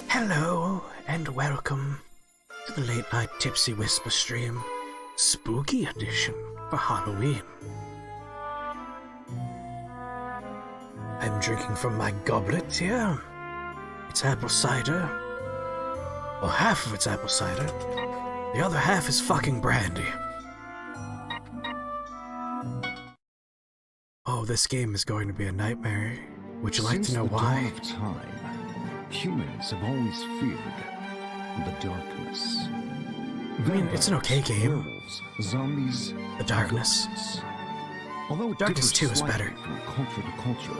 Hello, and welcome to the Late Night Tipsy Whisper stream, Spooky Edition for Halloween. I'm drinking from my goblet here. It's apple cider. Well, half of it's apple cider. The other half is fucking brandy. Oh, this game is going to be a nightmare. Would you like to know why? Since the dawn of time, humans have always feared the darkness. I mean, it's an okay game. Werewolves, zombies, The darkness. ghosts. Although it Darkness differs 2 is better. slightly from culture to culture,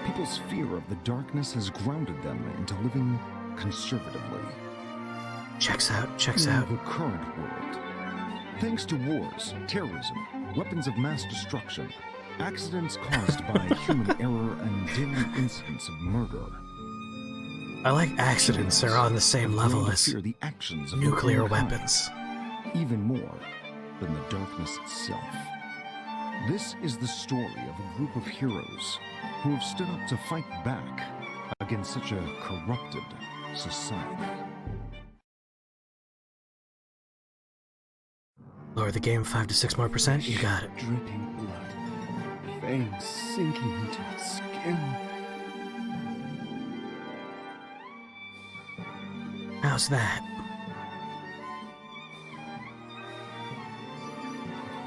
people's fear of the darkness has grounded them into living conservatively. Checks out. In the current world, thanks to wars, terrorism, weapons of mass destruction, accidents caused by human error, and daily incidents of murder, I like accidents are on the same level as fear the actions of nuclear mankind, weapons. even more than the darkness itself. This is the story of a group of heroes who have stood up to fight back against such a corrupted society. Lower the game 5 to 6 more %, you got it. Dripping blood, veins sinking into its skin. How's that?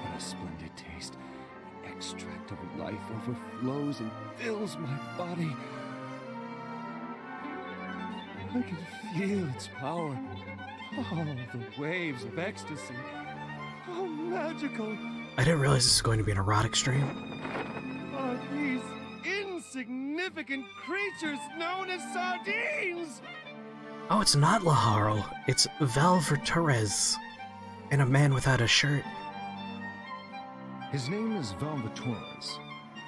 What a splendid taste. The extract of life overflows and fills my body. I can feel its power. Oh, the waves of ecstasy. How magical I didn't realize this was going to be an erotic stream. are these insignificant creatures known as sardines? Oh, it's not Laharl, it's Valver Torres. And a man without a shirt. His name is Valvatores,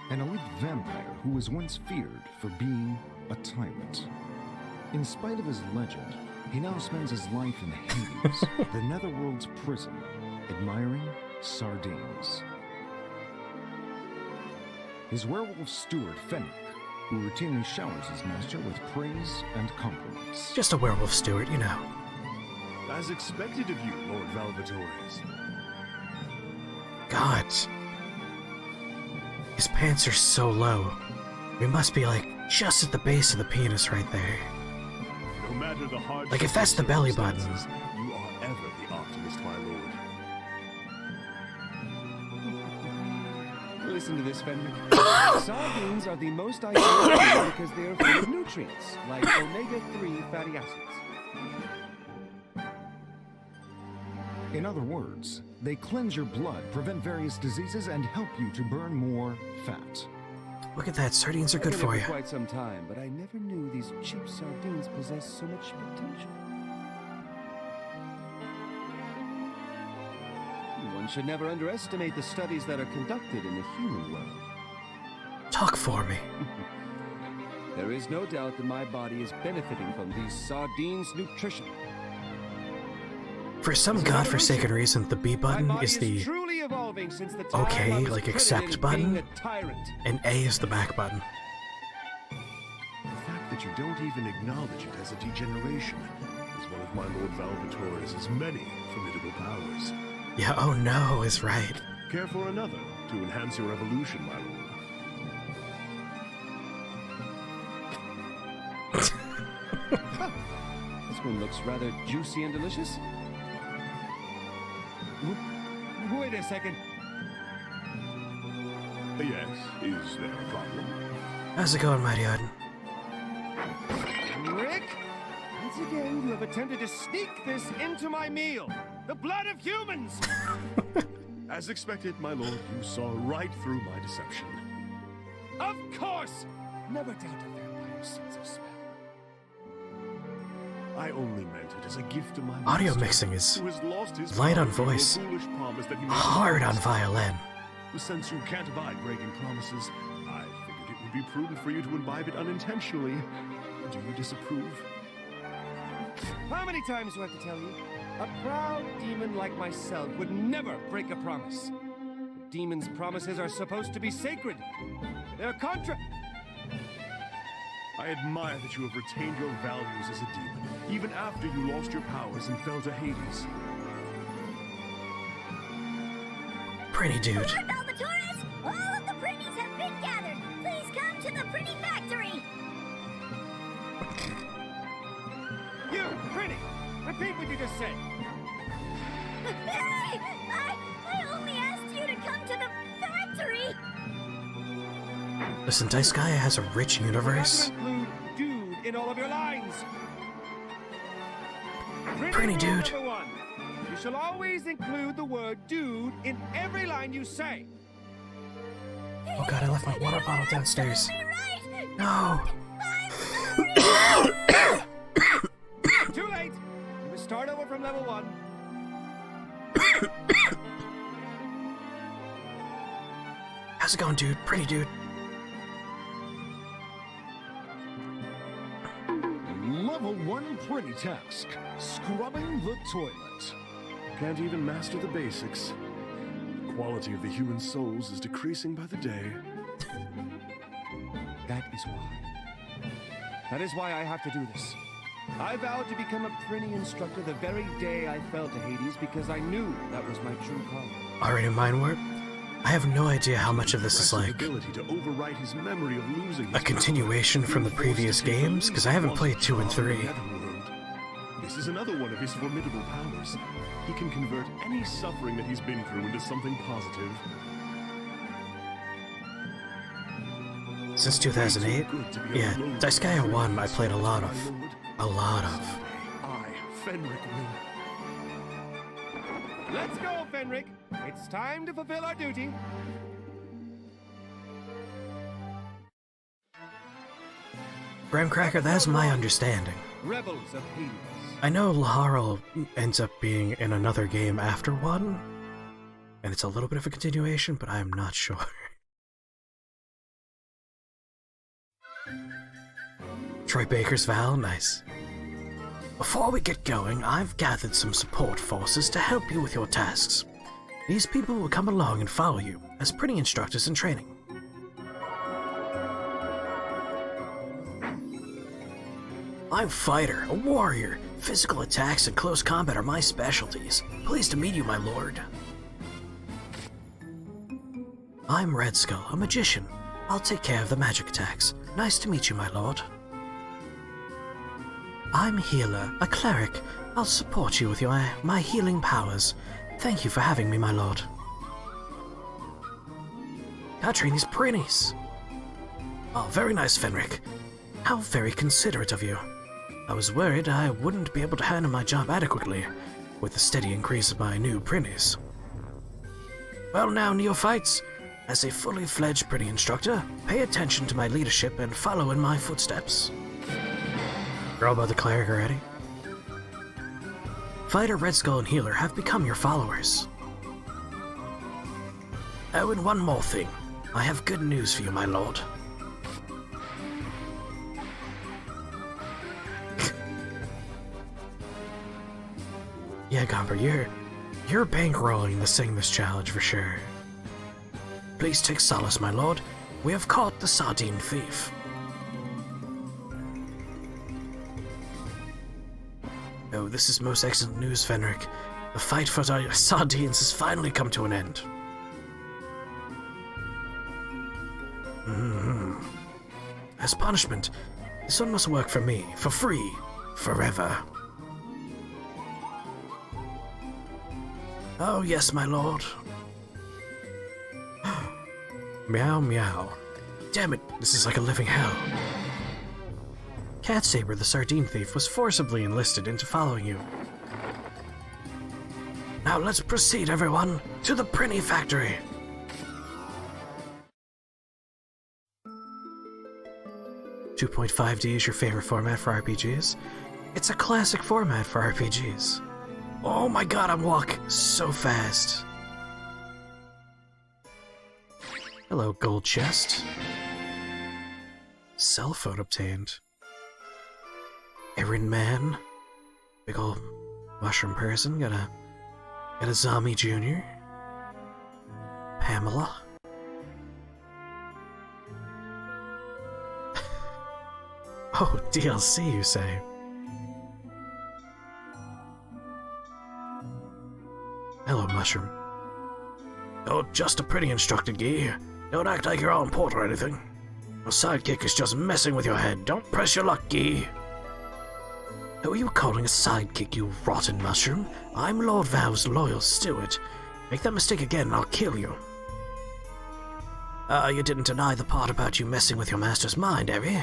an elite vampire who was once feared for being a tyrant. In spite of his legend, he now spends his life in Hades, the Netherworld's prison, admiring sardines. His werewolf steward, Fennec, who routinely showers his master with praise and compliments. Just a werewolf steward, you know. As expected of you, Lord Valvatores. God. His pants are so low. We must be like just at the base of the penis right there. No matter the hardship Like if that's the belly button. circumstances, you are ever the optimist, my lord. Listen to this, Fenric. Sardines are the most ideal because they are full of nutrients, like omega-3 fatty acids. In other words, they cleanse your blood, prevent various diseases, and help you to burn more fat. Look at that, sardines are good I've been for here you. quite some time, but I never knew these cheap sardines possess so much potential. One should never underestimate the studies that are conducted in the human world. Talk for me. There is no doubt that my body is benefiting from these sardines' nutrition. For some godforsaken reason, the B My button body is the truly evolving since the time okay, I was like, credited accept being button. a tyrant. and A is the back button. The fact that you don't even acknowledge it as a degeneration is one of my Lord Valvatores' many formidable powers. Yeah, oh no is right. Care for another to enhance your evolution, my lord. This one looks rather juicy and delicious. Wait a second. Yes, is there a problem? How's it going, Mighty Odin? Rick? Once again, you have attempted to sneak this into my meal. The blood of humans! As expected, my lord, you saw right through my deception. Of course! Never doubt a vampire's sense of smell. I only meant it as a gift to my Audio master, mixing is who has lost his light on power through your voice, foolish promise that he made hard on us. violin. Since you can't abide breaking promises, I figured it would be prudent for you to imbibe it unintentionally. Do you disapprove? How many times do I have to tell you? A proud demon like myself would never break a promise. A demon's promises are supposed to be sacred. They're I admire that you have retained your values as a demon, even after you lost your powers and fell to Hades. Pretty dude. Lord Valvatores, all of the Prinnies have been gathered. Please come to the Prinny Factory. You, Prinny! Repeat what you just said. Hey! I only asked you to come to the factory. Listen, Disgaea has a rich universe. You have to include dude in all of your lines. Pretty rule dude. number 1. You shall always include the word dude in every line you say. Oh god, I left my water bottle downstairs. Right? No! I'm sorry. Too late. You must start over from level 1. How's it going, dude? Pretty dude. Level 1 pretty task. Scrubbing the toilet. Can't even master the basics. The quality of the human souls is decreasing by the day. That is why. That is why I have to do this. I vowed to become a Prinny instructor the very day I fell to Hades because I knew that was my true calling. Already Mind Warp? I have no idea how much of this is like Ability to overwrite his memory of losing a continuation from the previous games, because I haven't played 2 and 3. This is another one of his formidable powers. He can convert any suffering that he's been through into something positive. Since 2008? Yeah, Disgaea 1 I played a lot of. A lot of. I, Fenric, will. Let's go, Fenric. It's time to fulfill our duty. Graham Cracker, that's my understanding. Rebels of Hades. I know Laharl ends up being in another game after 1, and it's a little bit of a continuation, but I am not sure. Troy Baker's Val, nice. Before we get going, I've gathered some support forces to help you with your tasks. These people will come along and follow you as Prinny instructors in training. I'm Fighter, a warrior. Physical attacks and close combat are my specialties. Pleased to meet you, my lord. I'm Red Skull, a magician. I'll take care of the magic attacks. Nice to meet you, my lord. I'm Healer, a cleric. I'll support you with my healing powers. Thank you for having me, my lord. Gotta train these Prinnies. Oh, very nice, Fenric. How very considerate of you. I was worried I wouldn't be able to handle my job adequately with the steady increase of my new Prinnies. Well now, neophytes, as a fully fledged Prinny instructor, pay attention to my leadership and follow in my footsteps. You're all about the cleric already? Fighter, Red Skull, and Healer have become your followers. Oh, and one more thing. I have good news for you, my lord. Yeah, Gomper, you're bankrolling the Sing This challenge for sure. Please take solace, my lord. We have caught the sardine thief. Oh, this is most excellent news, Fenric. The fight for sardines has finally come to an end. As punishment, this one must work for me, for free, forever. Oh, yes, my lord. Meow, meow. Damn it, this is like a living hell. Cat Saber, the sardine thief, was forcibly enlisted into following you. Now let's proceed, everyone, to the Prinny Factory. .5D is your favorite format for RPGs? It's a classic format for RPGs. Oh my god, I'm walking so fast. Hello, gold chest. Cell phone obtained. Erin Man. Big ol' mushroom person. Got a zombie junior. Pamela. Oh, DLC, you say? Hello, Mushroom. You're just a pretty instructor, Guy. Don't act like you're all important or anything. Your sidekick is just messing with your head. Don't press your luck, Guy. Who are you calling a sidekick, you rotten mushroom? I'm Lord Valve's loyal steward. Make that mistake again and I'll kill you. You didn't deny the part about you messing with your master's mind, have you?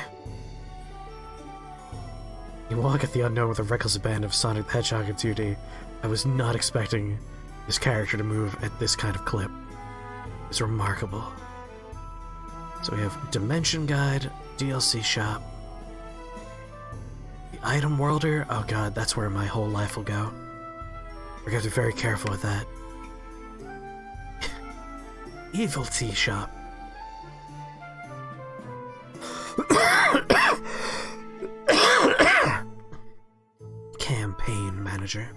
You walk at the unknown with a reckless abandon of Sonic the Hedgehog in 2D. I was not expecting this character to move at this kind of clip. It's remarkable. So we have Dimension Guide, DLC Shop, the Item Worlder. Oh god, that's where my whole life will go. We're gonna have to be very careful with that. Evil Tea Shop. Campaign Manager.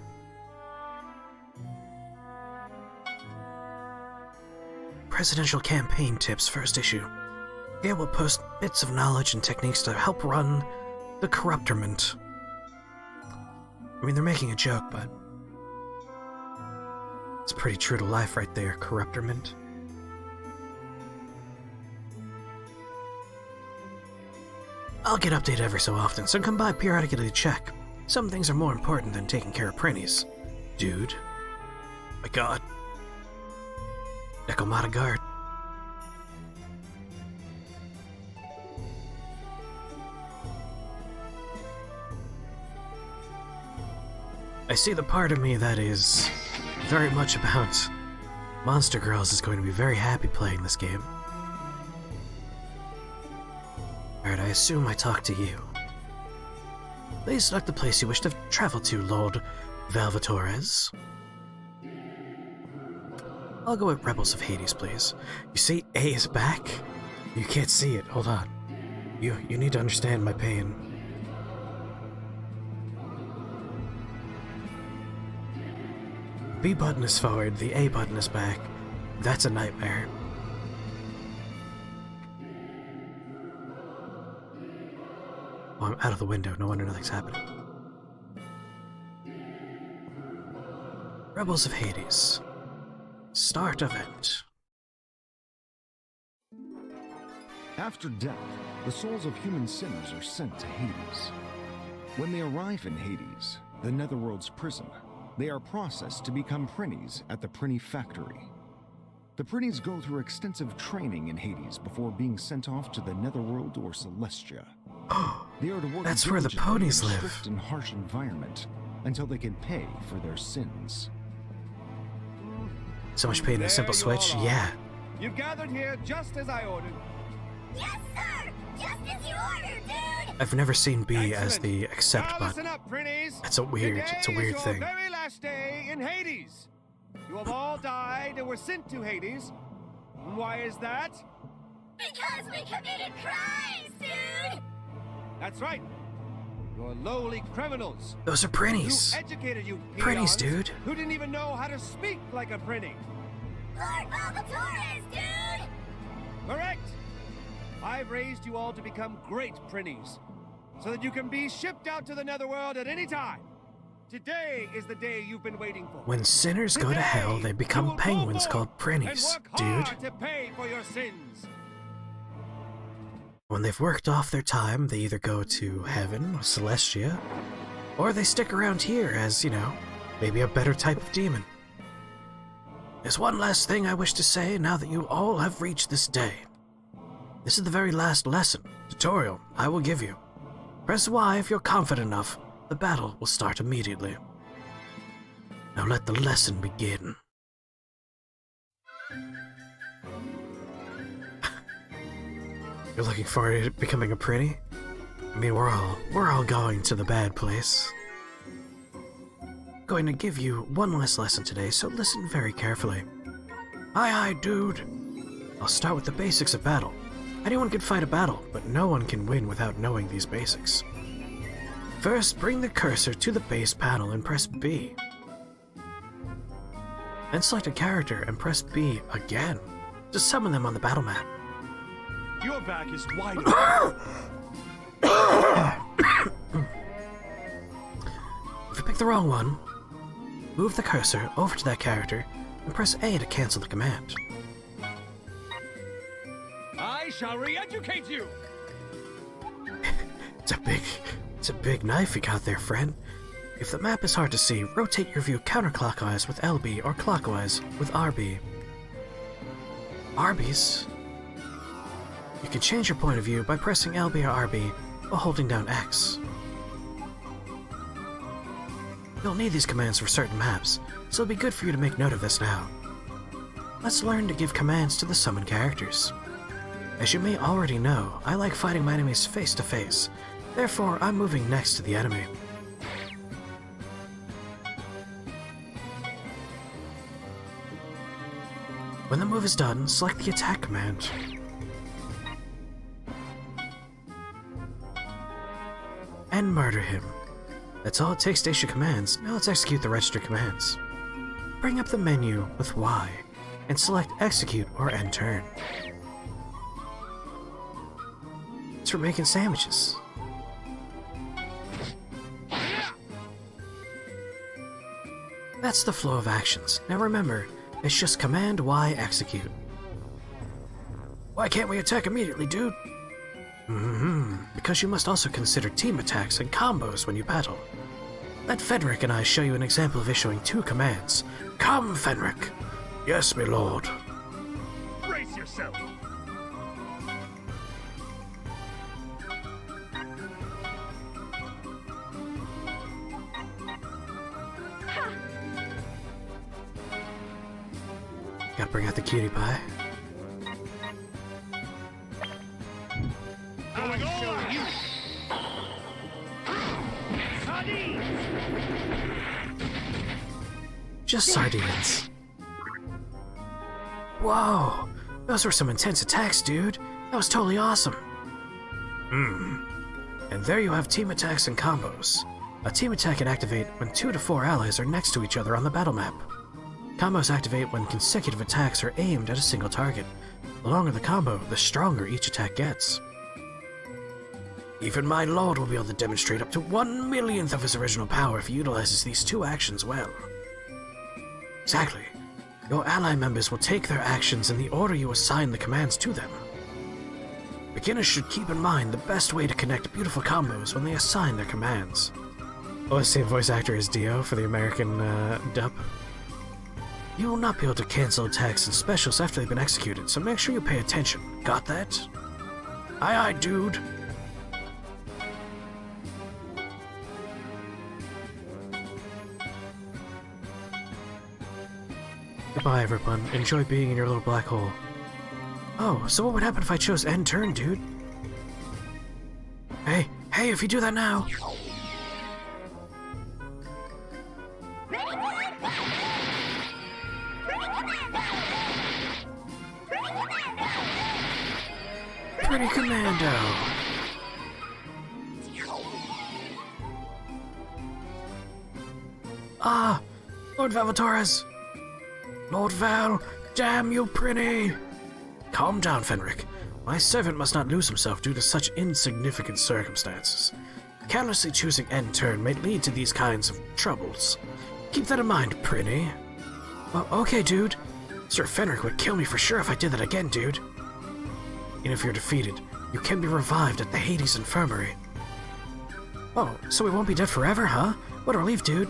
Presidential Campaign Tips, first issue. Here we'll post bits of knowledge and techniques to help run the corruptorment. I mean, they're making a joke, but it's pretty true to life right there, corruptorment. I'll get updated every so often, so come by periodically to check. Some things are more important than taking care of printies. Dude. My god. Necomata Guard. I see the part of me that is very much about Monster Girls is going to be very happy playing this game. Alright, I assume I talked to you. Please select the place you wish to travel to, Lord Valvatores. I'll go with Rebels of Hades, please. You see, A is back? You can't see it. Hold on. You need to understand my pain. B button is forward, the A button is back. That's a nightmare. Oh, I'm out of the window. No wonder nothing's happening. Rebels of Hades. Start event. After death, the souls of human sinners are sent to Hades. When they arrive in Hades, the Netherworld's prison, they are processed to become Prinnies at the Prinny Factory. The Prinnies go through extensive training in Hades before being sent off to the Netherworld or Celestia. They are to work That's where the diligently ponies in a live. strict and harsh environment until they can pay for their sins. So much pain in a simple There you switch? all are. Yeah. You've gathered here just as I ordered. Yes, sir! Just as you ordered, dude! I've never seen B as Excellent. the accept Now button. listen up, Prinnies. It's a weird Today is thing. your very last day in Hades. You have all died and were sent to Hades. And why is that? Because we committed crimes, dude! That's right. You're lowly criminals. Those are Who Prinnies. educated you, Prinnies, peons, dude. Who didn't even know how to speak like a Prinny. Lord Valvatores, dude! Correct. I've raised you all to become great Prinnies, so that you can be shipped out to the Netherworld at any time. Today is the day you've been waiting for. When sinners go to Today, hell, they you become will go penguins forth called and Prinnies, work dude. hard to pay for your sins. When they've worked off their time, they either go to heaven or Celestia, or they stick around here as, you know, maybe a better type of demon. There's one last thing I wish to say now that you all have reached this day. This is the very last tutorial I will give you. Press Y if you're confident enough. The battle will start immediately. Now let the lesson begin. You're looking forward to becoming a Prinny? I mean, we're all going to the bad place. Going to give you one last lesson today, so listen very carefully. Aye, dude. I'll start with the basics of battle. Anyone can fight a battle, but no one can win without knowing these basics. First, bring the cursor to the base panel and press B. Then select a character and press B again to summon them on the battle map. Your back is wide open. If you pick the wrong one, move the cursor over to that character and press A to cancel the command. I shall re-educate you! It's a big knife you got there, friend. If the map is hard to see, rotate your view counterclockwise with LB or clockwise with RB. RBs? You can change your point of view by pressing LB or RB while holding down X. You'll need these commands for certain maps, so it'll be good for you to make note of this now. Let's learn to give commands to the summoned characters. As you may already know, I like fighting my enemies face to face, therefore I'm moving next to the enemy. When the move is done, select the attack command. And murder him. That's all it takes to issue commands. Now let's execute the registered commands. Bring up the menu with Y and select execute or end turn. It's for making sandwiches. That's the flow of actions. Now remember, it's just command Y execute. Why can't we attack immediately, dude? Because you must also consider team attacks and combos when you battle. Let Fenric and I show you an example of issuing two commands. Come, Fenric. Yes, my lord. Brace yourself! Gotta bring out the cutie pie. Going on! You! Sardines! Just sardines. Whoa! Those were some intense attacks, dude. That was totally awesome. And there you have team attacks and combos. A team attack can activate when 2 to 4 allies are next to each other on the battle map. Combos activate when consecutive attacks are aimed at a single target. The longer the combo, the stronger each attack gets. Even my lord will be able to demonstrate up to 1/1,000,000th of his original power if he utilizes these two actions well. Exactly. Your ally members will take their actions in the order you assign the commands to them. Beginners should keep in mind the best way to connect beautiful combos when they assign their commands. Oh, the same voice actor as Dio for the American dub. You will not be able to cancel attacks and specials after they've been executed, so make sure you pay attention. Got that? Aye aye, dude. Goodbye, everyone. Enjoy being in your little black hole. Oh, so what would happen if I chose end turn, dude? Hey, if you do that now... Pretty Commando! Ah! Lord Valvatores! Lord Val, damn you, Prinny! Calm down, Fenric. My servant must not lose himself due to such insignificant circumstances. Carelessly choosing end turn may lead to these kinds of troubles. Keep that in mind, Prinny. Well, okay, dude. Sir Fenric would kill me for sure if I did that again, dude. And if you're defeated, you can be revived at the Hades Infirmary. Oh, so we won't be dead forever, huh? What a relief, dude.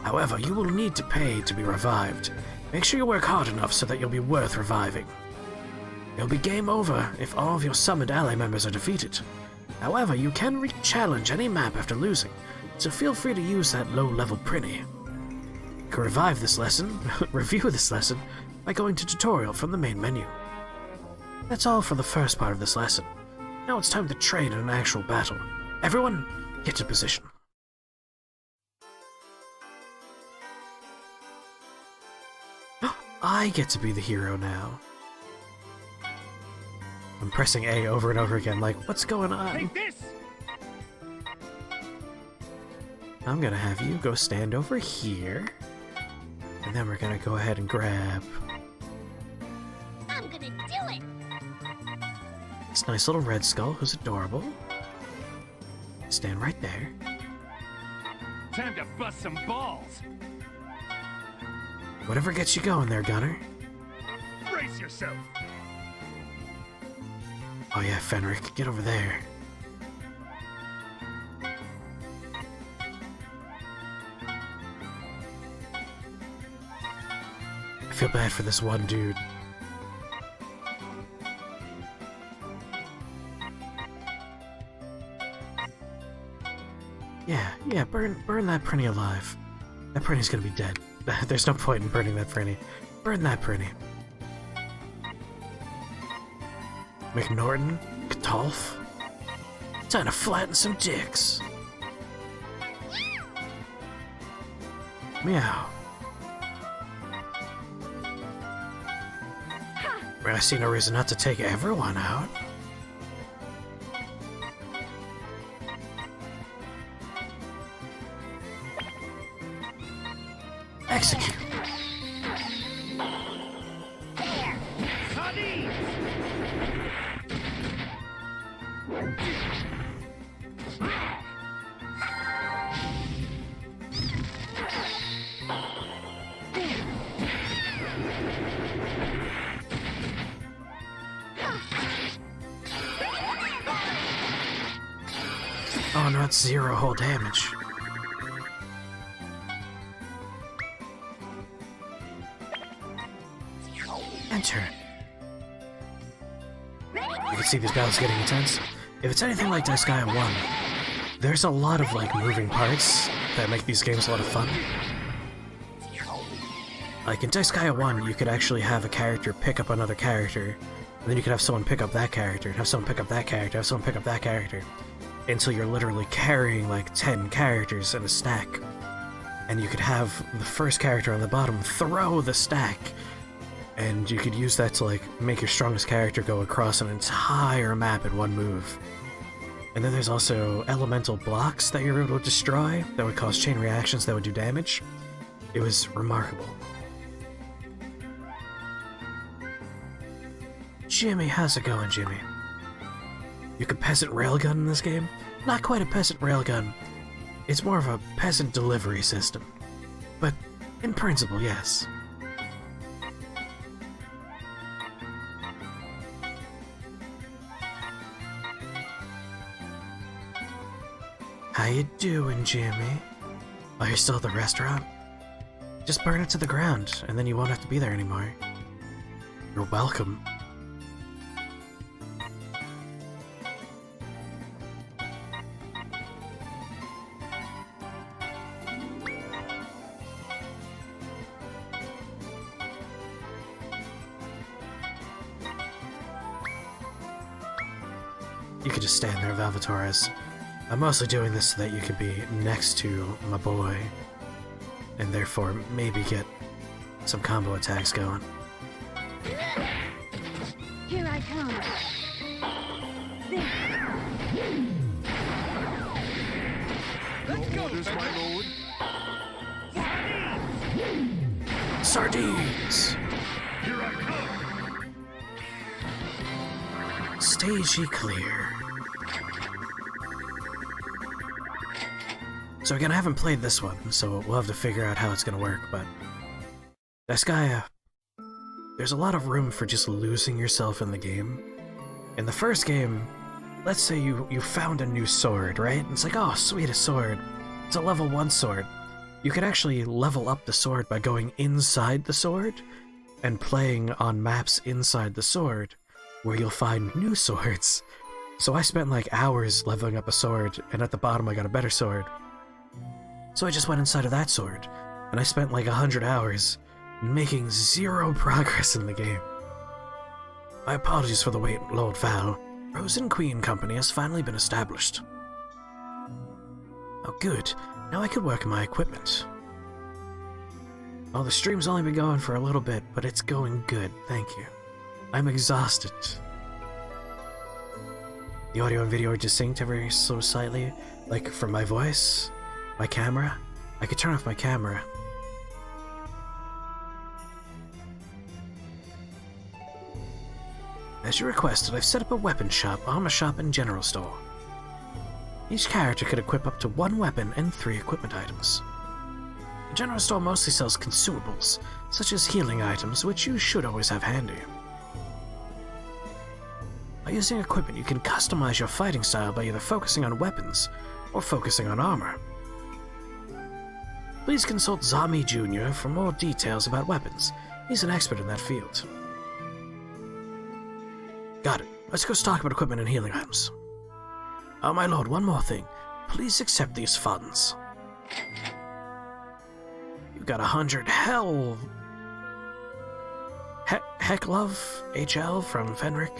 However, you will need to pay to be revived. Make sure you work hard enough so that you'll be worth reviving. It'll be game over if all of your summoned ally members are defeated. However, you can re-challenge any map after losing, so feel free to use that low-level Prinny. You can review this lesson, by going to Tutorial from the main menu. That's all for the first part of this lesson. Now it's time to train in an actual battle. Everyone, get to position. I get to be the hero now. I'm pressing A over and over again, like, what's going on? Take this! I'm gonna have you go stand over here. And then we're gonna go ahead and grab I'm gonna do it! this nice little red skull who's adorable. Stand right there. Time to bust some balls. Whatever gets you going there, Gunner. Brace yourself. Oh yeah, Fenric, get over there. I feel bad for this one dude. Yeah, burn that Prinny alive. That Prinny's gonna be dead. There's no point in burning that Prinny. Burn that Prinny. McNorton? Catalf? Time to flatten some dicks. Meow. Well, I see no reason not to take everyone out. Execute. Oh no, it's 0 whole damage. Enter. You can see these battles getting intense. If it's anything like Disgaea 1, there's a lot of like moving parts that make these games a lot of fun. Like in Disgaea 1, you could actually have a character pick up another character, and then you could have someone pick up that character, and have someone pick up that character, have someone pick up that character, until you're literally carrying like 10 characters in a stack. And you could have the first character on the bottom throw the stack, and you could use that to like make your strongest character go across an entire map in one move. And then there's also elemental blocks that you're able to destroy that would cause chain reactions that would do damage. It was remarkable. Jimmy, how's it going, Jimmy? You can peasant railgun in this game? Not quite a peasant railgun. It's more of a peasant delivery system. But in principle, yes. How you doing, Jimmy? Oh, you're still at the restaurant? Just burn it to the ground, and then you won't have to be there anymore. You're welcome. You could just stand there, Valvatores. I'm mostly doing this so that you could be next to my boy, and therefore maybe get some combo attacks going. Here I come. Let's go, Orders, my lord. Sardines! Here I come. Stagey clear. So again, I haven't played this one, so we'll have to figure out how it's gonna work, but... Disgaea, there's a lot of room for just losing yourself in the game. In the first game, let's say you found a new sword, right? And it's like, oh, sweet, a sword. It's a level 1 sword. You could actually level up the sword by going inside the sword, and playing on maps inside the sword, where you'll find new swords. So I spent like hours leveling up a sword, and at the bottom I got a better sword. So I just went inside of that sword, and I spent like 100 hours making 0 progress in the game. My apologies for the wait, Lord Val. Rose and Queen Company has finally been established. Oh good, now I can work on my equipment. Well, the stream's only been going for a little bit, but it's going good, thank you. I'm exhausted. The audio and video are just synced ever so slightly, like for my voice. My camera? I could turn off my camera. As you requested, I've set up a weapon shop, armor shop, and general store. Each character could equip up to 1 weapon and 3 equipment items. The general store mostly sells consumables, such as healing items, which you should always have handy. By using equipment, you can customize your fighting style by either focusing on weapons or focusing on armor. Please consult Zami Jr. for more details about weapons. He's an expert in that field. Got it. Let's go talk about equipment and healing items. Oh, my lord, one more thing. Please accept these funds. You've got 100 Hecklove HL from Fenric.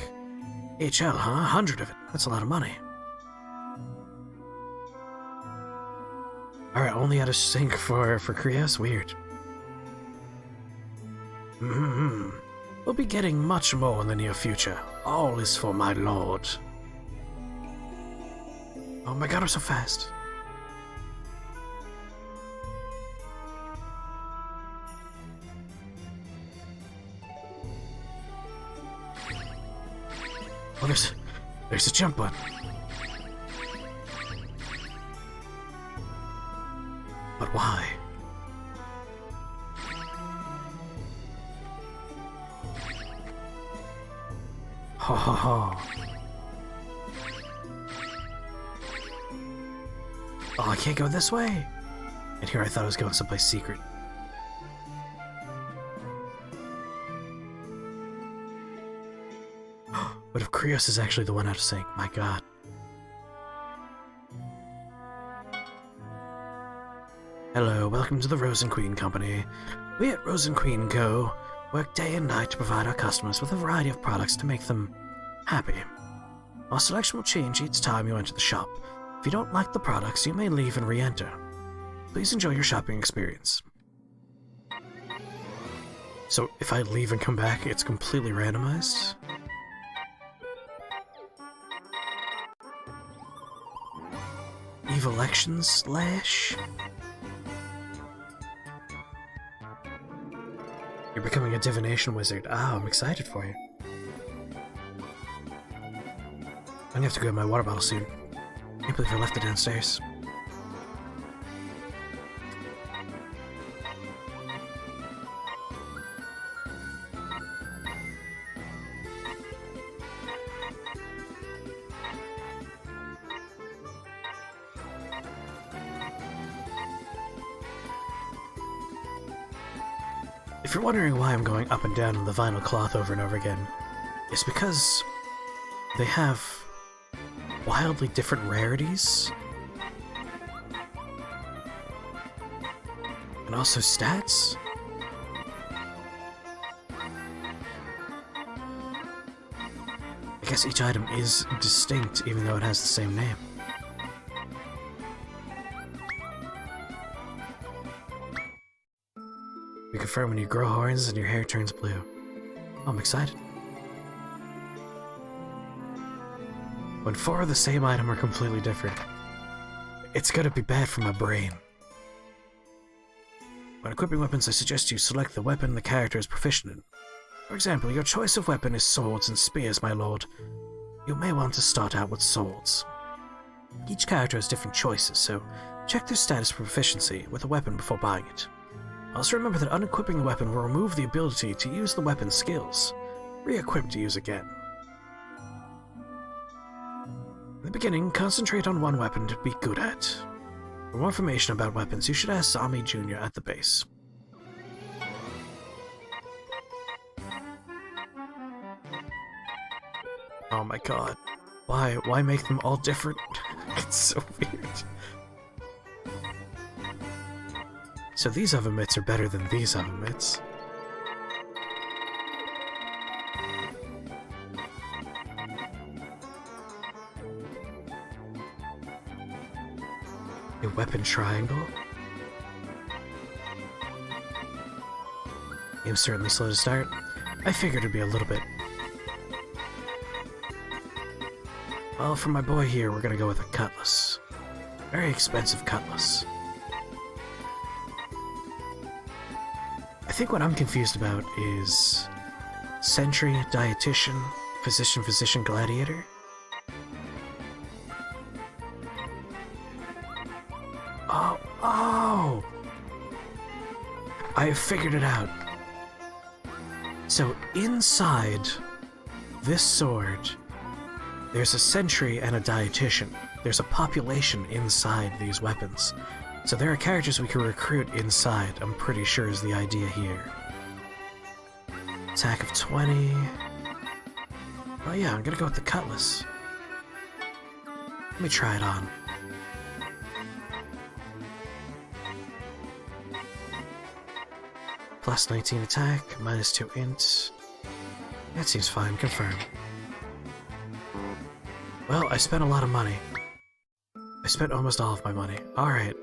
HL, huh? 100 of it. That's a lot of money. Alright, only out of sync for Krios? Weird. We'll be getting much more in the near future. All is for my lord. Oh my god, I'm so fast. Oh, there's a jump button. But why? Ha ha ha. Oh, I can't go this way? And here I thought I was going someplace secret. What if Krios is actually the one out of sync? My god. Hello, welcome to the Rosen Queen Company. We at Rosen Queen Co. work day and night to provide our customers with a variety of products to make them happy. Our selection will change each time you enter the shop. If you don't like the products, you may leave and re-enter. Please enjoy your shopping experience. So if I leave and come back, it's completely randomized? Evolection Slash? You're becoming a divination wizard. Ah, I'm excited for you. I'm gonna have to grab my water bottle soon. I can't believe I left it downstairs. If you're wondering why I'm going up and down on the vinyl cloth over and over again, it's because they have wildly different rarities and also stats. I guess each item is distinct even though it has the same name. We confirm when you grow horns and your hair turns blue. Oh, I'm excited. When 4 of the same item are completely different, it's gonna be bad for my brain. When equipping weapons, I suggest you select the weapon the character is proficient in. For example, your choice of weapon is swords and spears, my lord. You may want to start out with swords. Each character has different choices, so check their status for proficiency with a weapon before buying it. Also remember that unequipping the weapon will remove the ability to use the weapon's skills. Re-equip to use again. In the beginning, concentrate on one weapon to be good at. For more information about weapons, you should ask Zami Jr. at the base. Oh my god. Why make them all different? It's so weird. So these oven mitts are better than these oven mitts. A weapon triangle? Game's certainly slow to start. I figured it'd be a little bit. Well, for my boy here, we're gonna go with a cutlass. Very expensive cutlass. I think what I'm confused about is Sentry, Dietitian, Physician, Gladiator. Oh! I figured it out. So inside this sword, there's a sentry and a dietitian. There's a population inside these weapons. So there are characters we can recruit inside, I'm pretty sure is the idea here. Attack of 20. Oh yeah, I'm gonna go with the cutlass. Let me try it on. Plus 19 attack, minus 2 int. That seems fine, confirm. Well, I spent a lot of money. I spent almost all of my money. Alright.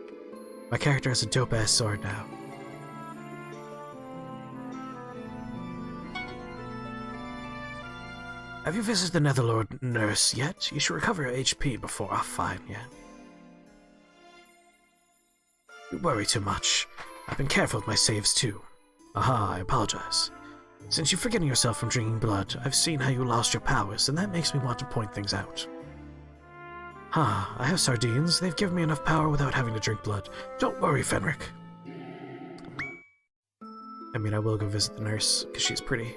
My character has a dope-ass sword now. Have you visited the Netherlord nurse yet? You should recover your HP before... Oh, fine, yeah. You worry too much. I've been careful with my saves, too. Aha, I apologize. Since you've forgotten yourself from drinking blood, I've seen how you lost your powers, and that makes me want to point things out. I have sardines. They've given me enough power without having to drink blood. Don't worry, Fenric. I mean, I will go visit the nurse, because she's pretty.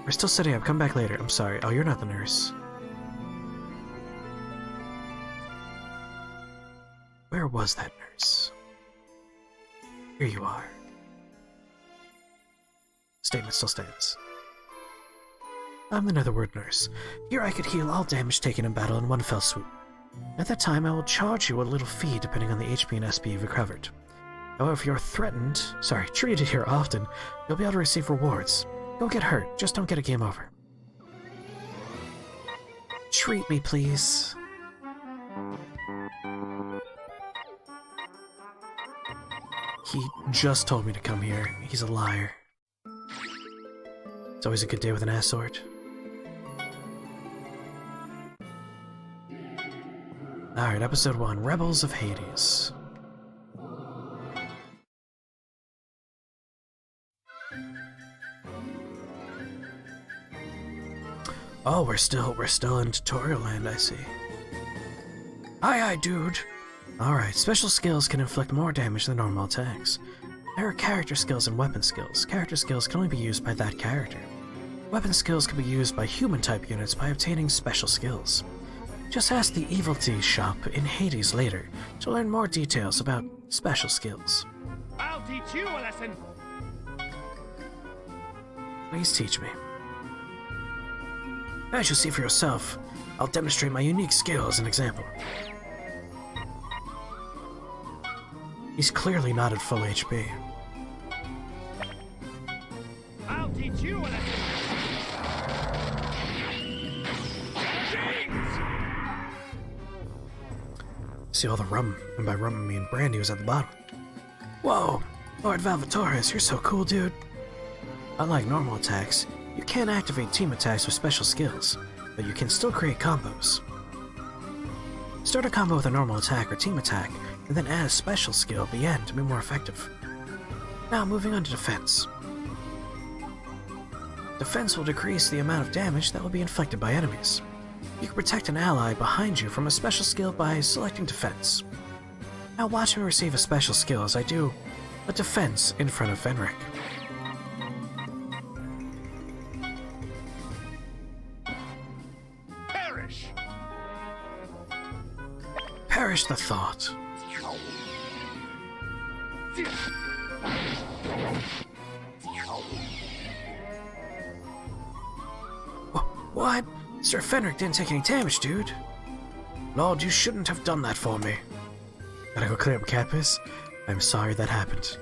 We're still setting up. Come back later. I'm sorry. Oh, you're not the nurse. Where was that nurse? Here you are. Statement still stands. I'm the Netherward nurse. Here I could heal all damage taken in battle in one fell swoop. At that time, I will charge you a little fee depending on the HP and SP you've recovered. However, if you're treated here often, you'll be able to receive rewards. Don't get hurt, just don't get a game over. Treat me, please. He just told me to come here. He's a liar. It's always a good day with an ass sword. Alright, episode 1, Rebels of Hades. Oh, we're still in tutorial land, I see. Aye, dude. Alright, special skills can inflict more damage than normal attacks. There are character skills and weapon skills. Character skills can only be used by that character. Weapon skills can be used by human-type units by obtaining special skills. Just ask the Evil Tea shop in Hades later to learn more details about special skills. I'll teach you a lesson. Please teach me. As you'll see for yourself, I'll demonstrate my unique skill as an example. He's clearly not at full HP. I'll teach you a lesson. See all the rum, and by rum I mean brandy, was at the bottom. Whoa! Lord Valvatores, you're so cool, dude. Unlike normal attacks, you can't activate team attacks with special skills, but you can still create combos. Start a combo with a normal attack or team attack, and then add a special skill at the end to be more effective. Now moving on to defense. Defense will decrease the amount of damage that will be inflicted by enemies. You can protect an ally behind you from a special skill by selecting defense. Now watch me receive a special skill as I do a defense in front of Fenric. Perish. Perish the thought. What? Sir Fenric didn't take any damage, dude. Lord, you shouldn't have done that for me. Gotta go clear up Capus? I'm sorry that happened.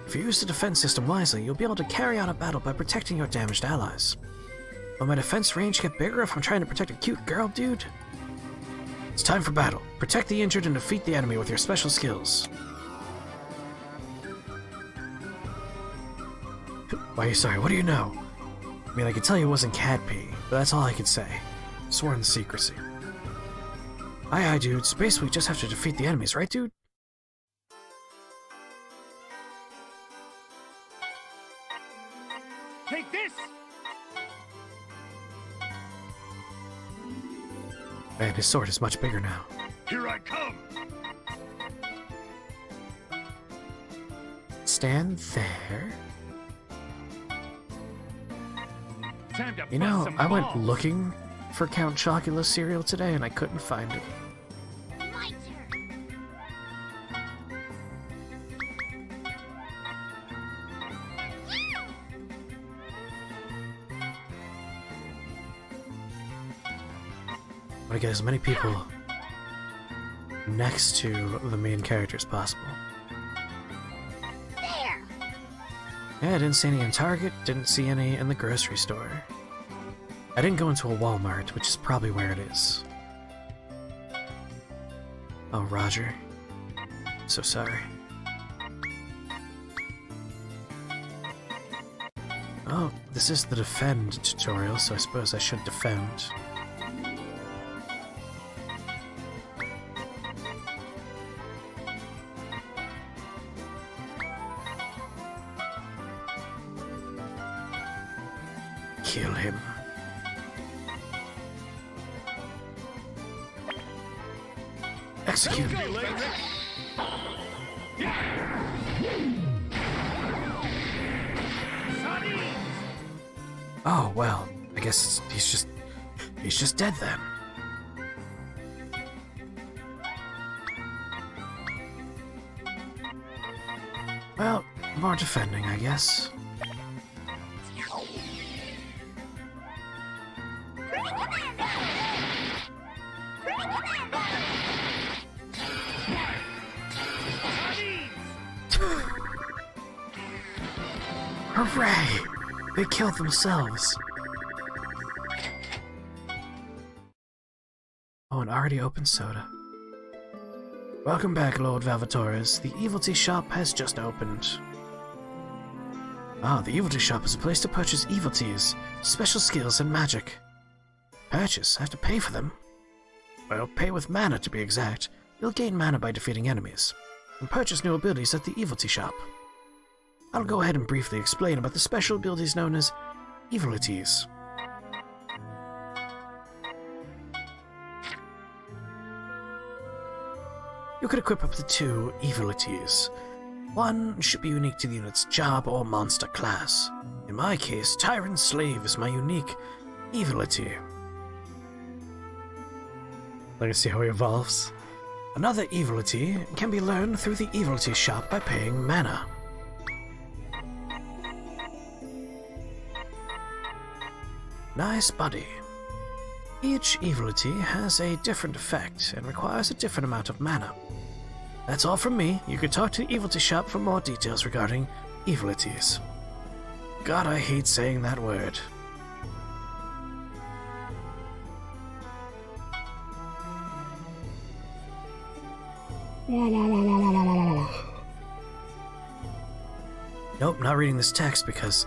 If you use the defense system wisely, you'll be able to carry out a battle by protecting your damaged allies. Will my defense range get bigger if I'm trying to protect a cute girl, dude? It's time for battle. Protect the injured and defeat the enemy with your special skills. Why are you sorry? What do you know? I mean, I could tell you it wasn't cat pee, but that's all I could say. Sworn secrecy. Aye, dude. Space we just have to defeat the enemies, right, dude? Take this. Man, his sword is much bigger now. Here I come! stand there. Time to You bust know, some I went balls. looking for Count Chocula cereal today and I couldn't find it. My turn. I want to get as many people next to the main character as possible. There. Yeah, I didn't see any in Target, didn't see any in the grocery store. I didn't go into a Walmart, which is probably where it is. Oh, Roger. So sorry. Oh, this is the defend tutorial, so I suppose I should defend. Kill him. Execute. Go, Fenric. Sardines. Oh, well, I guess he's just dead then. Well, more defending, I guess. Hooray! They killed themselves. Oh, an already open soda. Welcome back, Lord Valvatores. The Evil Tea Shop has just opened. Ah, the Evil Tea Shop is a place to purchase evil teas, special skills, and magic. Purchase? I have to pay for them? Well, pay with mana to be exact. You'll gain mana by defeating enemies, and purchase new abilities at the Evil Tea Shop. I'll go ahead and briefly explain about the special abilities known as Evilities. You could equip up to 2 Evilities. One should be unique to the unit's job or monster class. In my case, Tyrant Slave is my unique Evility. Let me see how he evolves. Another Evility can be learned through the Evility Shop by paying mana. Nice buddy. Each Evility has a different effect and requires a different amount of mana. That's all from me. You can talk to the Evility Shop for more details regarding Evilities. God, I hate saying that word. Nope, not reading this text because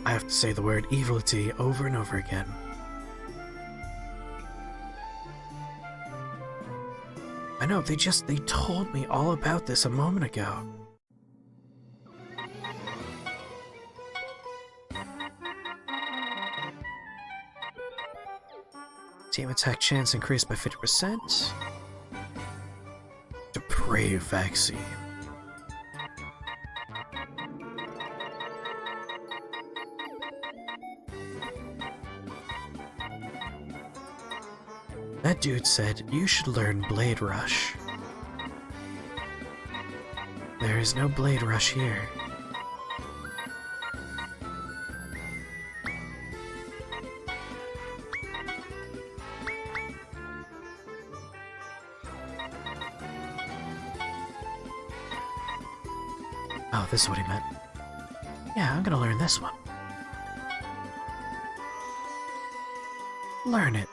I have to say the word Evility over and over again. I know, they told me all about this a moment ago. Team attack chance increased by 50%. Depraved vaccine. That dude said you should learn Blade Rush. There is no Blade Rush here. Oh, this is what he meant. Yeah, I'm gonna learn this one. Learn it.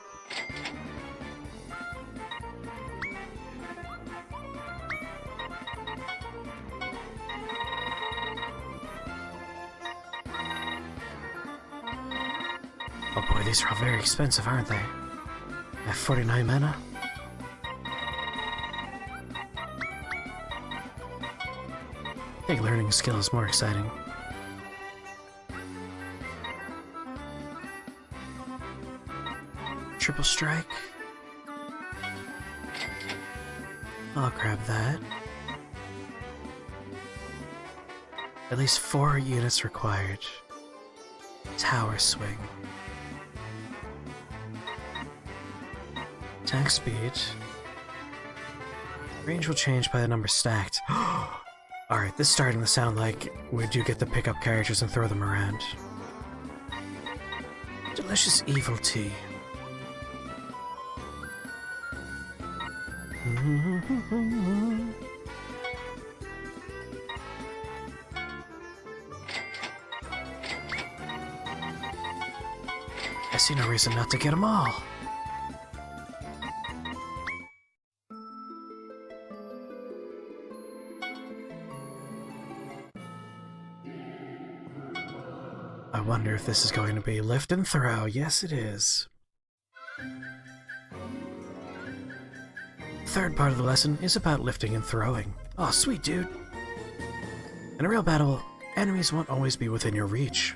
Oh boy, these are all very expensive, aren't they? I have 49 mana. I think learning a skill is more exciting. Triple strike. I'll grab that. At least 4 units required. Tower swing. Attack speed. Range will change by the number stacked. Alright, this is starting to sound like we do get to pick up characters and throw them around. Delicious evil tea. I see no reason not to get them all. I wonder if this is going to be lift and throw. Yes, it is. Third part of the lesson is about lifting and throwing. Oh, sweet dude. In a real battle, enemies won't always be within your reach.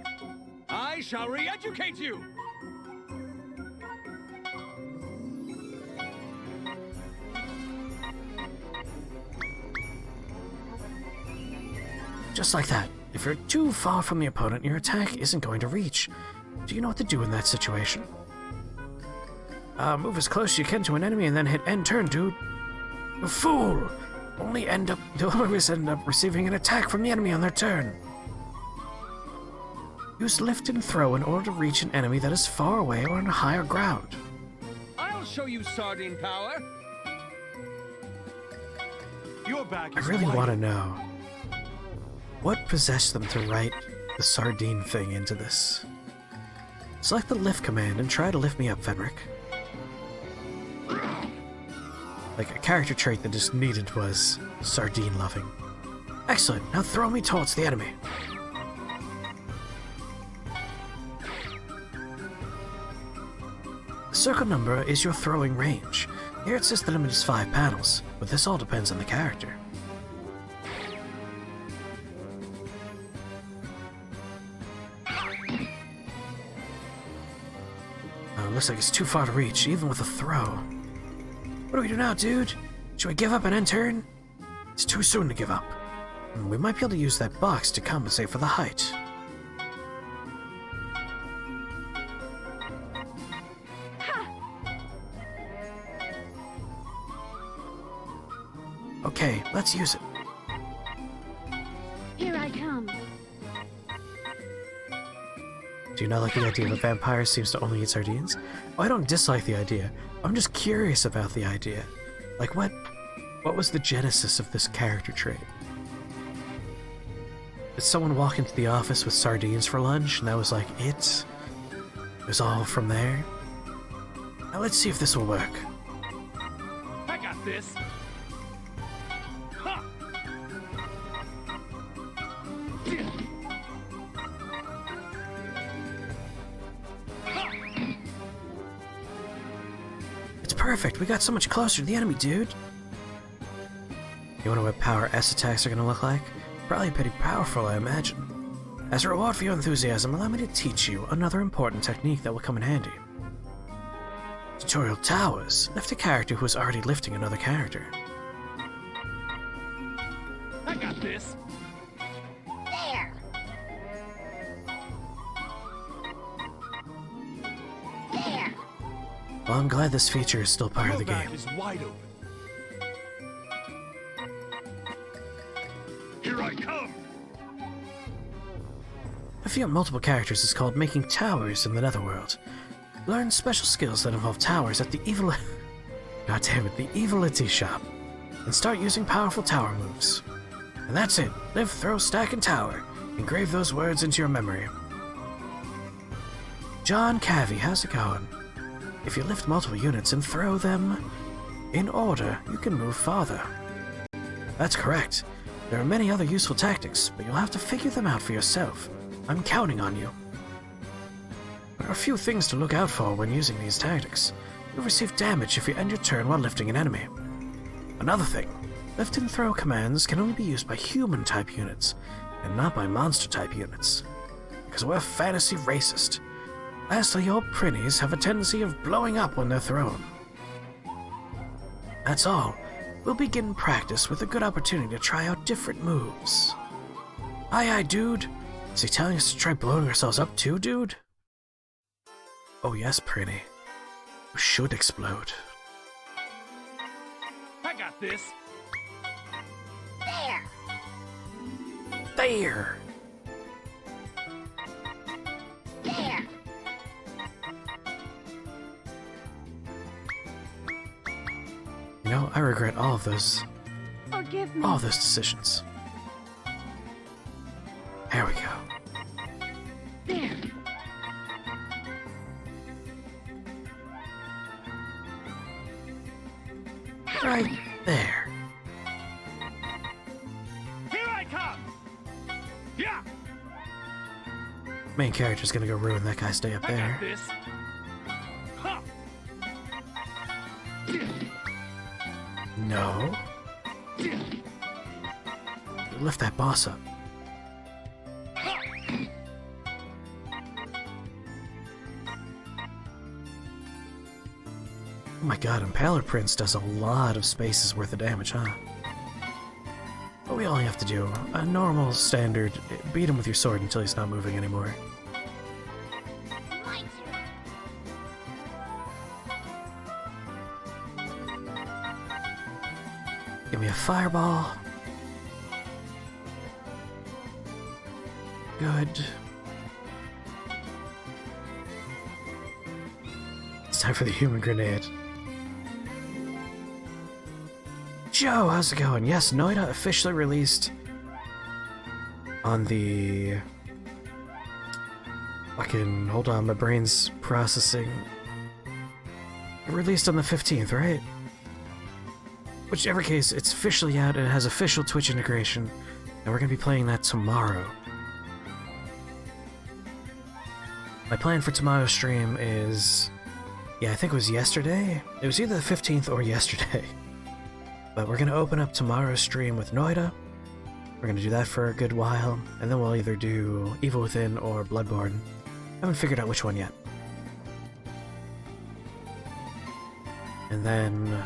I shall re-educate you! Just like that. If you're too far from the opponent, your attack isn't going to reach. Do you know what to do in that situation? Move as close as you can to an enemy and then hit end turn, dude. You fool! You'll always end up receiving an attack from the enemy on their turn. Use lift and throw in order to reach an enemy that is far away or on higher ground. I'll show you sardine power! Your back I is really wide. want to know what possessed them to write the sardine thing into this. Select the lift command and try to lift me up, Fenric. Like, a character trait that just needed was sardine loving. Excellent, now throw me towards the enemy. The circle number is your throwing range. Here it says the limit is 5 panels, but this all depends on the character. Looks like it's too far to reach, even with a throw. What do we do now, dude? Should we give up and end turn? It's too soon to give up. We might be able to use that box to compensate for the height. Okay, let's use it. Here I come. Do you not like the idea that vampires seems to only eat sardines? Oh, I don't dislike the idea. I'm just curious about the idea. Like, what was the genesis of this character trait? Did someone walk into the office with sardines for lunch, and that was like it? It was all from there? Now let's see if this will work. I got this! Ha! It's perfect. We got so much closer to the enemy, dude. You wonder what power S attacks are going to look like? Probably pretty powerful, I imagine. As a reward for your enthusiasm, allow me to teach you another important technique that will come in handy. Tutorial Towers. Lift a character who is already lifting another character. I got this! There! There! Well, I'm glad this feature is still part of the Your back game. is wide open. Here I come! If you have multiple characters, it's called making towers in the Netherworld. Learn special skills that involve towers at the evil... God damn it, the Evility shop. And start using powerful tower moves. And that's it. Live, throw, stack, and tower. Engrave those words into your memory. John Kevid, how's it going? If you lift multiple units and throw them in order, you can move farther. That's correct. There are many other useful tactics, but you'll have to figure them out for yourself. I'm counting on you. There are a few things to look out for when using these tactics. You'll receive damage if you end your turn while lifting an enemy. Another thing, lift and throw commands can only be used by human-type units, and not by monster-type units. Because we're fantasy racist. Lastly, your prinnies have a tendency of blowing up when they're thrown. That's all. We'll begin practice with a good opportunity to try out different moves. Aye, dude. Is he telling us to try blowing ourselves up too, dude? Oh yes, Prinny. We should explode. I got this. There! There! There! You know, I regret all of those Forgive me. all those decisions. There we go. There! Right there. Here I come! Yeah! Main character's gonna go ruin that guy's day up I got there. this. Huh. No. Lift that boss up. Oh my god, Impaler Prince does a lot of spaces worth of damage, huh? But we only have to do a normal, standard, beat him with your sword until he's not moving anymore. My turn. Give me a fireball. Good. It's time for the human grenade. Joe, how's it going? Yes, Noida officially released on the... Fucking, hold on, my brain's processing. It released on the 15th, right? Whichever case, it's officially out and it has official Twitch integration, and we're gonna be playing that tomorrow. My plan for tomorrow's stream is... Yeah, I think it was yesterday? It was either the 15th or yesterday. But we're gonna open up tomorrow's stream with Noida. We're gonna do that for a good while, and then we'll either do Evil Within or Bloodborne. I haven't figured out which one yet. And then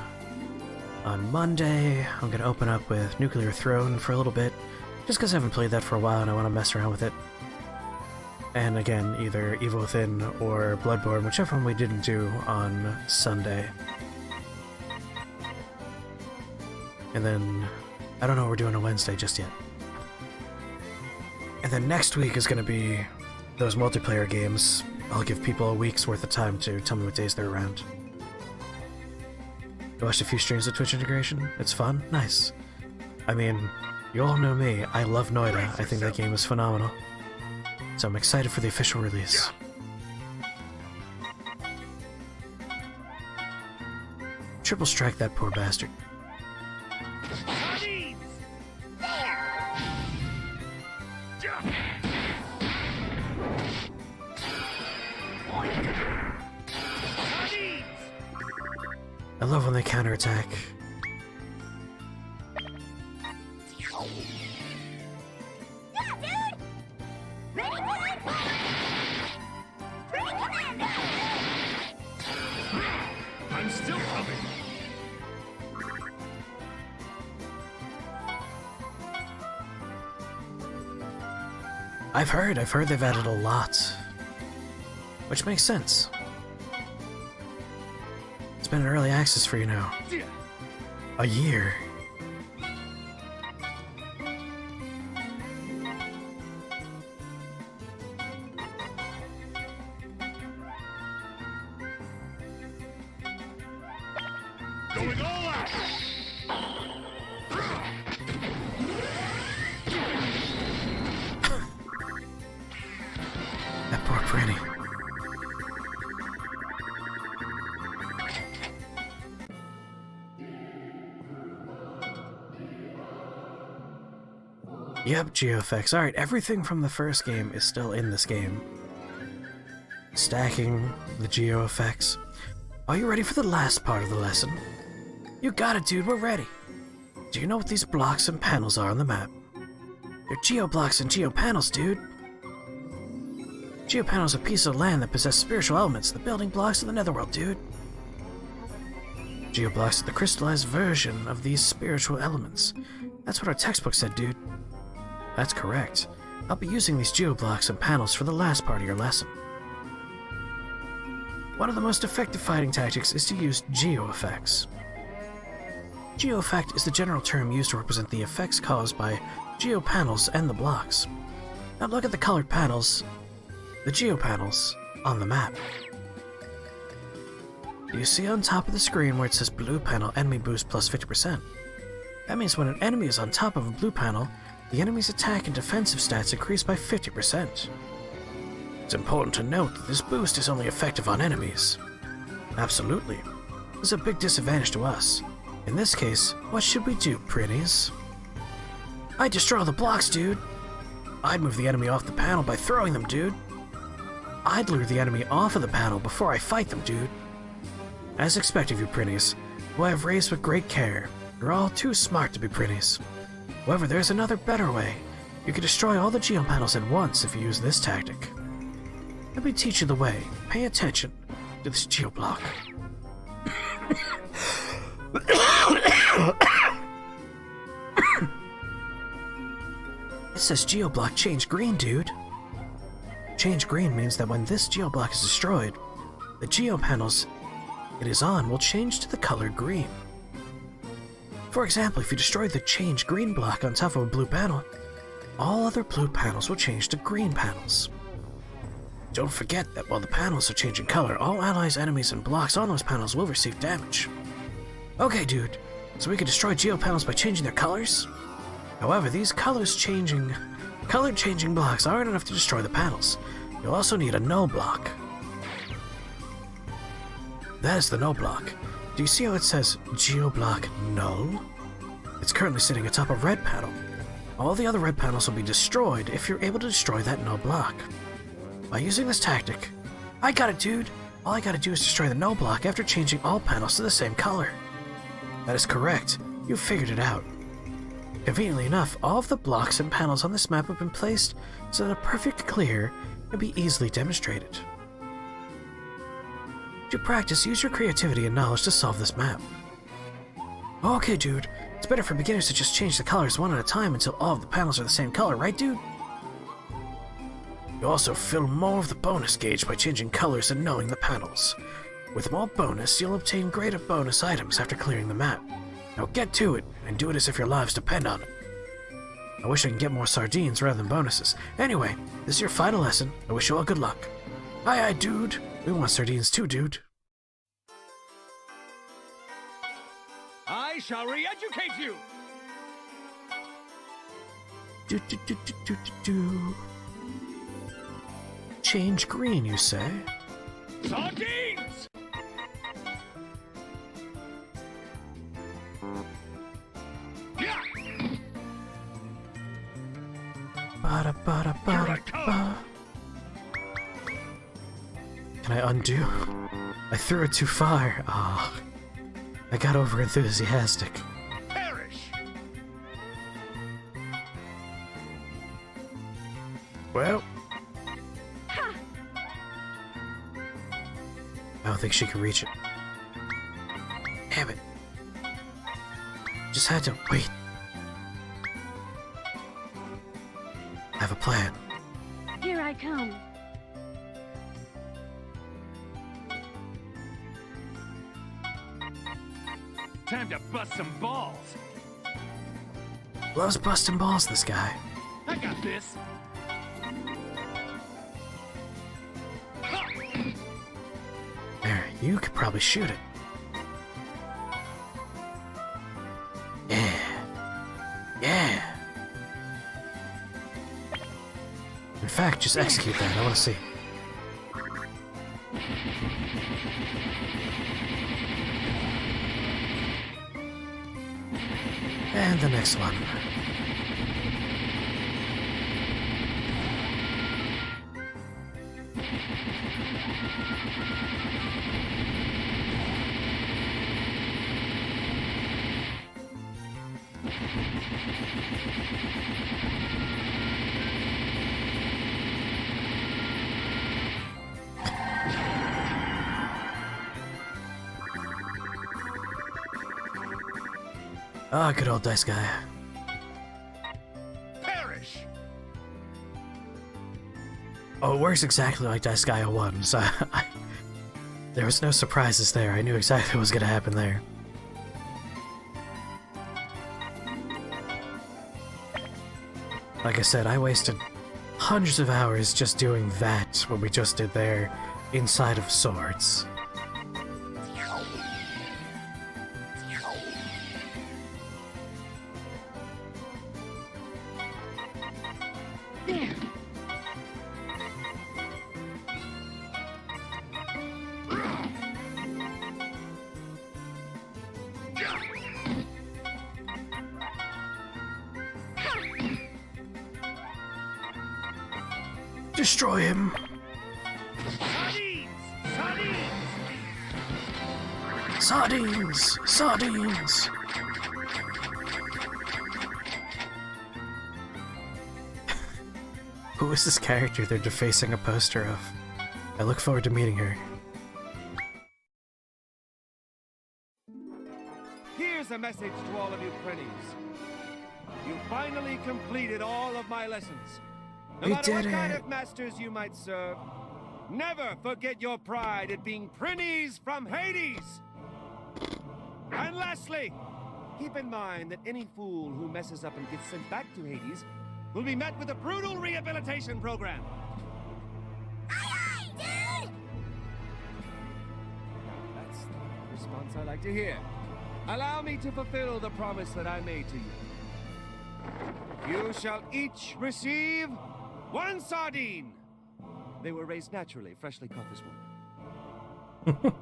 on Monday, I'm gonna open up with Nuclear Throne for a little bit, just because I haven't played that for a while and I want to mess around with it. And again, either Evil Within or Bloodborne, whichever one we didn't do on Sunday. And then, I don't know what we're doing on Wednesday just yet. And then next week is going to be those multiplayer games. I'll give people a week's worth of time to tell me what days they're around. I watched a few streams of Twitch integration. It's fun. Nice. I mean, you all know me. I love Noida. I think that game is phenomenal. So I'm excited for the official release. Triple strike that poor bastard. Sardines! Sardines! I love when they counterattack. Yeah, dude! Ready, good? Ready, commando! I'm still coming. I've heard they've added a lot. Which makes sense. It's been in early access for you now. A year. Going all out. That poor Prinny. Yep, geoeffects. Alright, everything from the first game is still in this game. Stacking the geoeffects. Are you ready for the last part of the lesson? You got it, dude, we're ready. Do you know what these blocks and panels are on the map? They're geoblocks and geopanels, dude. Geopanel is a piece of land that possesses spiritual elements, the building blocks of the netherworld, dude. Geoblocks are the crystallized version of these spiritual elements. That's what our textbook said, dude. That's correct. I'll be using these geoblocks and panels for the last part of your lesson. One of the most effective fighting tactics is to use geo-effects. Geo-effect is the general term used to represent the effects caused by geo-panels and the blocks. Now look at the colored panels, the geo-panels, on the map. Do you see on top of the screen where it says blue panel enemy boost plus 50%? That means when an enemy is on top of a blue panel, the enemy's attack and defensive stats increase by 50%. It's important to note that this boost is only effective on enemies. Absolutely. There's a big disadvantage to us. In this case, what should we do, pretties? I'd destroy the blocks, dude. I'd move the enemy off the panel by throwing them, dude. I'd lure the enemy off of the panel before I fight them, dude. As expected of you, pretties, who I have raised with great care, you're all too smart to be pretties. However, there's another better way. You can destroy all the geopanels at once if you use this tactic. Let me teach you the way. Pay attention to this geoblock. It says geoblock change green, dude. Change green means that when this geoblock is destroyed, the geopanels it is on will change to the color green. For example, if you destroy the change green block on top of a blue panel, all other blue panels will change to green panels. Don't forget that while the panels are changing color, all allies, enemies, and blocks on those panels will receive damage. Okay, dude, so we can destroy geopanels by changing their colors? However, these color-changing blocks aren't enough to destroy the panels. You'll also need a null block. That is the null block. Do you see how it says geoblock null? It's currently sitting atop a red panel. All the other red panels will be destroyed if you're able to destroy that null block. By using this tactic, I got it, dude! All I gotta do is destroy the null block after changing all panels to the same color. That is correct. You figured it out. Conveniently enough, all of the blocks and panels on this map have been placed so that a perfect clear can be easily demonstrated. To practice, use your creativity and knowledge to solve this map. Okay, dude. It's better for beginners to just change the colors one at a time until all of the panels are the same color, right, dude? You also fill more of the bonus gauge by changing colors and knowing the panels. With more bonus, you'll obtain greater bonus items after clearing the map. Now get to it, and do it as if your lives depend on it. I wish I could get more sardines rather than bonuses. Anyway, this is your final lesson. I wish you all good luck. Aye, dude. We want sardines too, dude. I shall re-educate you! Do. Change green, you say? Sardines! Yeah! Ba-da-ba-da-ba-da-ba. Can I undo? I threw it too far. Ah, I got over enthusiastic. Perish! Well, I don't think she can reach it. Damn it. Just had to wait. I have a plan. Here I come. Time to bust some balls! Loves busting balls, this guy. I got this! There, you could probably shoot it. Yeah. In fact, just execute that. I want to see. And the next one. Ah, good old Disgaea. Perish! Oh, it works exactly like Disgaea 1, so there was no surprises there. I knew exactly what was going to happen there. Like I said, I wasted hundreds of hours just doing that, what we just did there, inside of Swords. Destroy him! Sardines! Sardines! Sardines! Who is this character they're defacing a poster of? I look forward to meeting her. Here's a message to all of you Prinnies. You finally completed all of my lessons. No We matter what did kind it. of masters you might serve, never forget your pride at being Prinnies from Hades! And lastly, keep in mind that any fool who messes up and gets sent back to Hades will be met with a brutal rehabilitation program. Aye, aye, dude! That's the response I like to hear. Allow me to fulfill the promise that I made to you. You shall each receive 1 sardine. They were raised naturally, freshly caught this morning.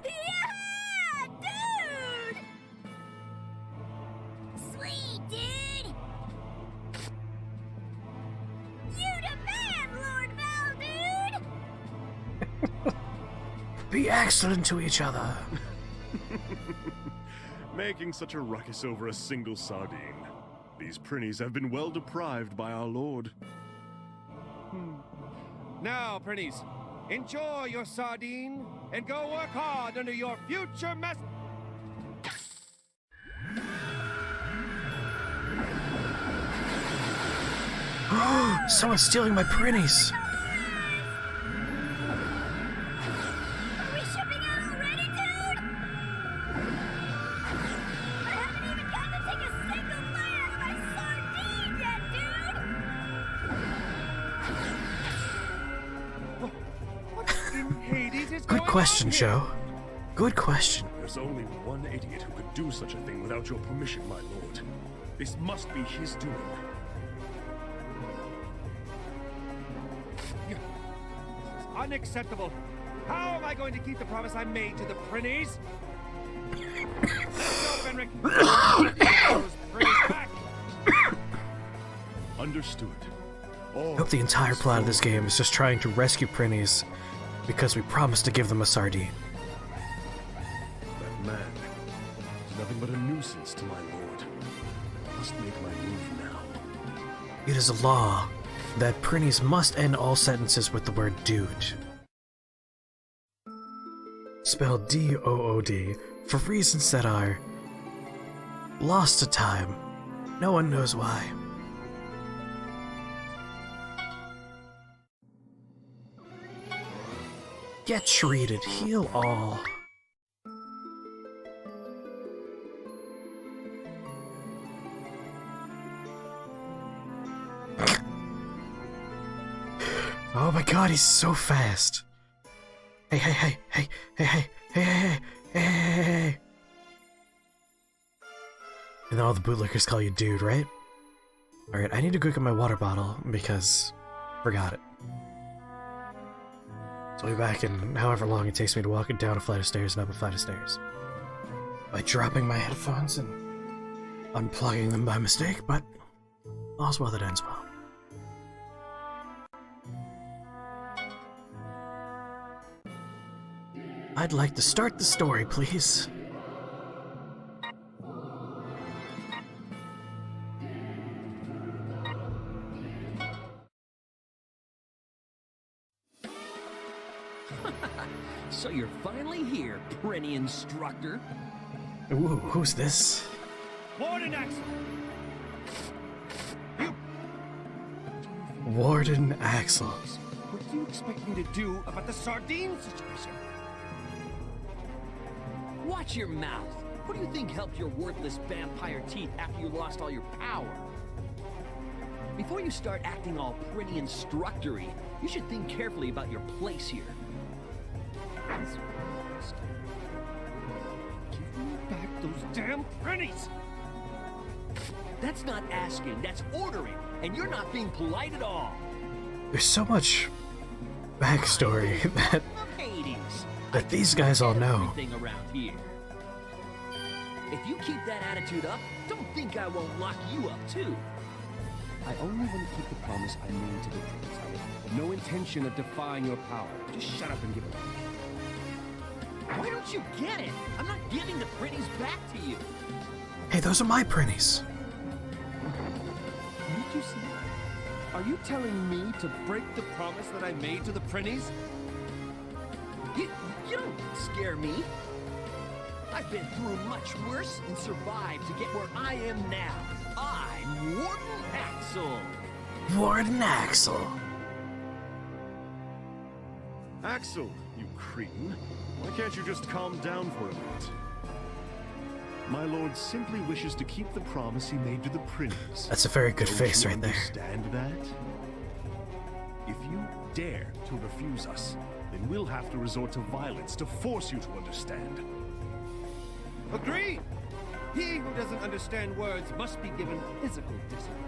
Yeah, dude! Sweet, dude! You the man, Lord Val, dude! Be excellent to each other. Making such a ruckus over a single sardine. These Prinnies have been well deprived by our lord. Now, Prinnies, enjoy your sardine and go work hard under your future mess. Someone's stealing my prinnies. Are we shipping out already, dude? I haven't even gotten to take a single bite out of my sardine yet, dude! What in Hades is Good going question, on here? Joe. Good question. There's only one idiot who could do such a thing without your permission, my lord. This must be his doing. This is unacceptable. How am I going to keep the promise I made to the Prinnies? Let's go, Fenric. Those Prinnies back. Understood. I hope the entire plot of this game is just trying to rescue prinnies because we promised to give them a sardine. That man is nothing but a nuisance to my lord. I must make my move now. It is a law that prinnies must end all sentences with the word dude. Spelled D-O-O-D for reasons that are lost to time. No one knows why. Get treated, heal all. Oh my god, he's so fast. Hey, hey, hey, hey, hey, hey, hey, hey, hey, hey, hey. And then all the bootlickers call you dude, right? Alright, I need to go get my water bottle because forgot it. So I'll be back in however long it takes me to walk down a flight of stairs and up a flight of stairs. By dropping my headphones and unplugging them by mistake, but all's well that ends well. I'd like to start the story, please. So you're finally here, Prinny Instructor. Ooh, who's this? Warden Axel! You Warden Axel. What do you expect me to do about the sardine situation? Watch your mouth. What do you think helped your worthless vampire teeth after you lost all your power? Before you start acting all pretty instructory, you should think carefully about your place here. Give me back those damn printies! That's not asking, that's ordering, and you're not being polite at all. There's so much backstory that Of Hades. that these guys all know. Everything around here. If you keep that attitude up, don't think I won't lock you up too. I only want to keep the promise I made to the prince. I have no intention of defying your power. Just shut up and give it up. Why don't you get it? I'm not giving the pretties back to you. Hey, those are my printies. Did you see? Are you telling me to break the promise that I made to the printies? You don't scare me. I've been through much worse and survived to get where I am now. I'm Warden Axel. Warden Axel. Axel, you cretin. Why can't you just calm down for a minute? My lord simply wishes to keep the promise he made to the prince. That's a very good Don't face you right there. Understand that? If you dare to refuse us, then we'll have to resort to violence to force you to understand. Agreed! He who doesn't understand words must be given physical discipline.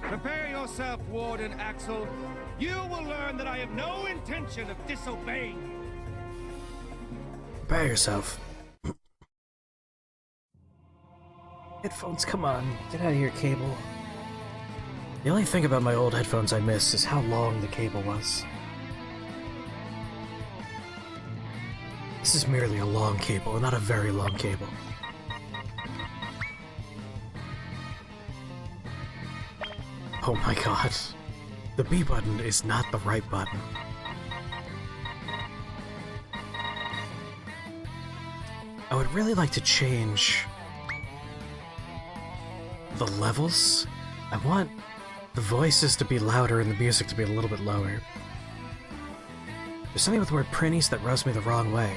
Prepare yourself, Warden Axel. You will learn that I have no intention of disobeying you. Prepare yourself. Headphones, come on. Get out of here, cable. The only thing about my old headphones I miss is how long the cable was. This is merely a long cable, not a very long cable. Oh my god. The B button is not the right button. I would really like to change the levels. I want the voices to be louder and the music to be a little bit lower. There's something with the word printies that rubs me the wrong way.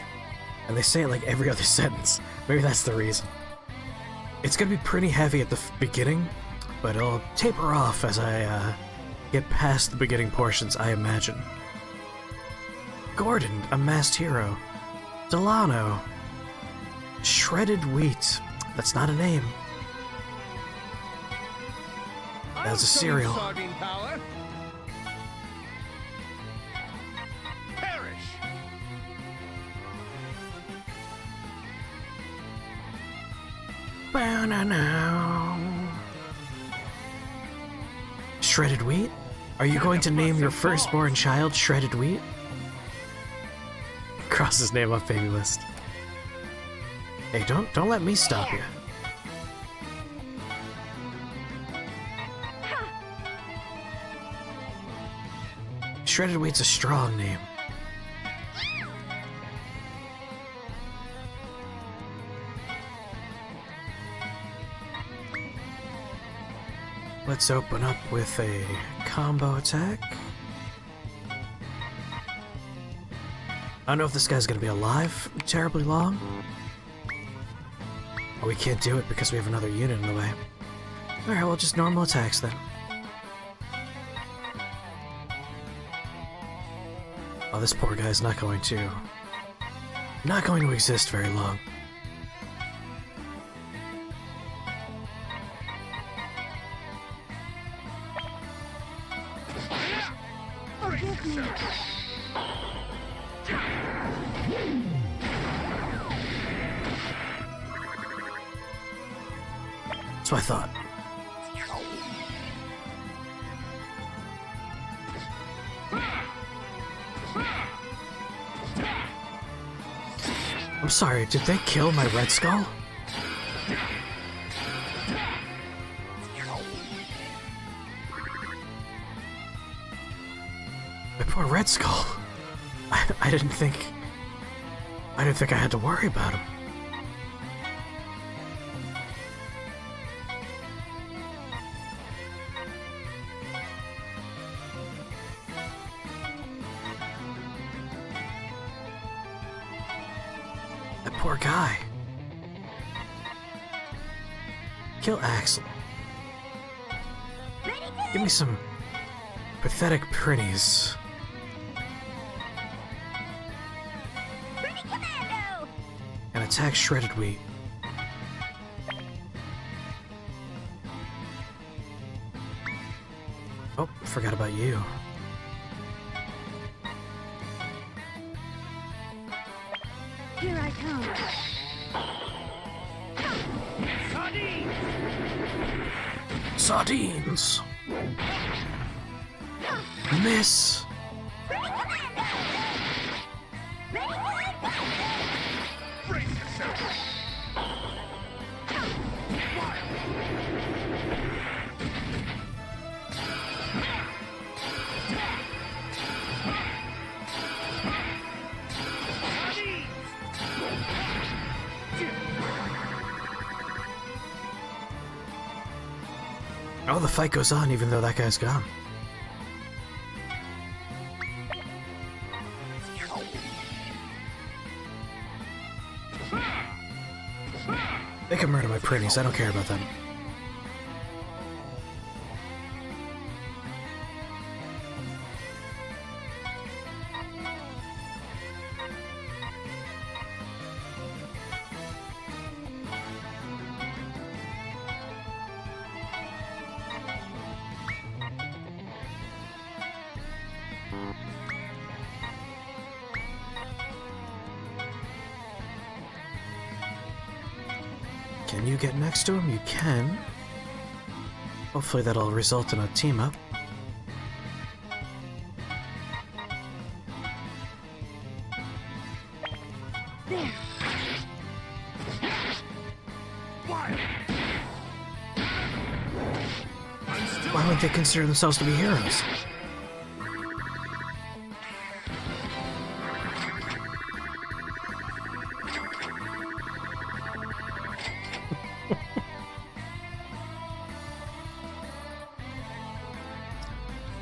And they say it like every other sentence. Maybe that's the reason. It's gonna be pretty heavy at the beginning, but it'll taper off as I get past the beginning portions, I imagine. Gordon, a masked hero. Delano. Shredded wheat. That's not a name. That's a cereal. Sardine power. Perish. Shredded wheat? Are you going to name your firstborn child Shredded Wheat? Cross his name off baby list. Hey, don't let me stop you. Shredded Wheat's a strong name. Let's open up with a combo attack. I don't know if this guy's gonna be alive terribly long. Or we can't do it because we have another unit in the way. Alright, well, just normal attacks then. Oh, this poor guy's not going to exist very long. That's what I thought. I'm sorry, did they kill my Red Skull? My poor Red Skull. I didn't think I had to worry about him. That poor guy. Kill Axel. Ready to... Give me some pathetic pretties. Pretty Commando! And attack shredded wheat. Oh, forgot about you. Here I come. Sardines! Miss! Pretty Commando! Ready to... Brace yourself! Oh, the fight goes on even though that guy's gone. They can murder my pretties, I don't care about them. Can you get next to him? You can. Hopefully that'll result in a team up. There. Why would they consider themselves to be heroes?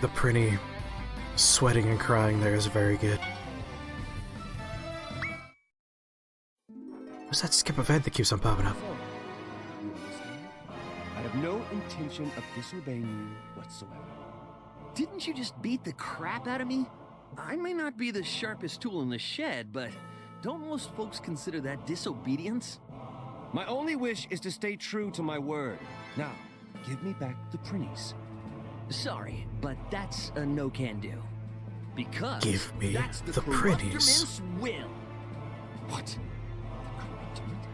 The pretty sweating and crying there is very good. What's that skip of head that keeps on popping up? So, you understand? I have no intention of disobeying you whatsoever. Didn't you just beat the crap out of me? I may not be the sharpest tool in the shed, but don't most folks consider that disobedience? My only wish is to stay true to my word. Now, give me back the prinnies. Sorry, but that's a no-can-do. Because Give me that's the the pretties. Corruptorman's will. What? The Corruptorment?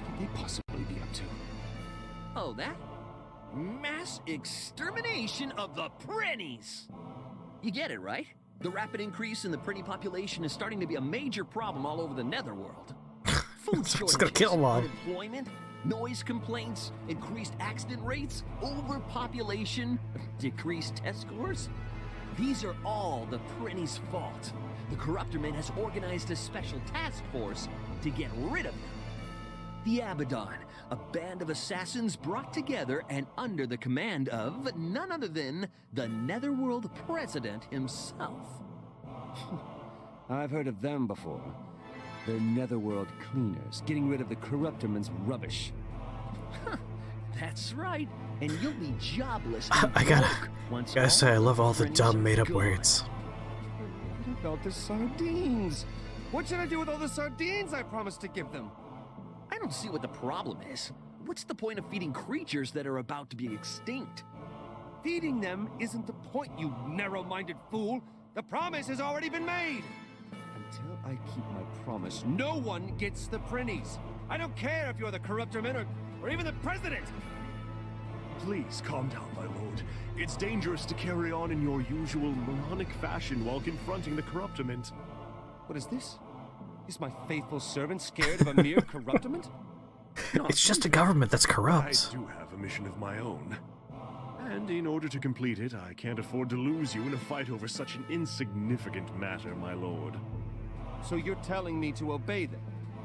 What could they possibly be up to? Oh, that? Mass extermination of the Prinnies! You get it, right? The rapid increase in the Prinny population is starting to be a major problem all over the Netherworld. Food It's shortages, gonna kill 'em all. unemployment, noise complaints, increased accident rates, overpopulation, decreased test scores. These are all the Prinny's fault. The Corruptorman has organized a special task force to get rid of them. The Abaddon, a band of assassins brought together and under the command of none other than the Netherworld President himself. I've heard of them before. They're Netherworld cleaners, getting rid of the Corruptorman's rubbish. That's right, and you'll be jobless. I and gotta broke once gotta say I love all the Prinnies dumb are made-up gone. words. What about the sardines? What should I do with all the sardines I promised to give them? I don't see what the problem is. What's the point of feeding creatures that are about to be extinct? Feeding them isn't the point, you narrow-minded fool. The promise has already been made. Until I keep my promise, no one gets the Prinnies. I don't care if you're the Corruptorman or even the President. Please calm down, my lord. It's dangerous to carry on in your usual moronic fashion while confronting the Corruptorment. What is this? Is my faithful servant scared of a mere Corruptorment? It's just a government that's I corrupt. do have a mission of my own. And in order to complete it, I can't afford to lose you in a fight over such an insignificant matter, my lord. So you're telling me to obey them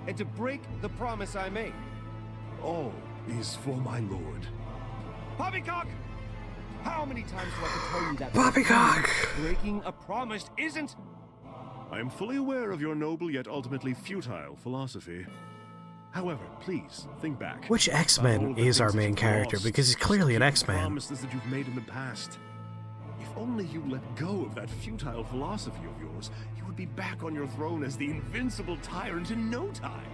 and to break the promise I made? All is for my lord. Poppycock! How many times do I have to tell you that Poppycock! breaking a promise isn't? I am fully aware of your noble yet ultimately futile philosophy. However, please think back. Which about all X-Men of the is our things that main you've character? lost, Because he's just to clearly an keep the X-Man. promises that you've made in the past. If only you let go of that futile philosophy of yours, you would be back on your throne as the invincible tyrant in no time.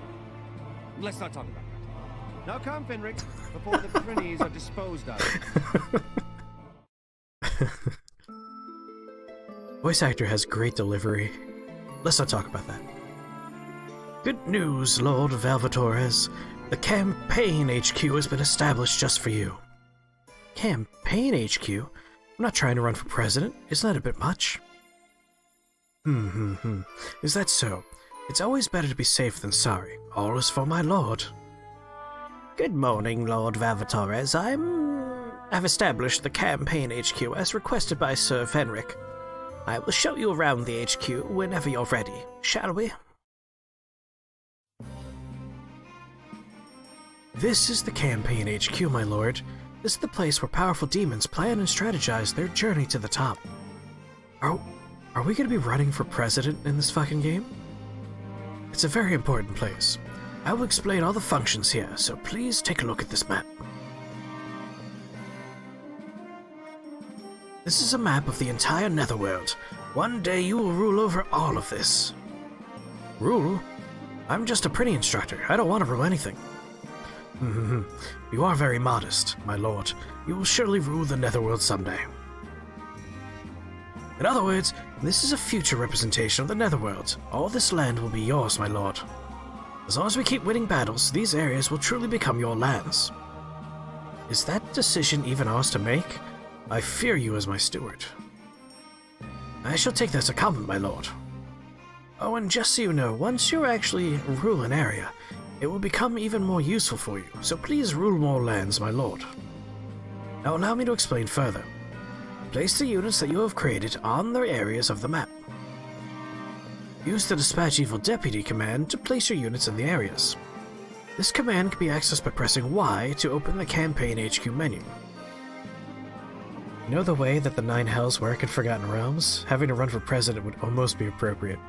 Let's not talk about that. Now come, Fenric, before the Prinnies are disposed of. Voice actor has great delivery. Let's not talk about that. Good news, Lord Valvatores. The campaign HQ has been established just for you. Campaign HQ? I'm not trying to run for president. Isn't that a bit much? Is that so? It's always better to be safe than sorry. All is for my lord. Good morning, Lord Valvatores. I've established the campaign HQ as requested by Sir Fenric. I will show you around the HQ whenever you're ready, shall we? This is the campaign HQ, my lord. This is the place where powerful demons plan and strategize their journey to the top. Are we gonna be running for president in this fucking game? It's a very important place. I will explain all the functions here, so please take a look at this map. This is a map of the entire Netherworld. One day you will rule over all of this. Rule? I'm just a pretty instructor. I don't want to rule anything. You are very modest, my lord. You will surely rule the Netherworld someday. In other words, this is a future representation of the Netherworld. All this land will be yours, my lord. As long as we keep winning battles, these areas will truly become your lands. Is that decision even ours to make? I fear you as my steward. I shall take that as a compliment, my lord. Oh, and just so you know, once you actually rule an area, it will become even more useful for you, so please rule more lands, my lord. Now allow me to explain further. Place the units that you have created on the areas of the map. Use the Dispatch Evil Deputy command to place your units in the areas. This command can be accessed by pressing Y to open the Campaign HQ menu. You know the way that the Nine Hells work in Forgotten Realms? Having to run for president would almost be appropriate.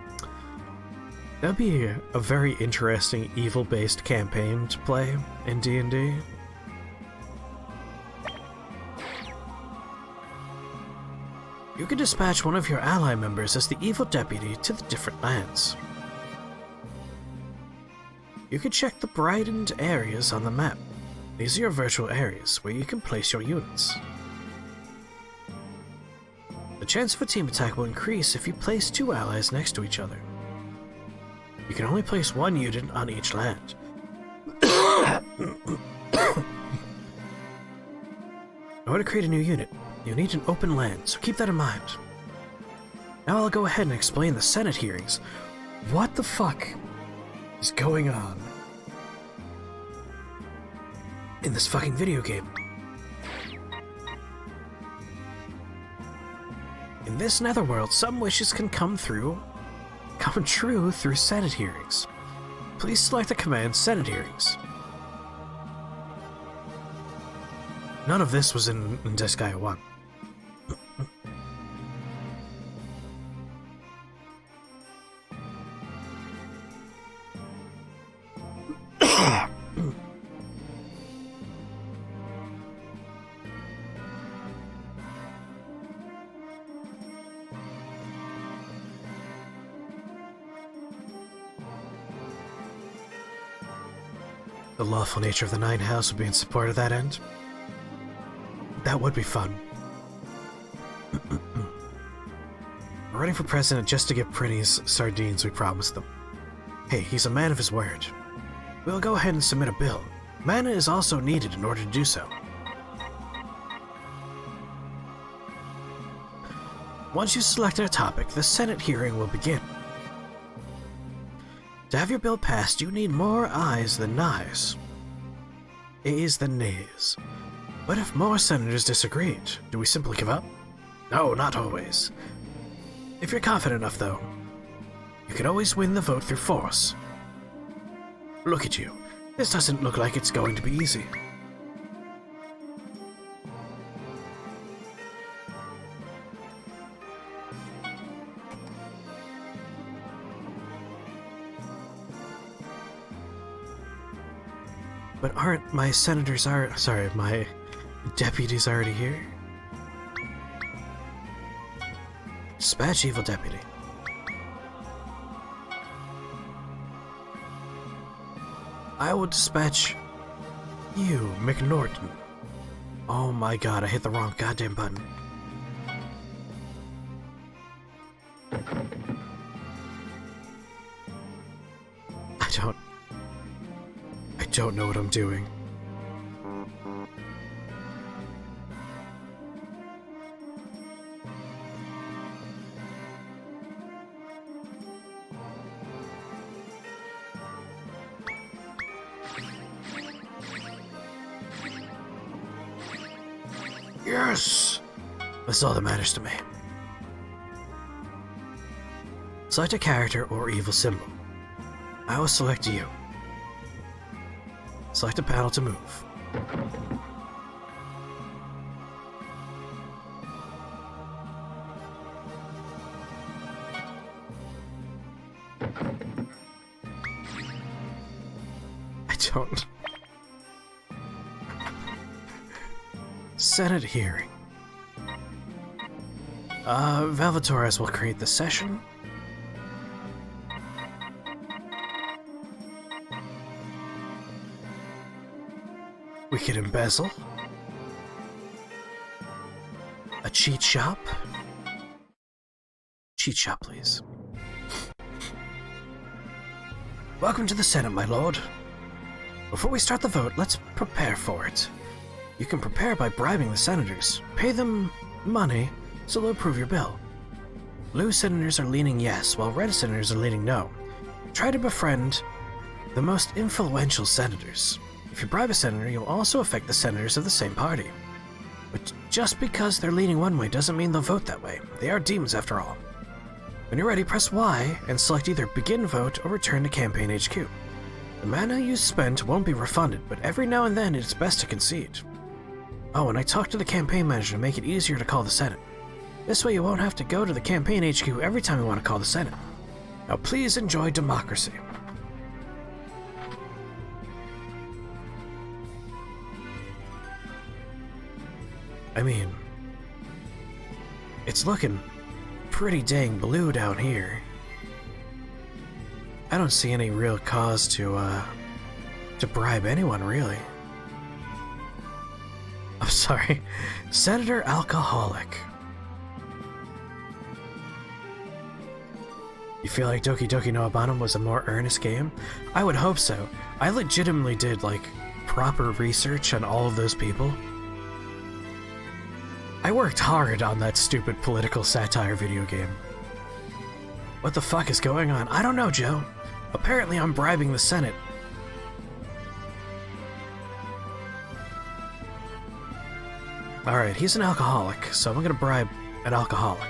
That'd be a very interesting evil-based campaign to play in D&D. You can dispatch one of your ally members as the evil deputy to the different lands. You can check the brightened areas on the map. These are your virtual areas where you can place your units. The chance of a team attack will increase if you place two allies next to each other. You can only place one unit on each land. In order to create a new unit, you need an open land, so keep that in mind. Now I'll go ahead and explain the Senate hearings. What the fuck is going on in this fucking video game? In this netherworld, some wishes can come true through Senate hearings. Please select the command Senate hearings. None of this was in Disgaea 1. The lawful nature of the Nine House would be in support of that end. That would be fun. We're running for president just to give Prinny's sardines we promised them. Hey, he's a man of his word. We'll go ahead and submit a bill. Mana is also needed in order to do so. Once you've selected a topic, the Senate hearing will begin. To have your bill passed, you need more ayes than nays. Ayes than nays. But if more senators disagreed, do we simply give up? No, not always. If you're confident enough, though, you can always win the vote through force. Look at you. This doesn't look like it's going to be easy. But aren't my senators my deputies already here? Dispatch evil deputy. I will dispatch you, McNorton. Oh my god, I hit the wrong goddamn button. I don't know what I'm doing. Yes! That's all that matters to me. Select a character or evil symbol. I will select you. Select a panel to move. I don't... Senate hearing. Velvatores will create the session. We could embezzle. A cheat shop. Cheat shop, please. Welcome to the Senate, my lord. Before we start the vote, let's prepare for it. You can prepare by bribing the senators. Pay them money, so they'll approve your bill. Blue senators are leaning yes, while red senators are leaning no. Try to befriend the most influential senators. If you bribe a senator, you'll also affect the senators of the same party. But just because they're leaning one way doesn't mean they'll vote that way. They are demons after all. When you're ready, press Y and select either Begin Vote or Return to Campaign HQ. The mana you spent won't be refunded, but every now and then it's best to concede. Oh, and I talked to the campaign manager to make it easier to call the Senate. This way you won't have to go to the campaign HQ every time you want to call the Senate. Now please enjoy democracy. I mean, it's looking pretty dang blue down here. I don't see any real cause to bribe anyone, really. I'm sorry, Senator Alcoholic. You feel like Doki Doki no Abanom was a more earnest game? I would hope so. I legitimately did, like, proper research on all of those people. I worked hard on that stupid political satire video game. What the fuck is going on? I don't know, Joe. Apparently I'm bribing the Senate. Alright, he's an alcoholic, so I'm gonna bribe an alcoholic.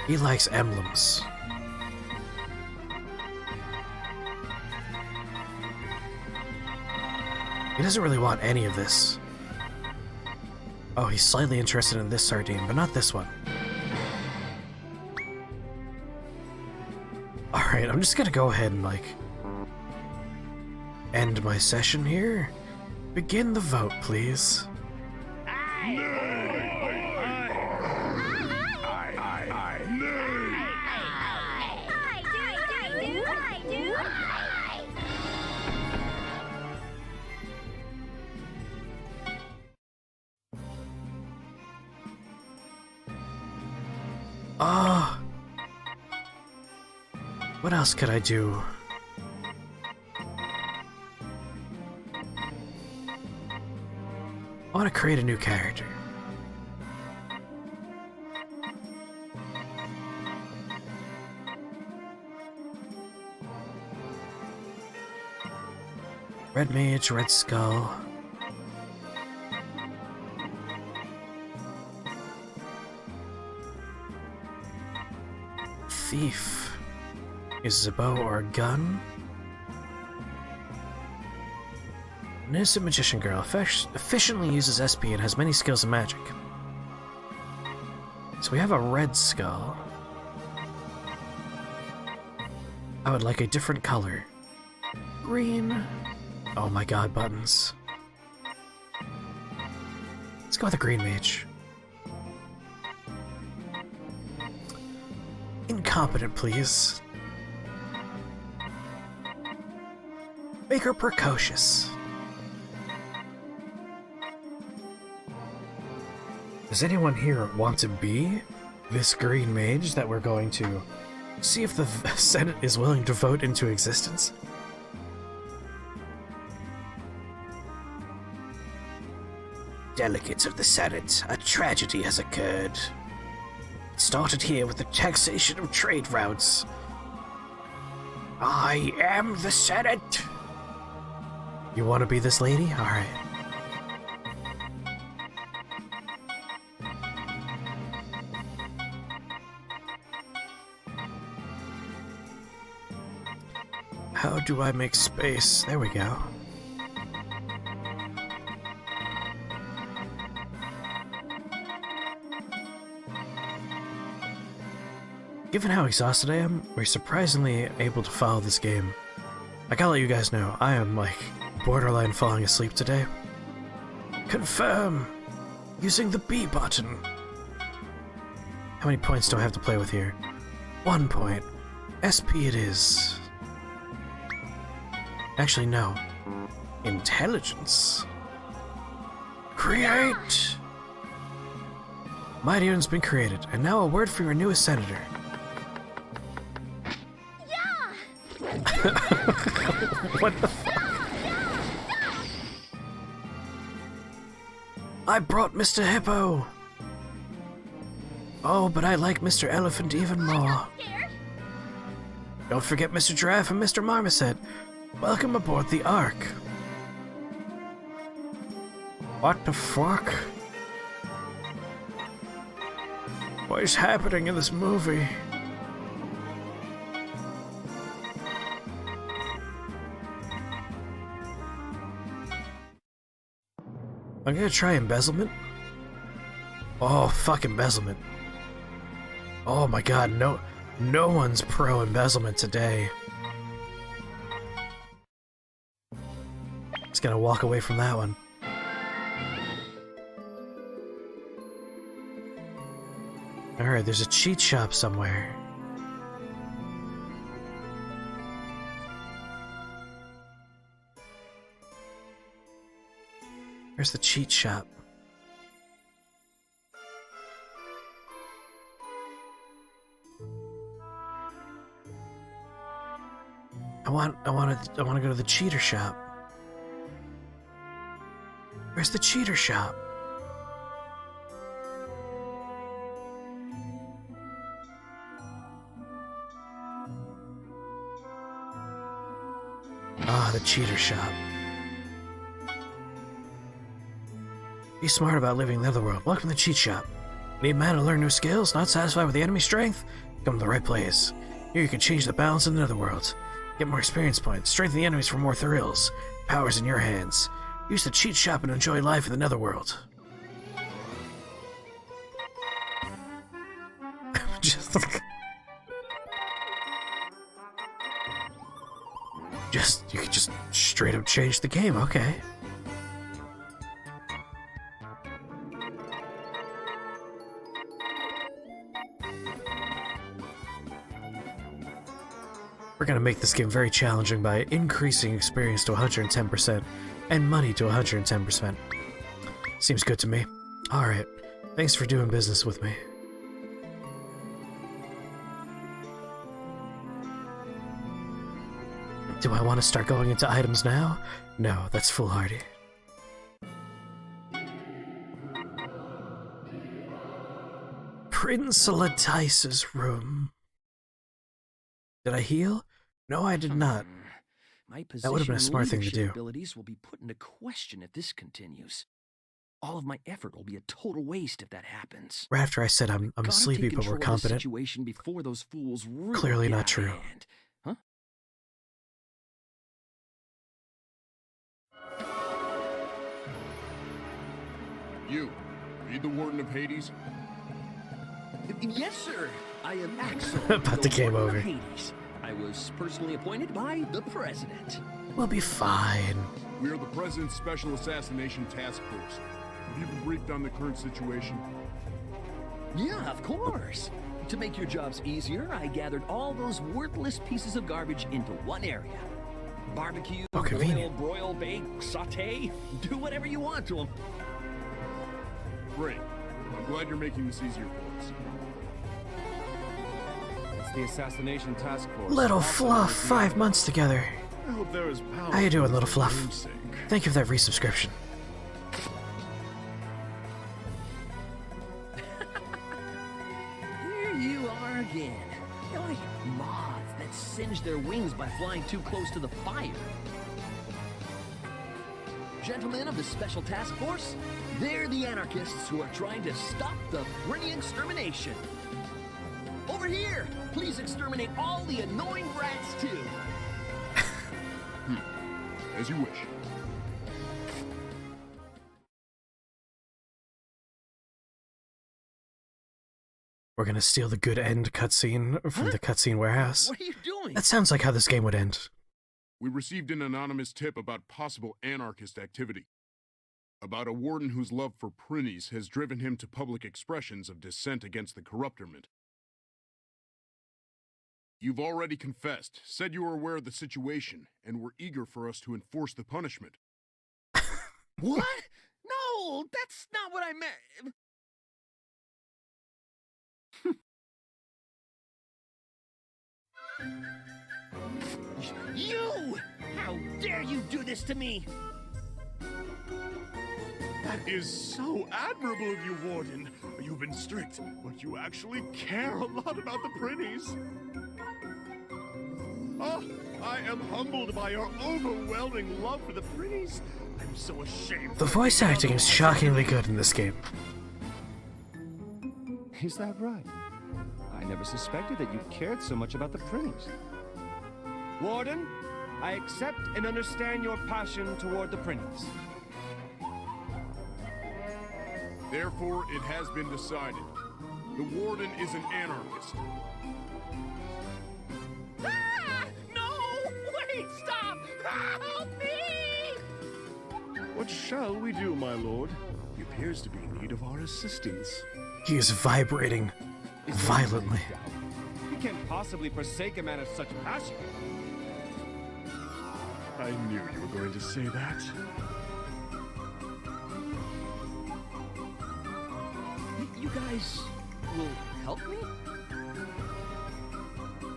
He likes emblems. He doesn't really want any of this. Oh, he's slightly interested in this sardine, but not this one. Alright, I'm just gonna go ahead and, like, end my session here. Begin the vote, please. What else could I do? I want to create a new character. Red Mage, Red Skull. Thief. Uses a bow or a gun. An innocent magician girl efficiently uses SP and has many skills in magic. So we have a red skull. I would like a different color. Green. Oh my god, buttons. Let's go with a green mage. Incompetent, please. Make her precocious. Does anyone here want to be this green mage that we're going to see if the Senate is willing to vote into existence? Delegates of the Senate, a tragedy has occurred. It started here with the taxation of trade routes. I am the Senate! You want to be this lady? Alright. How do I make space? There we go. Given how exhausted I am, we're surprisingly able to follow this game. I gotta let you guys know, I am like borderline falling asleep today. Confirm! Using the B button. How many points do I have to play with here? 1 point. SP it is. Actually, no. Intelligence. Create! Mighty Odin's been created, and now a word for your newest senator. What the fuck? I brought Mr. Hippo! Oh, but I like Mr. Elephant even more. Don't forget Mr. Giraffe and Mr. Marmoset. Welcome aboard the Ark. What the fuck? What is happening in this movie? I'm gonna try embezzlement. Oh, fuck embezzlement. Oh my god, no one's pro embezzlement today. Just gonna walk away from that one. Alright, there's a cheat shop somewhere. Where's the cheat shop? I want to go to the cheater shop. Where's the cheater shop? Ah, the cheater shop. Be smart about living in the other world. Welcome to the cheat shop. Need mana to learn new skills? Not satisfied with the enemy strength? Come to the right place. Here you can change the balance in the netherworld. Get more experience points. Strengthen the enemies for more thrills. Power's in your hands. Use the cheat shop and enjoy life in the netherworld. You could just straight up change the game, okay. We're gonna make this game very challenging by increasing experience to 110% and money to 110%. Seems good to me. Alright, thanks for doing business with me. Do I want to start going into items now? No, that's foolhardy. Prince Latice's room. Did I heal? No, I did not. My That would have been a smart thing to do. Abilities will be put into question if this continues. All of my effort will be a total waste if that happens. Right after I said I'm sleepy but we're competent. Situation before those fools really Clearly get not out of true. hand. Huh? You, are you the Warden of Hades? Yes, sir. I am Axel. About the game Lord of over. Hades. I was personally appointed by the President. We'll be fine. We are the President's Special Assassination Task Force. Have you been briefed on the current situation? Yeah, of course. To make your jobs easier, I gathered all those worthless pieces of garbage into one area. Barbecue, Oh, boil, convenient. broil, bake, saute, do whatever you want to them. Great. I'm glad you're making this easier for us. It's the Assassination Task Force. Little also Fluff, known as the 5 months together. I hope there is power. How you doing, for Little his Fluff? namesake. Thank you for that resubscription. Here you are again. You're like moths that singe their wings by flying too close to the fire. Gentlemen of the Special Task Force, they're the anarchists who are trying to stop the Brinny extermination. Over here, please exterminate all the annoying brats too. As you wish. We're gonna steal the good end cutscene from the cutscene warehouse. What are you doing? That sounds like how this game would end. We received an anonymous tip about possible anarchist activity. About a warden whose love for Prinnies has driven him to public expressions of dissent against the corruptorment. You've already confessed, said you were aware of the situation, and were eager for us to enforce the punishment. What? No, that's not what I meant. You! How dare you do this to me? That is so admirable of you, Warden. You've been strict, but you actually care a lot about the Prinnies. Oh, I am humbled by your overwhelming love for the Prinnies. I'm so ashamed. The voice acting is shockingly good in this game. Is that right? I never suspected that you cared so much about the Prinnies. Warden, I accept and understand your passion toward the Prinnies. Therefore, it has been decided. The warden is an anarchist. Ah! No! Wait! Stop! Help me! What shall we do, my lord? He appears to be in need of our assistance. He is vibrating violently. You can't possibly forsake a man of such passion. I knew you were going to say that. You guys will help me?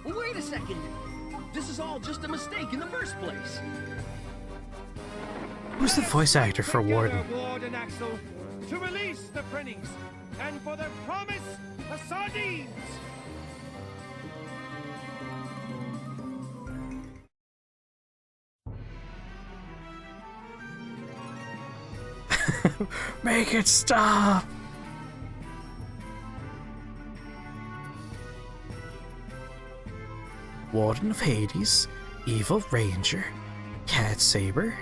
Wait a second. This is all just a mistake in the first place. Who's the voice actor for Warden? Together, Ward and Axel, to release the Prinnies, and for their promise, the sardines! Make it stop! Warden of Hades, Evil Ranger, Cat Saber,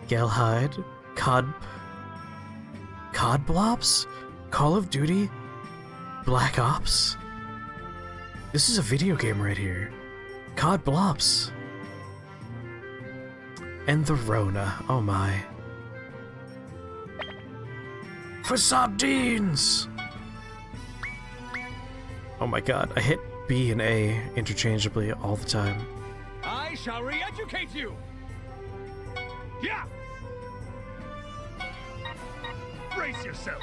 Gelhide, Codblobs, Call of Duty, Black Ops. This is a video game right here. Codblobs. And the Rona, oh my. For sardines! Oh my god, I hit B and A interchangeably all the time. I shall re-educate you! Yeah! Brace yourself.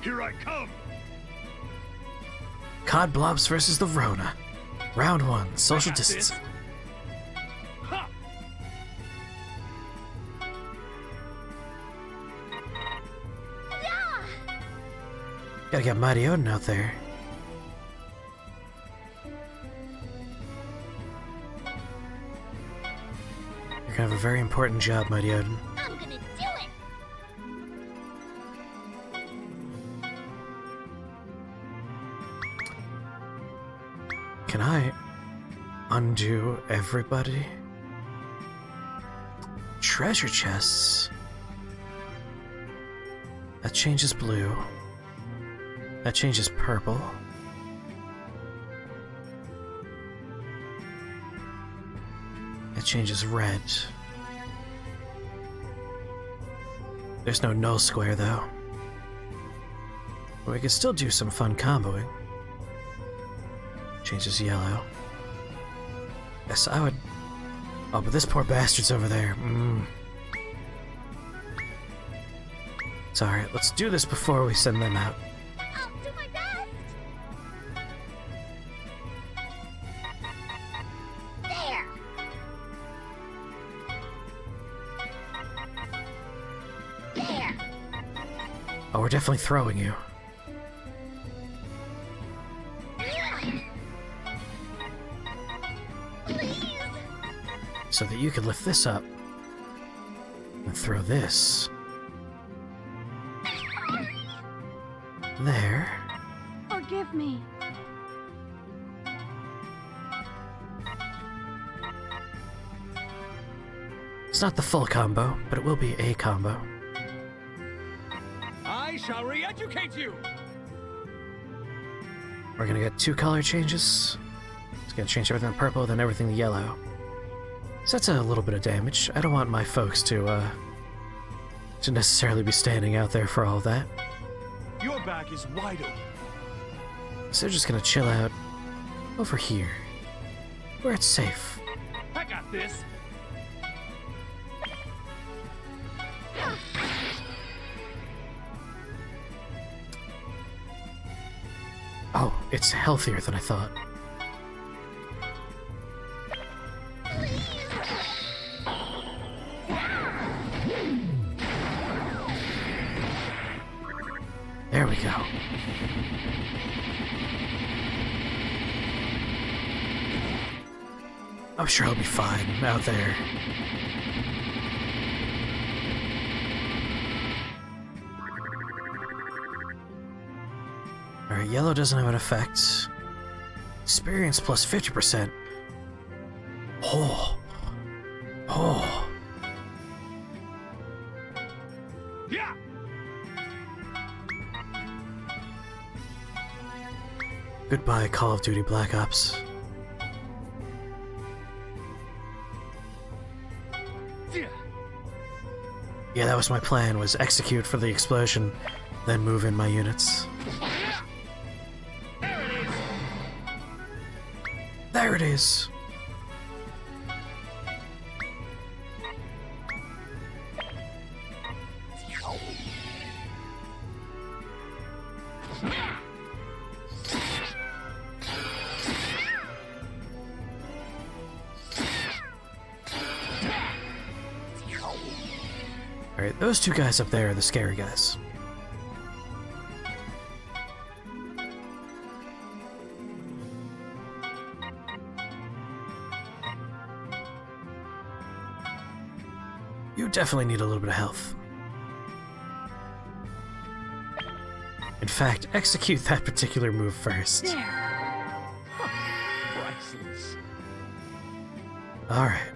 Here I come. Codblobs versus the Rona. Round 1, social got this. distance. Ha! Gotta get Mighty Odin out there. You're gonna have a very important job, Mighty Odin. I'm gonna do it! Can I undo everybody? Treasure chests. That changes blue. That changes purple. That changes red. There's no null square though. But we can still do some fun comboing. Changes yellow. Yes, I would... Oh, but this poor bastard's over there. It's alright, let's do this before we send them out. I'll do my best. There. There. Oh, we're definitely throwing you. Please. So that you can lift this up. And throw this. There. Forgive me. It's not the full combo, but it will be a combo. I shall re-educate you! We're gonna get 2 color changes. It's gonna change everything to purple, then everything to yellow. So that's a little bit of damage. I don't want my folks to necessarily be standing out there for all of that. Your back is wide open. So they're just gonna chill out over here, where it's safe. I got this! Oh, it's healthier than I thought. There we go. I'm sure he'll be fine out there. Alright, yellow doesn't have an effect. Experience plus 50%. Oh. Oh. Yeah! Goodbye, Call of Duty Black Ops. Yeah, that was my plan, was execute for the explosion, then move in my units. There it is! Alright, those 2 guys up there are the scary guys. You definitely need a little bit of health. In fact, execute that particular move first. Priceless. Alright.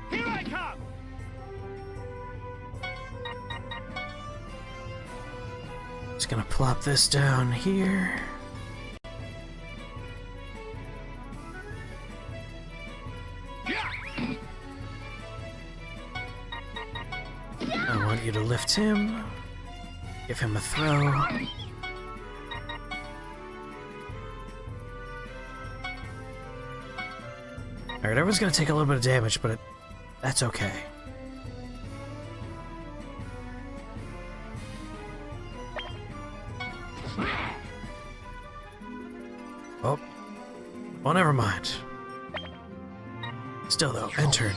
Here I come! Just gonna plop this down here. I want you to lift him. Give him a throw. Alright, everyone's gonna take a little bit of damage, but that's okay. Oh. Well, never mind. Still though, enter.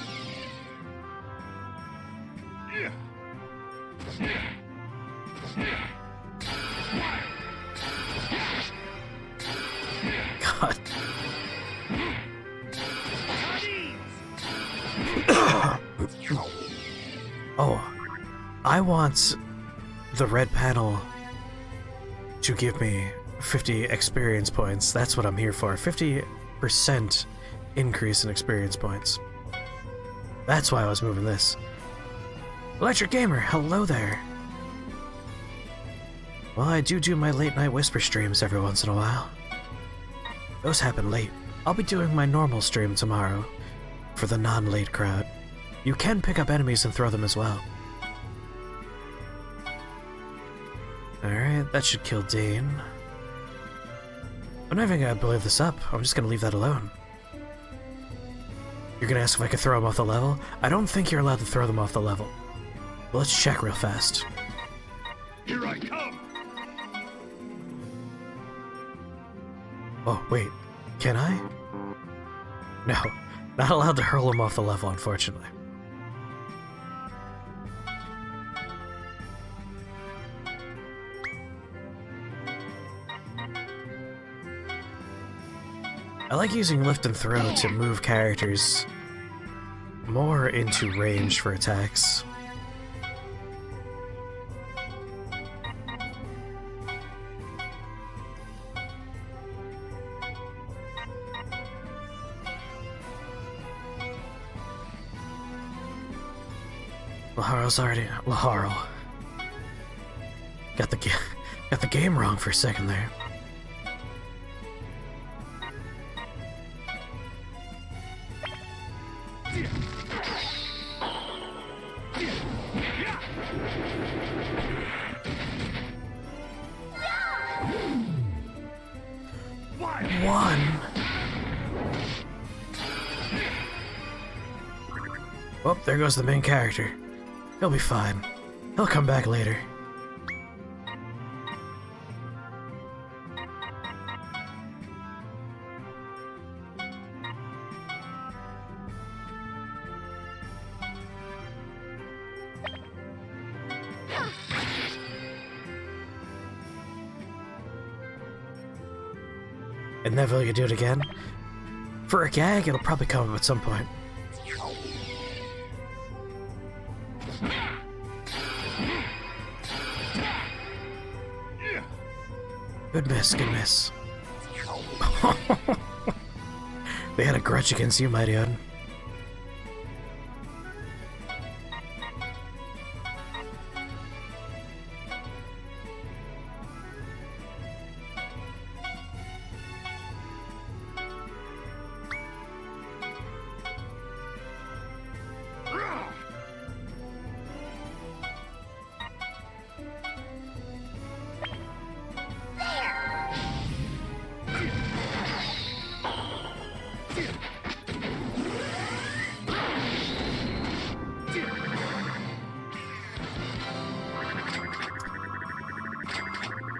God. Oh, I want the red panel to give me 50 experience points. That's what I'm here for. 50% increase in experience points. That's why I was moving this. Electric Gamer, hello there. Well, I do my late night whisper streams every once in a while. Those happen late. I'll be doing my normal stream tomorrow for the non-late crowd. You can pick up enemies and throw them as well. Alright, that should kill Dean. I'm not even gonna blow this up, I'm just gonna leave that alone. You're gonna ask if I could throw them off the level? I don't think you're allowed to throw them off the level. But let's check real fast. Here I come! Oh, wait. Can I? No. Not allowed to hurl them off the level, unfortunately. I like using lift and throw to move characters more into range for attacks. Laharo's already... Laharo. Got the game wrong for a second there. One. Well, there goes the main character. He'll be fine. He'll come back later. And Neville, you do it again? For a gag, it'll probably come up at some point. Good miss, good miss. They had a grudge against you, mighty Odin.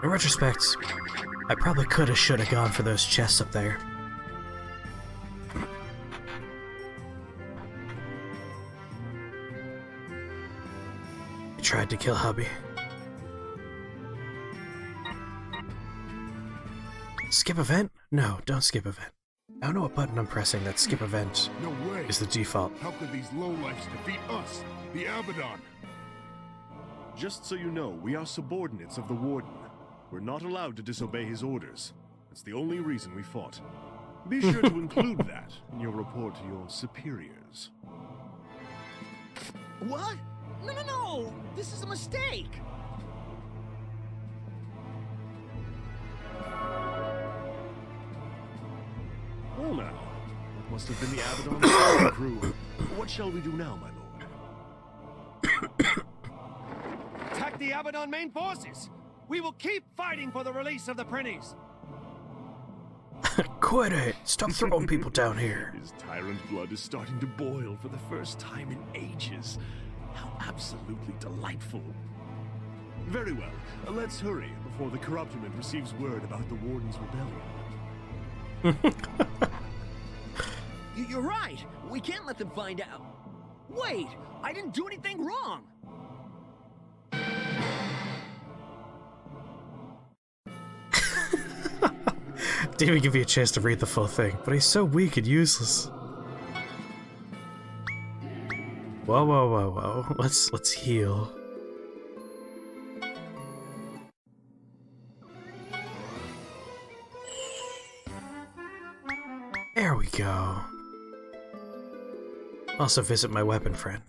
In retrospect, I probably coulda, shoulda gone for those chests up there. I tried to kill Hubby. Skip event? No, don't skip event. I don't know what button I'm pressing that skip event No way. is the default. How could these lowlifes defeat us, the Abaddon? Just so you know, we are subordinates of the Warden. We're not allowed to disobey his orders. That's the only reason we fought. Be sure to include that in your report to your superiors. What? No! This is a mistake! Well now, that must have been the Abaddon's crew. What shall we do now, my lord? Attack the Abaddon main forces! We will keep fighting for the release of the Prinnies! Quit it! Stop throwing people down here. His tyrant blood is starting to boil for the first time in ages. How absolutely delightful. Very well, let's hurry before the corruptment receives word about the Warden's rebellion. You're right! We can't let them find out. Wait! I didn't do anything wrong! Didn't even give you a chance to read the full thing, but he's so weak and useless. Whoa, whoa, whoa, whoa. Let's heal. There we go. Also visit my weapon friend.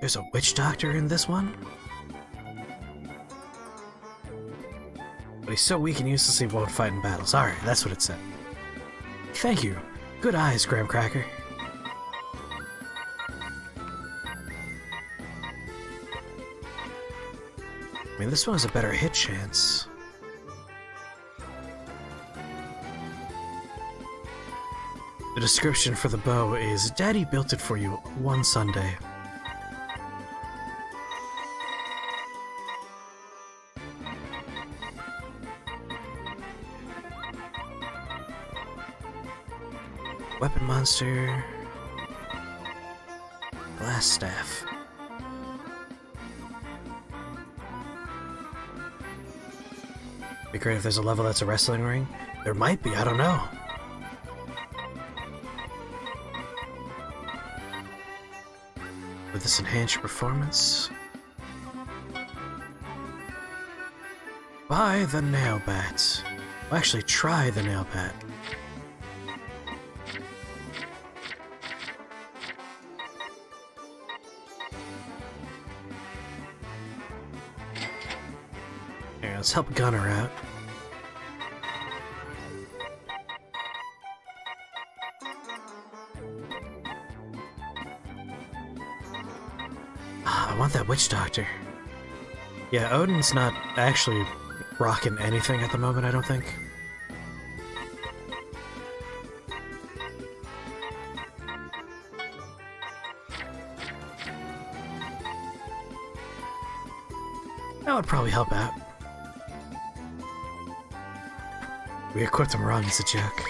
There's a witch doctor in this one? But he's so weak and useless he won't fight in battles. Alright, that's what it said. Thank you. Good eyes, Graham Cracker. I mean, this one has a better hit chance. The description for the bow is, Daddy built it for you one Sunday. Weapon monster. Glass staff. Be great if there's a level that's a wrestling ring. There might be, I don't know. Would this enhance your performance? Buy the nail bat. Well, actually, try the nail bat. Here, let's help Gunner out. I want that witch doctor. Yeah, Odin's not actually rocking anything at the moment, I don't think. That would probably help out. We equipped him wrong as a joke.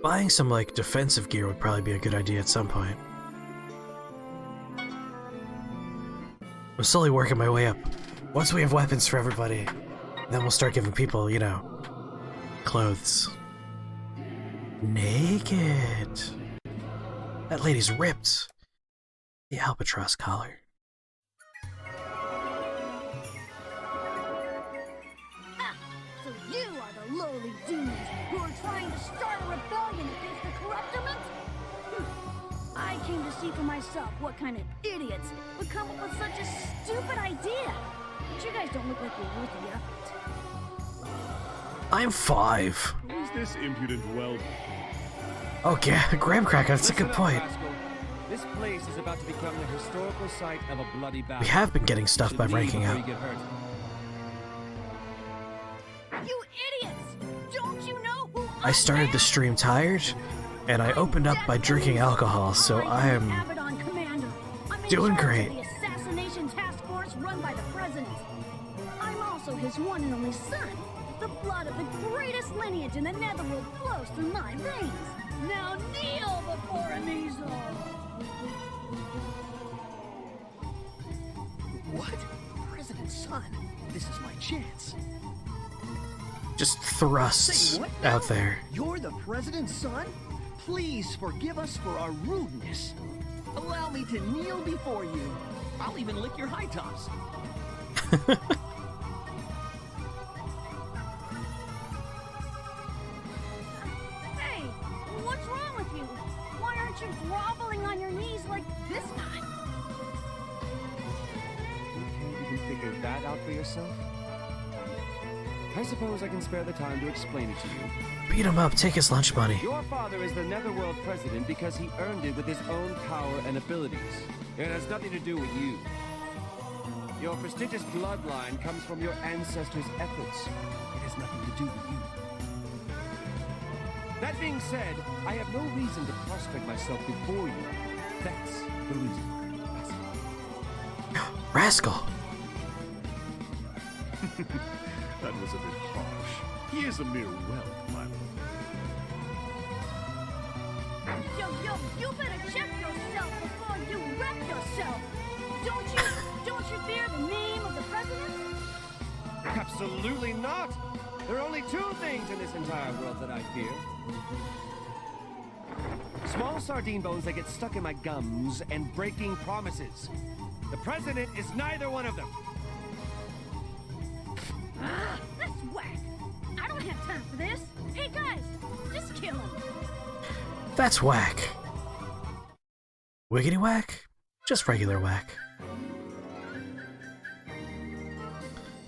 Buying some, like, defensive gear would probably be a good idea at some point. I'm slowly working my way up. Once we have weapons for everybody, then we'll start giving people, you know, clothes. Naked. That lady's ripped. The albatross collar. Ah, so you are the lowly dudes who are trying to start a rebellion against the corruptiment? I came to see for myself what kind of idiots would come up with such a stupid idea. But you guys don't look like you're worth the effort. I'm 5. Who is this impudent whelp? Okay, Graham Cracker, that's a good Listen up, point. rascal. This place is about to become the historical site of a bloody battle. We have been getting stuff by Should leave ranking before out. you get hurt. You idiots! Don't you know who I started the stream tired, and I opened up by drinking alcohol, so I am doing great. The assassination task force run by the president. I'm also his one and only son. The blood of the greatest lineage in the netherworld flows through my veins. Now kneel before an easel. What? President's son? This is my chance. Just thrusts Say what now? out there. You're the president's son? Please forgive us for our rudeness. Allow me to kneel before you. I'll even lick your high tops. Hey, what's wrong with you? Why aren't you groveling on your knees like this time? You can't even figure that out for yourself? I suppose I can spare the time to explain it to you. Beat him up, take his lunch money. Your father is the Netherworld president because he earned it with his own power and abilities. It has nothing to do with you. Your prestigious bloodline comes from your ancestors' efforts. It has nothing to do with you. That being said, I have no reason to prostrate myself before you. That's the reason. Rascal! That was a bit harsh. He is a mere whelp, my lord. Yo, you better check yourself before you wreck yourself. Don't you fear the name of the president? Absolutely not! There are only two things in this entire world that I fear. Small sardine bones that get stuck in my gums and breaking promises. The president is neither one of them. That's whack. I don't have time for this. Hey guys, just kill him. That's whack. Wiggity whack? Just regular whack.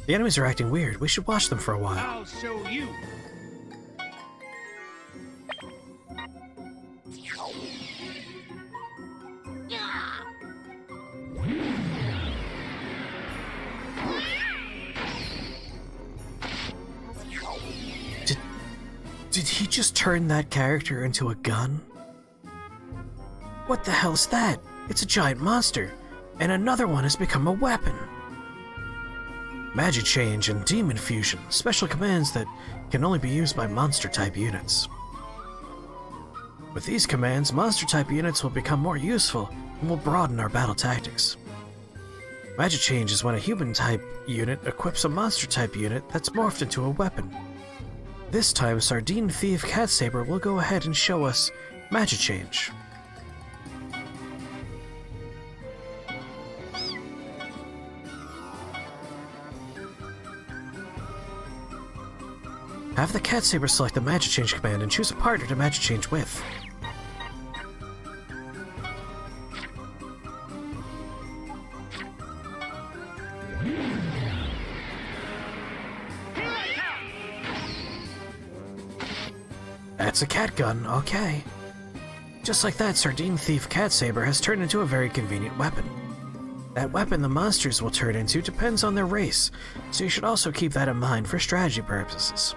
The enemies are acting weird. We should watch them for a while. I'll show you. Did he just turn that character into a gun? What the hell is that? It's a giant monster, and another one has become a weapon. Magic Change and Demon Fusion, special commands that can only be used by monster-type units. With these commands, monster-type units will become more useful and will broaden our battle tactics. Magic Change is when a human-type unit equips a monster-type unit that's morphed into a weapon. This time, Sardine Thief Cat Saber will go ahead and show us Magic Change. Have the Cat Saber select the Magic Change command and choose a partner to Magic Change with. That's a cat gun, okay. Just like that, Sardine Thief Cat Saber has turned into a very convenient weapon. That weapon the monsters will turn into depends on their race, so you should also keep that in mind for strategy purposes.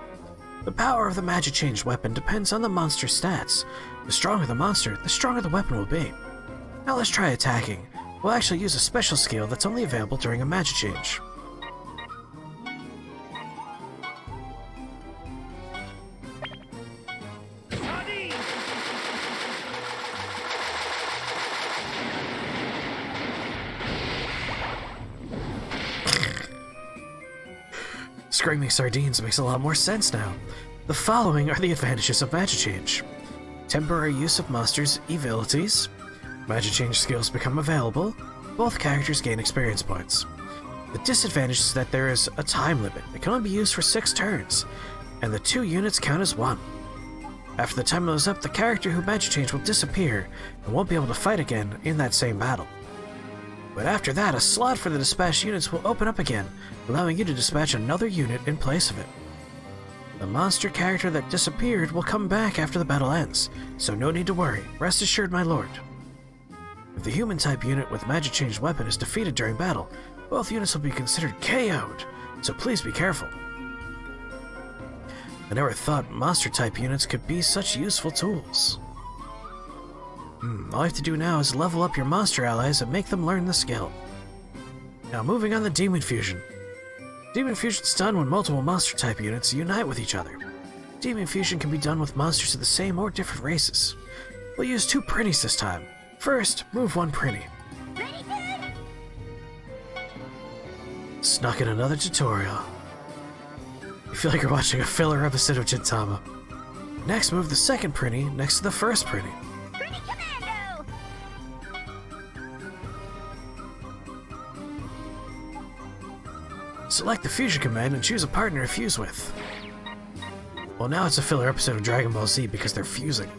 The power of the Magic Change weapon depends on the monster's stats. The stronger the monster, the stronger the weapon will be. Now let's try attacking. We'll actually use a special skill that's only available during a Magic Change. Screaming sardines makes a lot more sense now. The following are the advantages of Magic Change. Temporary use of monsters' abilities. Magic Change skills become available. Both characters gain experience points. The disadvantage is that there is a time limit. It can only be used for 6 turns, and the 2 units count as 1. After the time is up, the character who Magic Change will disappear and won't be able to fight again in that same battle. But after that, a slot for the dispatched units will open up again, allowing you to dispatch another unit in place of it. The monster character that disappeared will come back after the battle ends, so no need to worry. Rest assured, my lord. If the human-type unit with Magic Change weapon is defeated during battle, both units will be considered KO'd, so please be careful. I never thought monster-type units could be such useful tools. All you have to do now is level up your monster allies and make them learn the skill. Now moving on to Demon Fusion. Demon Fusion is done when multiple monster-type units unite with each other. Demon Fusion can be done with monsters of the same or different races. We'll use 2 Prinnies this time. First, move 1 Prinnie. Ready, good? Snuck in another tutorial. You feel like you're watching a filler episode of Gintama. Next, move the second Prinnie next to the first Prinnie. Pretty Commando! Select the fusion command and choose a partner to fuse with. Well, now it's a filler episode of Dragon Ball Z because they're fusing.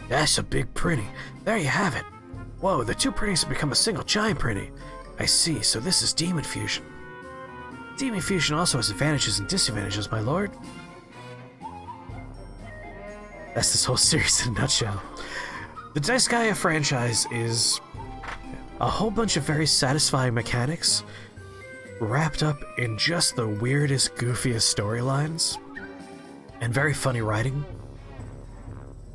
That's a big Prinnie. There you have it. Whoa, the 2 Prinnies have become a single giant Prinnie. I see, so this is Demon Fusion. Demon Fusion also has advantages and disadvantages, my lord. That's this whole series in a nutshell. The Disgaea franchise is a whole bunch of very satisfying mechanics wrapped up in just the weirdest, goofiest storylines and very funny writing.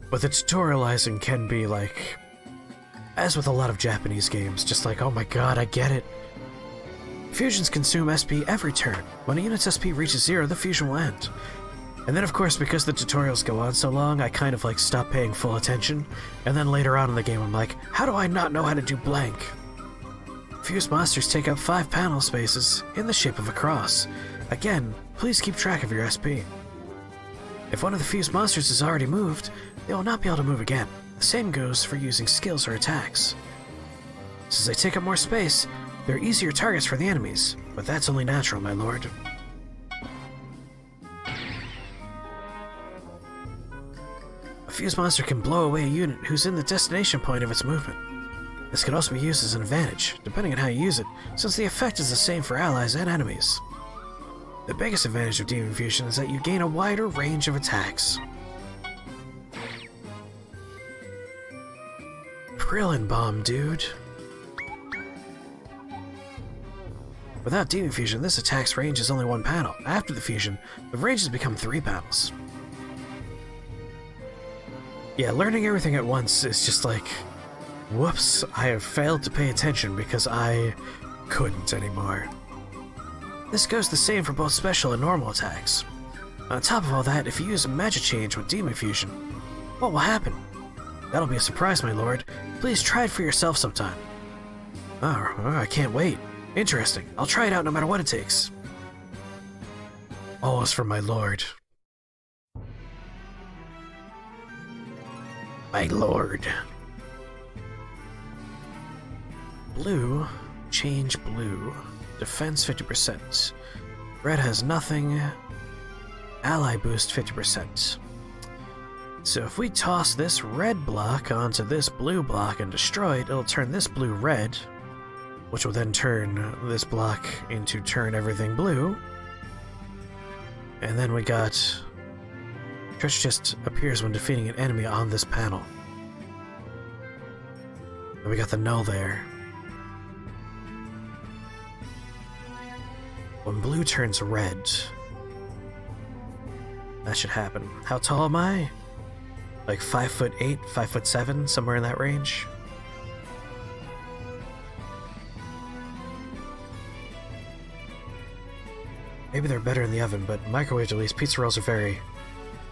But the tutorializing can be like, as with a lot of Japanese games, just like, oh my god, I get it. Fusions consume SP every turn. When a unit's SP reaches 0, the fusion will end. And then of course, because the tutorials go on so long, I kind of like stop paying full attention, and then later on in the game I'm like, how do I not know how to do blank? Fused monsters take up 5 panel spaces in the shape of a cross. Again, please keep track of your SP. If one of the fused monsters is already moved, they will not be able to move again. The same goes for using skills or attacks. Since they take up more space, they're easier targets for the enemies, but that's only natural, my lord. A fused monster can blow away a unit who's in the destination point of its movement. This can also be used as an advantage, depending on how you use it, since the effect is the same for allies and enemies. The biggest advantage of Demon Fusion is that you gain a wider range of attacks. Krillin Bomb, dude. Without Demon Fusion, this attack's range is only 1 panel. After the fusion, the range has become 3 panels. Yeah, learning everything at once is just like, whoops, I have failed to pay attention because I couldn't anymore. This goes the same for both special and normal attacks. On top of all that, if you use a magic change with Demon Fusion, what will happen? That'll be a surprise, my lord. Please try it for yourself sometime. Oh, I can't wait. Interesting. I'll try it out no matter what it takes. Always for my lord. My lord. Blue, change blue. Defense 50%. Red has nothing. Ally boost 50%. So if we toss this red block onto this blue block and destroy it, it'll turn this blue red, which will then turn this block into turn everything blue. And then we got treasure chest appears when defeating an enemy on this panel. And we got the null there. When blue turns red, that should happen. How tall am I? Like 5'8", 5'7", somewhere in that range. Maybe they're better in the oven, but microwave at least. Pizza rolls are very...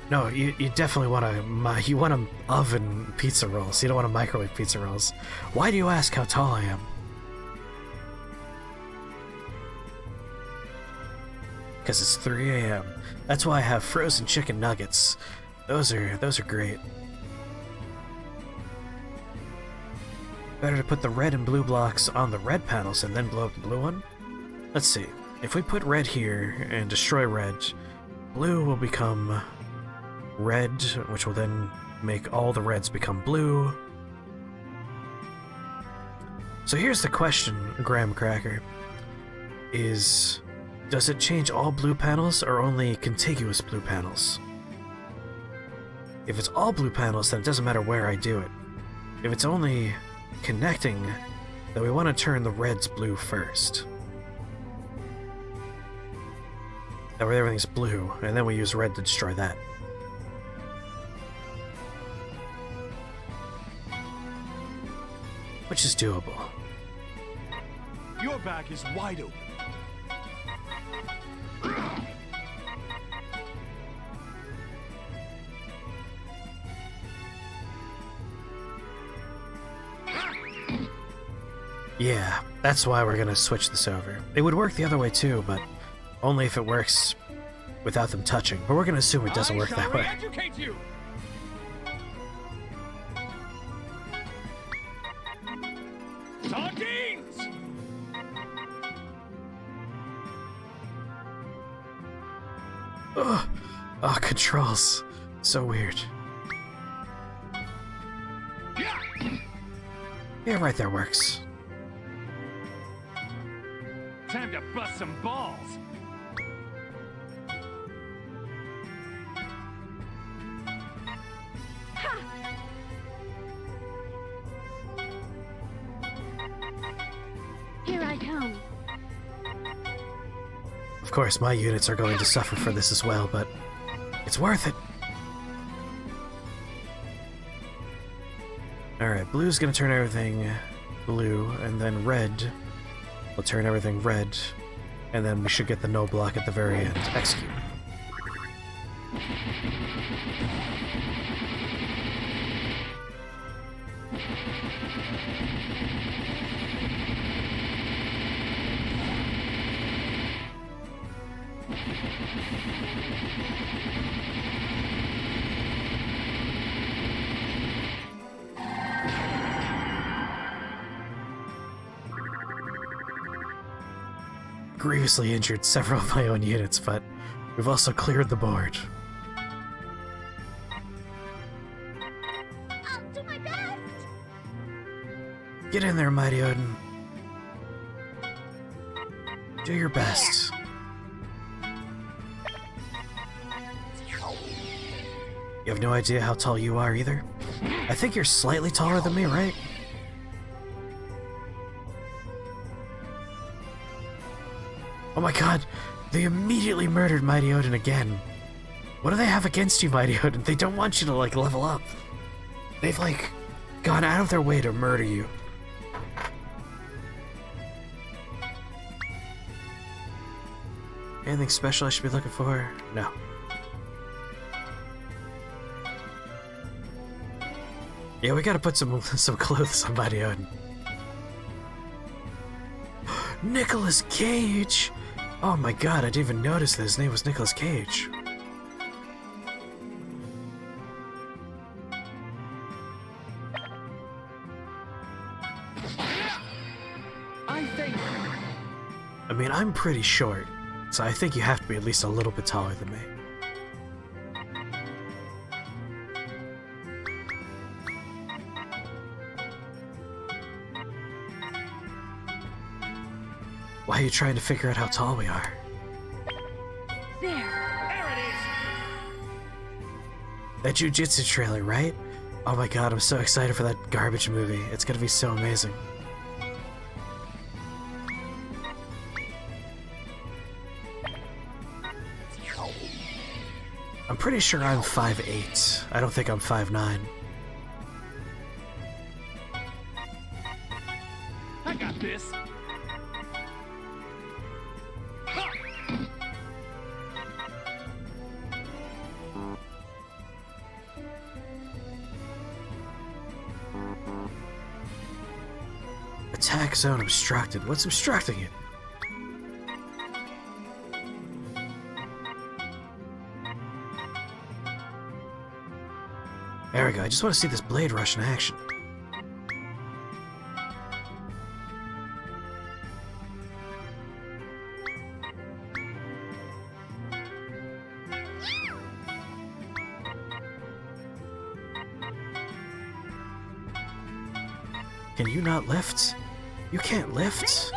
No, you definitely want to oven pizza rolls. You don't want to microwave pizza rolls. Why do you ask how tall I am? Because it's 3 a.m. That's why I have frozen chicken nuggets. Those are great. Better to put the red and blue blocks on the red panels and then blow up the blue one? Let's see. If we put red here and destroy red, blue will become red, which will then make all the reds become blue. So here's the question, Graham Cracker. Does it change all blue panels or only contiguous blue panels? If it's all blue panels, then it doesn't matter where I do it. If it's only connecting, then we want to turn the reds blue first. That way everything's blue, and then we use red to destroy that. Which is doable. Your back is wide open. Yeah, that's why we're gonna switch this over. It would work the other way too, but only if it works without them touching. But we're gonna assume it doesn't work that way. Re-educate you. Sardines! Ugh. Oh, controls. So weird. Yeah, right there works. Time to bust some balls. Here I come. Of course, my units are going to suffer for this as well, but it's worth it. Alright, blue's gonna turn everything blue, and then red will turn everything red, and then we should get the no block at the very end. Execute. Grievously injured several of my own units, but we've also cleared the board. I'll do my best! Get in there, Mighty Odin. Do your best. You have no idea how tall you are either? I think you're slightly taller than me, right? Oh my god, they immediately murdered Mighty Odin again. What do they have against you, Mighty Odin? They don't want you to, like, level up. They've, like, gone out of their way to murder you. Anything special I should be looking for? No. Yeah, we gotta put some clothes on Mighty Odin. Nicolas Cage! Oh my god, I didn't even notice that his name was Nicolas Cage. I mean, I'm pretty short, so I think you have to be at least a little bit taller than me. Why are you trying to figure out how tall we are? There! There it is! That jujitsu trailer, right? Oh my god, I'm so excited for that garbage movie. It's gonna be so amazing. I'm pretty sure I'm 5'8". I don't think I'm 5'9". I got this! Attack zone obstructed. What's obstructing it? There we go. I just want to see this blade rush in action. Can you not lift? You can't lift?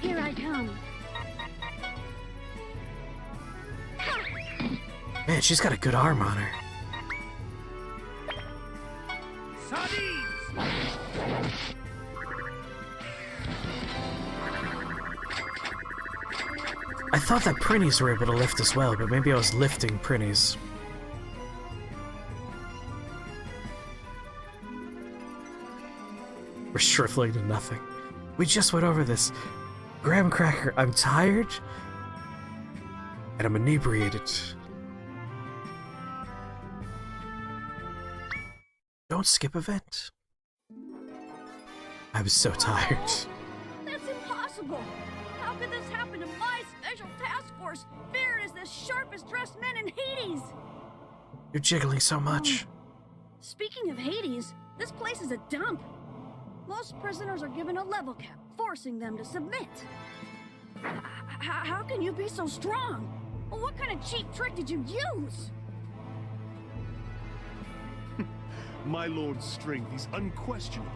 Here I come. Man, she's got a good arm on her. I thought that Prinnies were able to lift as well, but maybe I was lifting Prinnies. We're shriveling to nothing. We just went over this. Graham Cracker, I'm tired, and I'm inebriated. Don't skip event. I was so tired. That's impossible! How could this happen to my special task force, feared as the sharpest dressed men in Hades? You're jiggling so much. Speaking of Hades, this place is a dump. Most prisoners are given a level cap, forcing them to submit. How can you be so strong? Well, what kind of cheap trick did you use? My lord's strength is unquestionable.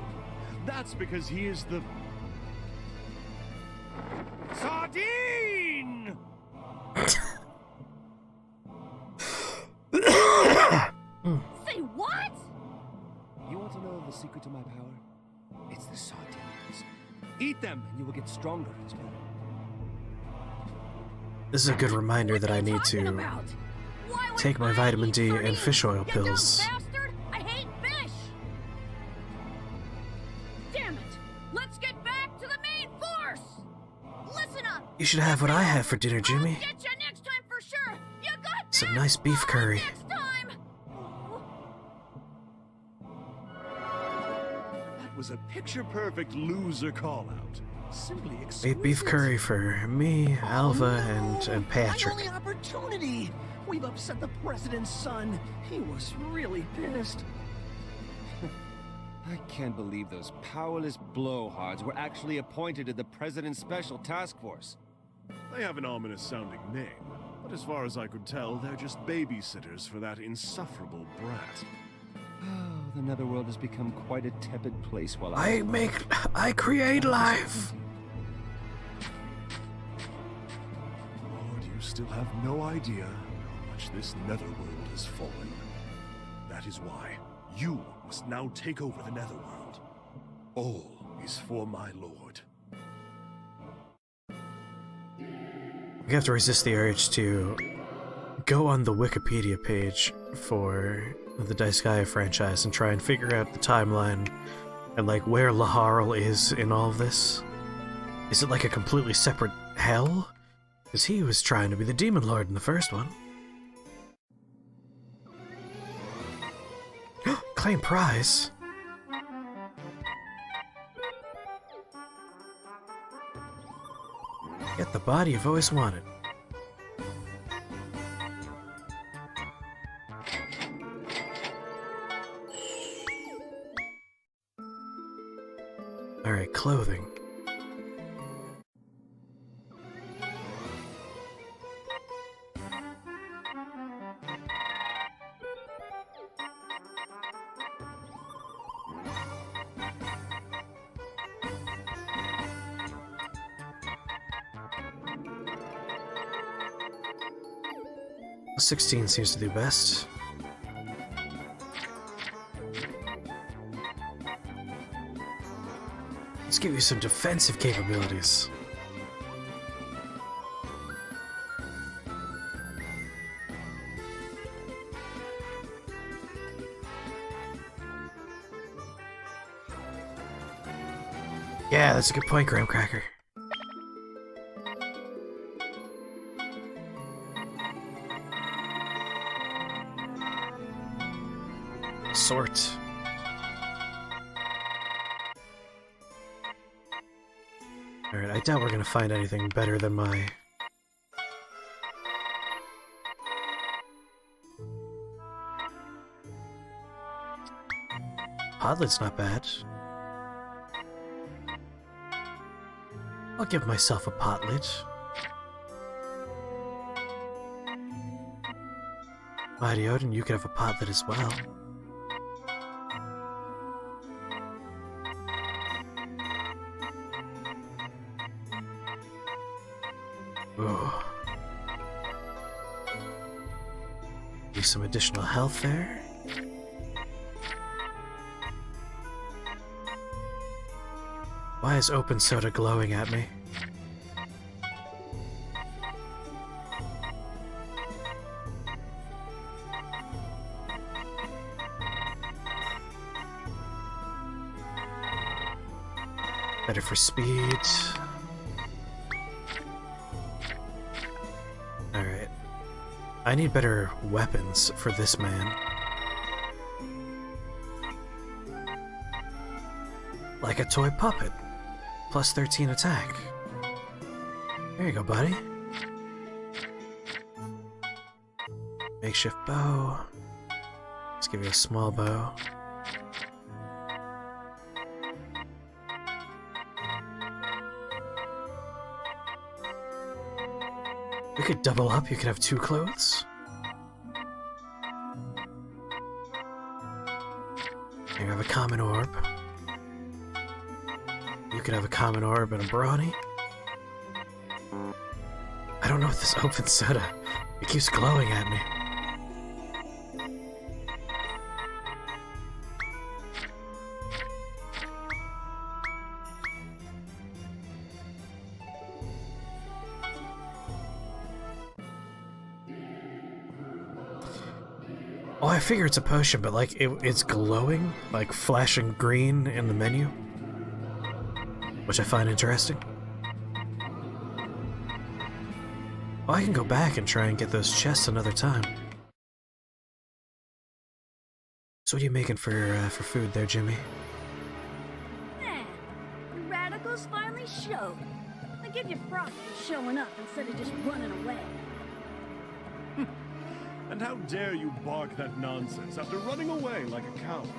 That's because he is the... Sardine! Say what? You want to know the secret to my power? It's the sardines. Eat them and you will get stronger as well. This is a good reminder that I need to take my vitamin D and fish oil pills. Bastard! I hate fish! Damn it! Let's get back to the main force! Listen up! You should have what I have for dinner, Jimmy. I'll get you next time for sure! You got Some this! nice beef curry. Next time! That was a picture-perfect loser call-out. Simply Made exquisite. beef curry for me, Alva, and Patrick. My only opportunity! We've upset the president's son. He was really pissed. I can't believe those powerless blowhards were actually appointed to the President's Special Task Force. They have an ominous-sounding name, but as far as I could tell, they're just babysitters for that insufferable brat. Oh, the Netherworld has become quite a tepid place while I create life. Lord, you still have no idea how much this Netherworld has fallen. That is why you must now take over the Netherworld. All is for my lord. We have to resist the urge to go on the Wikipedia page for the Disgaea franchise and try and figure out the timeline and like where Laharl is in all of this. Is it like a completely separate hell? Because he was trying to be the Demon Lord in the first one. Claim prize. Get the body you've always wanted. Alright, clothing. A 16 seems to do best. Let's give you some defensive capabilities. Yeah, that's a good point, Graham Cracker. Sort. Alright, I doubt we're gonna find anything better than my... Podlet's not bad. I'll give myself a potlet. Mighty Odin, you could have a potlet as well. Ooh. Do some additional health there. Why is open soda glowing at me? Better for speed. Alright. I need better weapons for this man. Like a toy puppet. Plus 13 attack. There you go, buddy. Makeshift bow. Let's give you a small bow. We could double up, you could have 2 clothes. You have a common orb. You could have a common orb and a brawny. I don't know what this open soda. It keeps glowing at me. Oh, I figure it's a potion, but like it's glowing, like flashing green in the menu, which I find interesting. Oh, I can go back and try and get those chests another time. So what are you making for food there, Jimmy? The radicals finally showed. I give you props for showing up instead of just running away. And how dare you bark that nonsense after running away like a coward?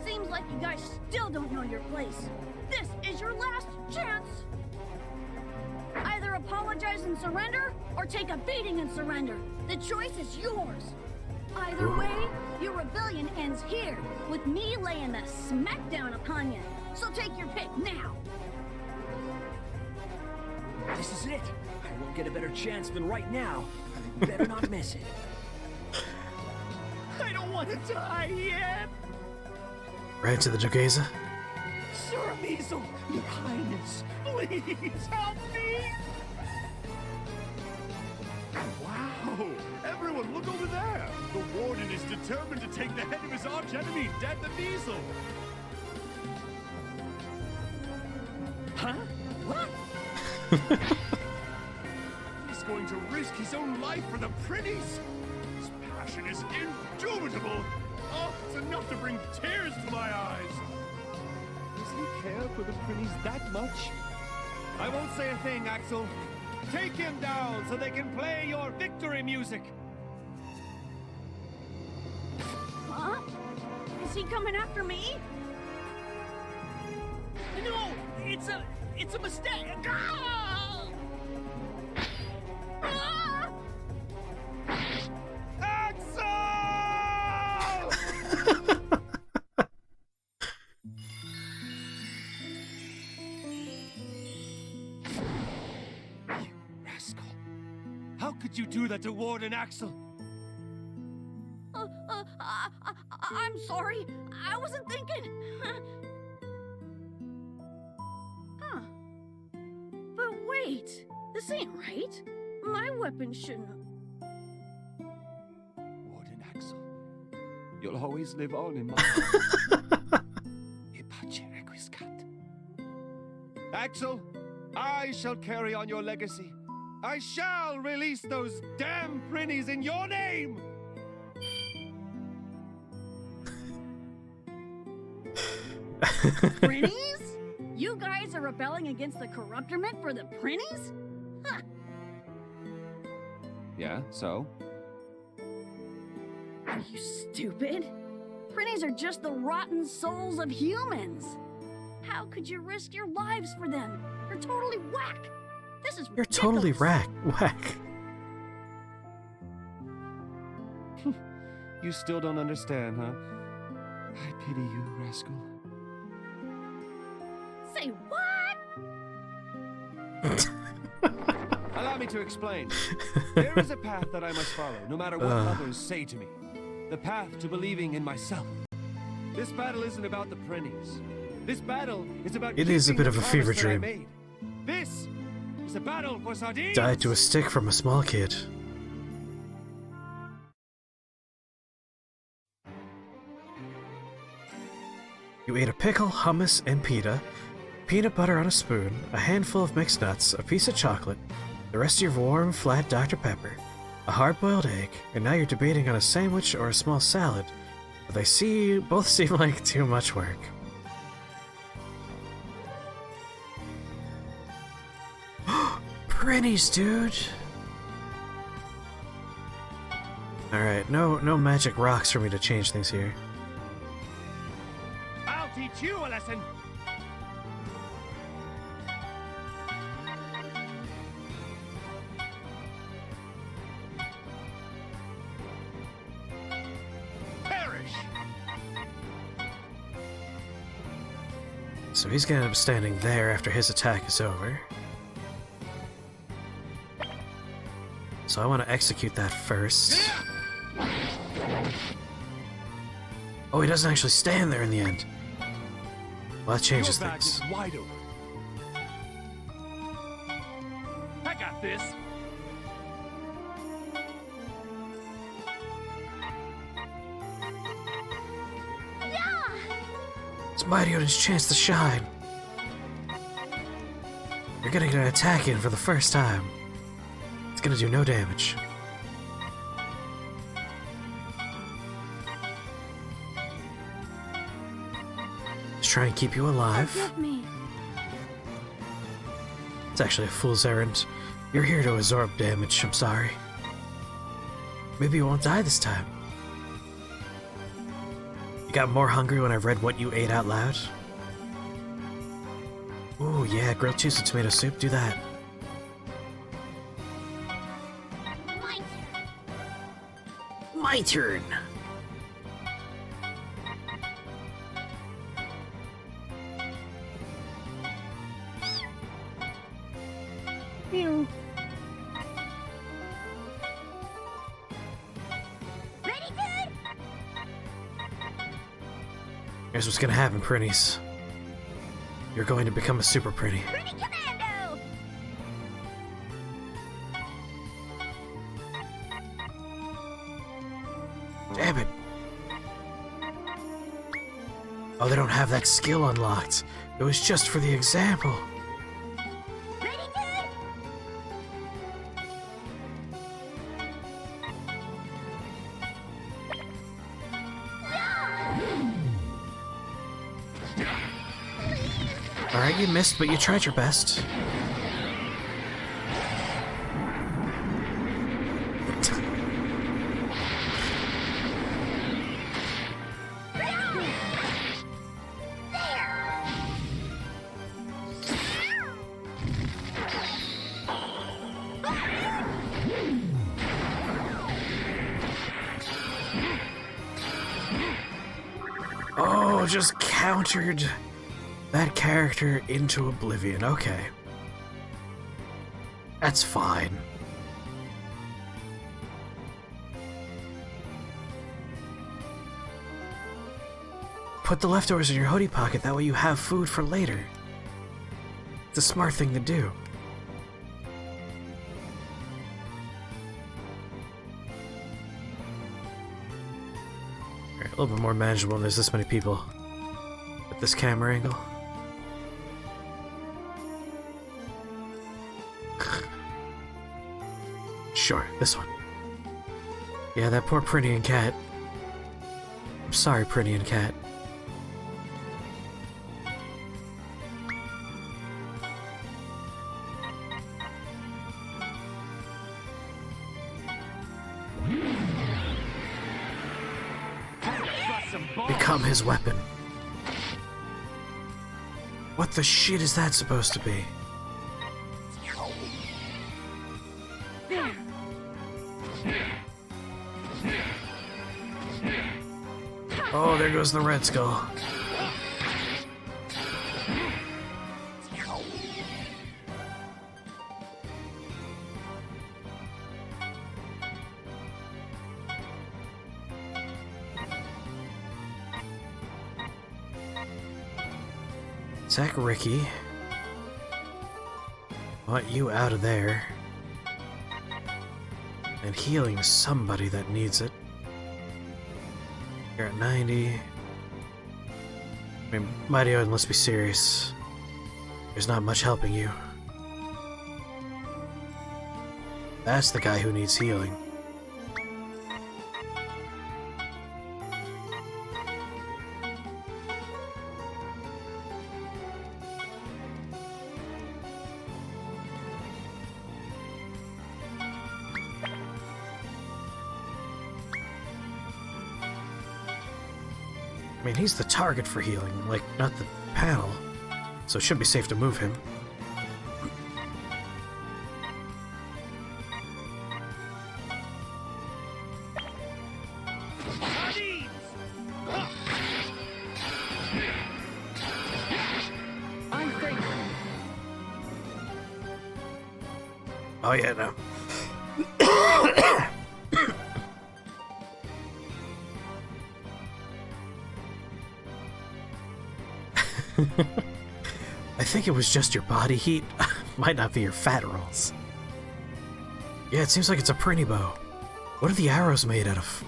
Seems like you guys still don't know your place. This is your last chance. Either apologize and surrender, or take a beating and surrender. The choice is yours. Either way, your rebellion ends here, with me laying the smackdown upon you. So take your pick now. This is it. I won't get a better chance than right now. I better not miss it. I don't want to die yet. Right to the Disgaea? Sir Measle, Your Highness, please help me. Wow! Everyone, look over there! The Warden is determined to take the head of his archenemy, Dead the Measle! Huh? What? He's going to risk his own life for the Prinnies! His passion is indubitable! Oh, it's enough to bring tears to my eyes! Does he care for the Prinnies that much? I won't say a thing, Axel. Take him down so they can play your victory music. Huh? Is he coming after me? No, it's a mistake. Ah! Ah! Axel! You rascal. How could you do that to Warden Axel? I'm sorry. I wasn't thinking. Huh. But wait. This ain't right. My weapon shouldn't. Warden Axel, you'll always live on in my heart. E pace requiescat. Axel, I shall carry on your legacy. I shall release those damn Prinnies in your name! Prinnies? You guys are rebelling against the corruptorment for the Prinnies? Huh. Yeah, so? Are you stupid? Prinnies are just the rotten souls of humans. How could you risk your lives for them? You're totally whack. This is You're ridiculous. totally whack. You still don't understand, huh? I pity you, rascal. Say what? Allow me to explain. There is a path that I must follow, no matter what others say to me. The path to believing in myself. This battle isn't about the Prinnies. This battle is about It is a keeping bit the of a fever promise that I dream. made. This is a battle for sardines. Died to a stick from a small kid. You ate a pickle, hummus, and pita, peanut butter on a spoon, a handful of mixed nuts, a piece of chocolate, the rest of your warm, flat Dr. Pepper, a hard-boiled egg, and now you're debating on a sandwich or a small salad, but they both seem like too much work. Prinnies, dude! Alright, no magic rocks for me to change things here. I'll teach you a lesson. Perish. So he's gonna end up standing there after his attack is over. So I want to execute that first. Oh, he doesn't actually stand there in the end. Well, that changes Your bag things. is wide open. I got this. It's MacLeod's chance to shine. You're getting an attack in for the first time. It's gonna do no damage. Just try and keep you alive. Forgive me. It's actually a fool's errand. You're here to absorb damage, I'm sorry. Maybe you won't die this time. You got more hungry when I read what you ate out loud? Ooh, yeah, grilled cheese and tomato soup, do that. My turn! Ew. Ready, good? Here's what's gonna happen, Prinnies. You're going to become a super Prinny. Ready, commando! Damn it. Oh, they don't have that skill unlocked. It was just for the example. Ready, good? Alright, you missed, but you tried your best. Oh, just countered that character into oblivion. Okay. That's fine. Put the leftovers in your hoodie pocket, that way you have food for later. It's a smart thing to do. Alright, a little bit more manageable when there's this many people. With this camera angle. Sure, this one. Yeah, that poor Prinny and Cat. I'm sorry, Prinny and Cat. Become his weapon. What the shit is that supposed to be? Oh, there goes the Red Skull. Attack Ricky. Want you out of there. And healing somebody that needs it. You're at 90. I mean, MacLeod, let's be serious. There's not much helping you. That's the guy who needs healing. I mean, he's the target for healing, like, not the panel. So it should be safe to move him. Oh yeah, no. I think it was just your body heat. Might not be your fat rolls. Yeah, it seems like it's a pretty bow. What are the arrows made out of?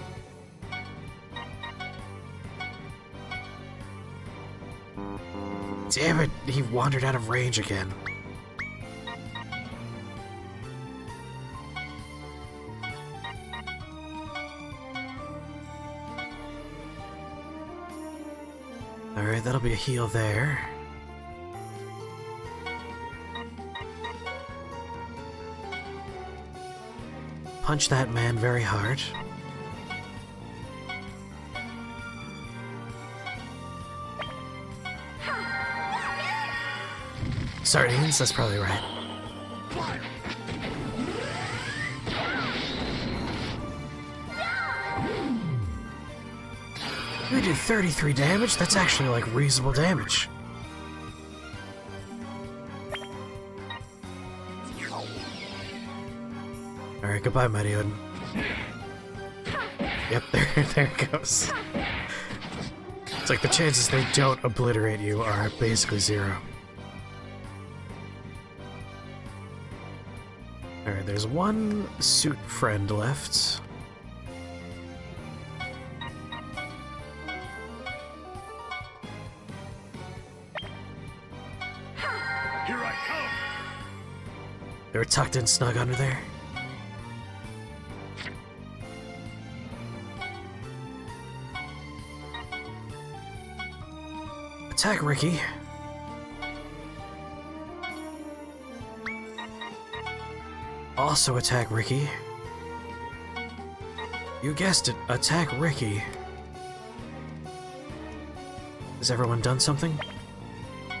Damn it, he wandered out of range again. Alright, that'll be a heal there. Punch that man very hard. Sardines, that's probably right. We did 33 damage? That's actually like reasonable damage. Alright, goodbye, MacLeod. Yep, there it goes. It's like the chances they don't obliterate you are basically 0. Alright, there's one suit friend left. Here I come! They're tucked in snug under there. Attack Ricky. Also attack Ricky. You guessed it, attack Ricky. Has everyone done something?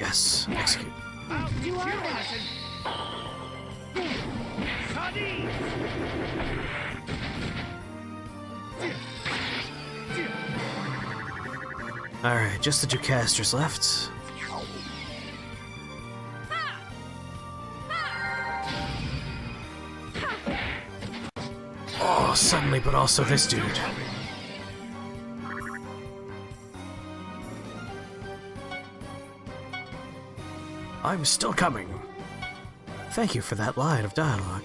Yes, execute. Do Alright, just the 2 casters left. Oh, suddenly, but also this dude. I'm still coming. Thank you for that line of dialogue.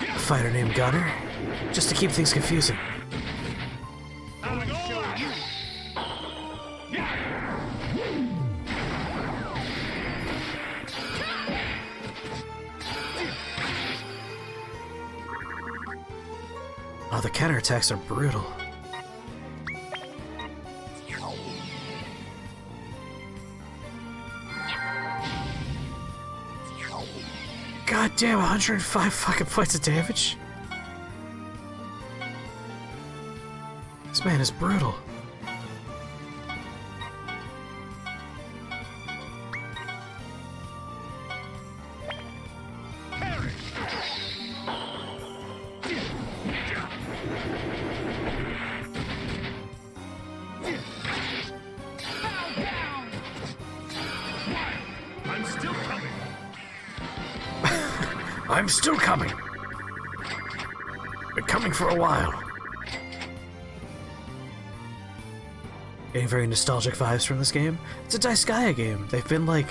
A fighter named Gunner, just to keep things confusing. Oh, the counterattacks are brutal. God damn, 105 fucking points of damage? This man is brutal. I'm still coming. Been coming for a while. Getting very nostalgic vibes from this game. It's a Disgaea game. They've been like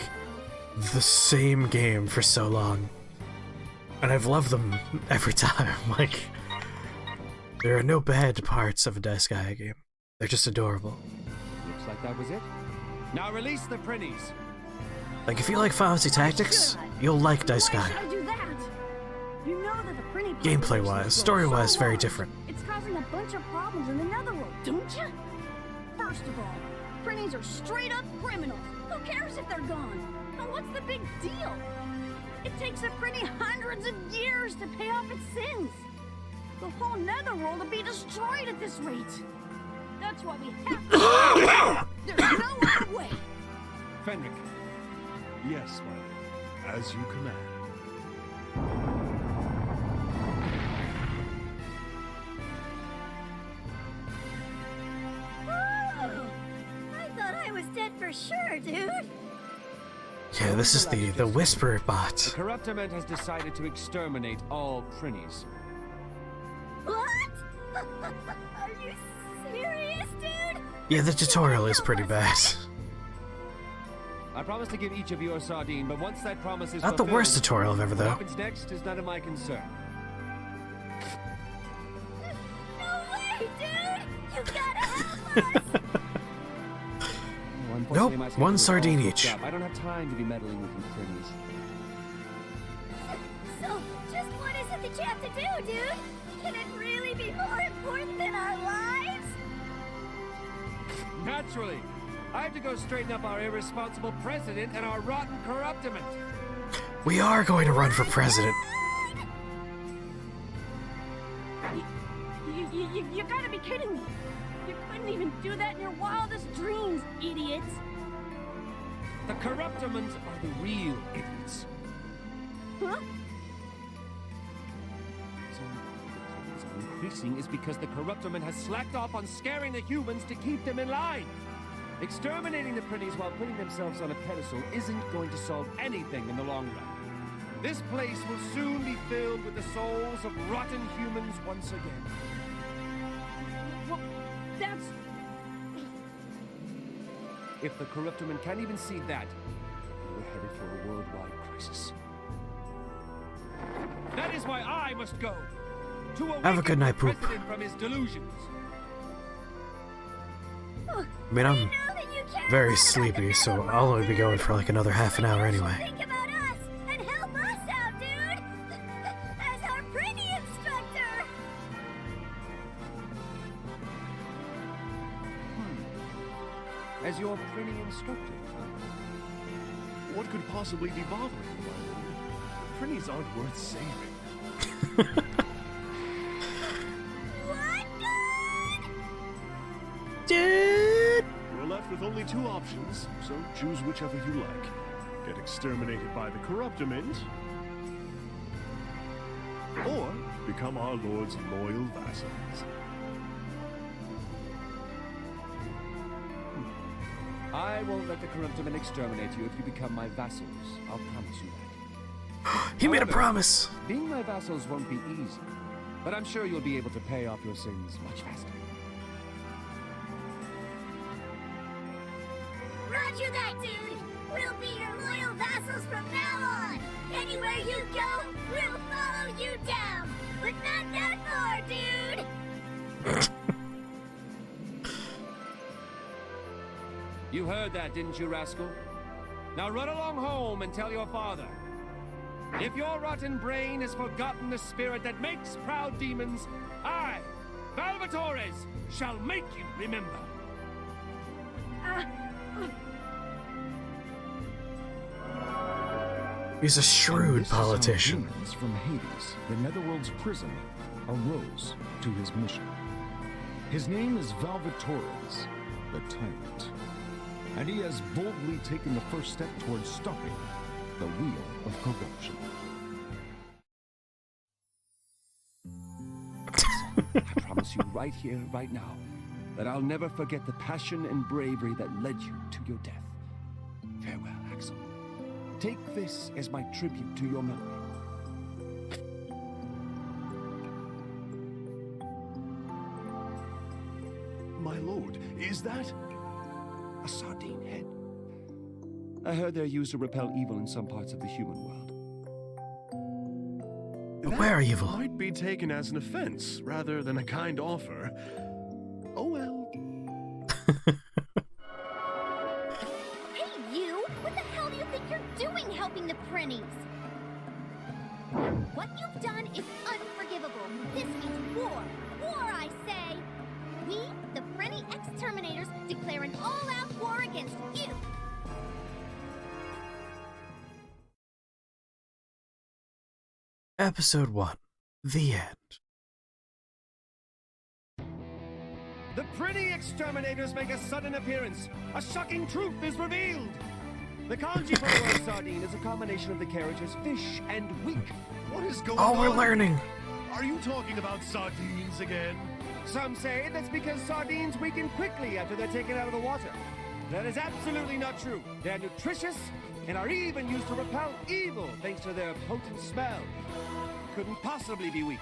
the same game for so long. And I've loved them every time. Like, there are no bad parts of a Disgaea game. They're just adorable. Looks like that was it. Now release the Prinnies. Like, if you like Final Fantasy Tactics, you'll like Why should Disgaea. I do that? You know that the printing Gameplay-wise, story-wise, very different. It's causing a bunch of problems in the Netherworld, don't you? First of all, printies are straight up criminals. Who cares if they're gone? And what's the big deal? It takes a printy hundreds of years to pay off its sins. The whole Netherworld will be destroyed at this rate. That's why we have to. There's no other way. Fenric. Yes, my lord. As you command. Oh, I thought I was dead for sure, dude. Yeah, this is the Whisper The bot. Corruptiment has decided to exterminate all Prinnies. What? Are you serious, dude? Yeah, the tutorial is pretty bad. I promise to give each of you a sardine, but once that promise is Not the worst tutorial ever, what though. happens next is none of my concern. No way, dude! You gotta help us! Oh, unfortunately, Nope, my schedule one is all sardine booked each. up. I don't have time to be meddling with you pretties. So, just what is it that you have to do, dude? Can it really be more important than our lives? Naturally. I have to go straighten up our irresponsible president and our rotten corruptiment. We are going to run for president. You gotta be kidding me. You couldn't even do that in your wildest dreams, idiots. The corruptiment are the real idiots. Huh? So increasing is because the corruptiment has slacked off on scaring the humans to keep them in line. Exterminating the pretties while putting themselves on a pedestal isn't going to solve anything in the long run. This place will soon be filled with the souls of rotten humans once again. Well, that's... If the corruptiment can't even see that, we're headed for a worldwide crisis. That is why I must go. To Have a good night, the Poop. president from his delusions. I mean, I'm very sleepy, so I'll only be going for like another half an hour anyway. Think about us and help us out, dude! As our pretty instructor! As your pretty instructor, huh? What could possibly be bothering you? Pretties aren't worth saving. What, dude? Dude! You're left with only two options, so choose whichever you like. Get exterminated by the corruptiment, or become our Lord's loyal vassals. I won't let the corruptiment exterminate you if you become my vassals. I'll promise you that. He made a However, promise! Being my vassals won't be easy, but I'm sure you'll be able to pay off your sins much faster. Roger that, dude! We'll be your loyal vassals from now on! Anywhere you go, we'll follow you down! But not that far, dude! You heard that, didn't you, rascal? Now run along home and tell your father. If your rotten brain has forgotten the spirit that makes proud demons, I, Valvatores, shall make you remember. He's a shrewd This is how politician. demons from Hades, the Netherworld's prison, arose to his mission. His name is Valvatores, the Tyrant, and he has boldly taken the first step towards stopping the wheel of corruption. I promise you right here, right now, that I'll never forget the passion and bravery that led you to your death. Farewell, Axel. Take this as my tribute to your memory. My lord, is that? A sardine head. I heard they're used to repel evil in some parts of the human world. But where are evil? Might be taken as an offense rather than a kind offer. Oh well. Hey, you! What the hell do you think you're doing helping the Prinnies? What you've done is unforgivable. This means war. War, I say! We, the Prinny Exterminators, declare an all-out war against you! Episode 1. The End. The pretty exterminators make a sudden appearance. A shocking truth is revealed. The kanji for the word sardine is a combination of the characters fish and weak. What is going Oh, on? we're learning! Are you talking about sardines again? Some say that's because sardines weaken quickly after they're taken out of the water. That is absolutely not true. They're nutritious and are even used to repel evil thanks to their potent smell. Couldn't possibly be weak.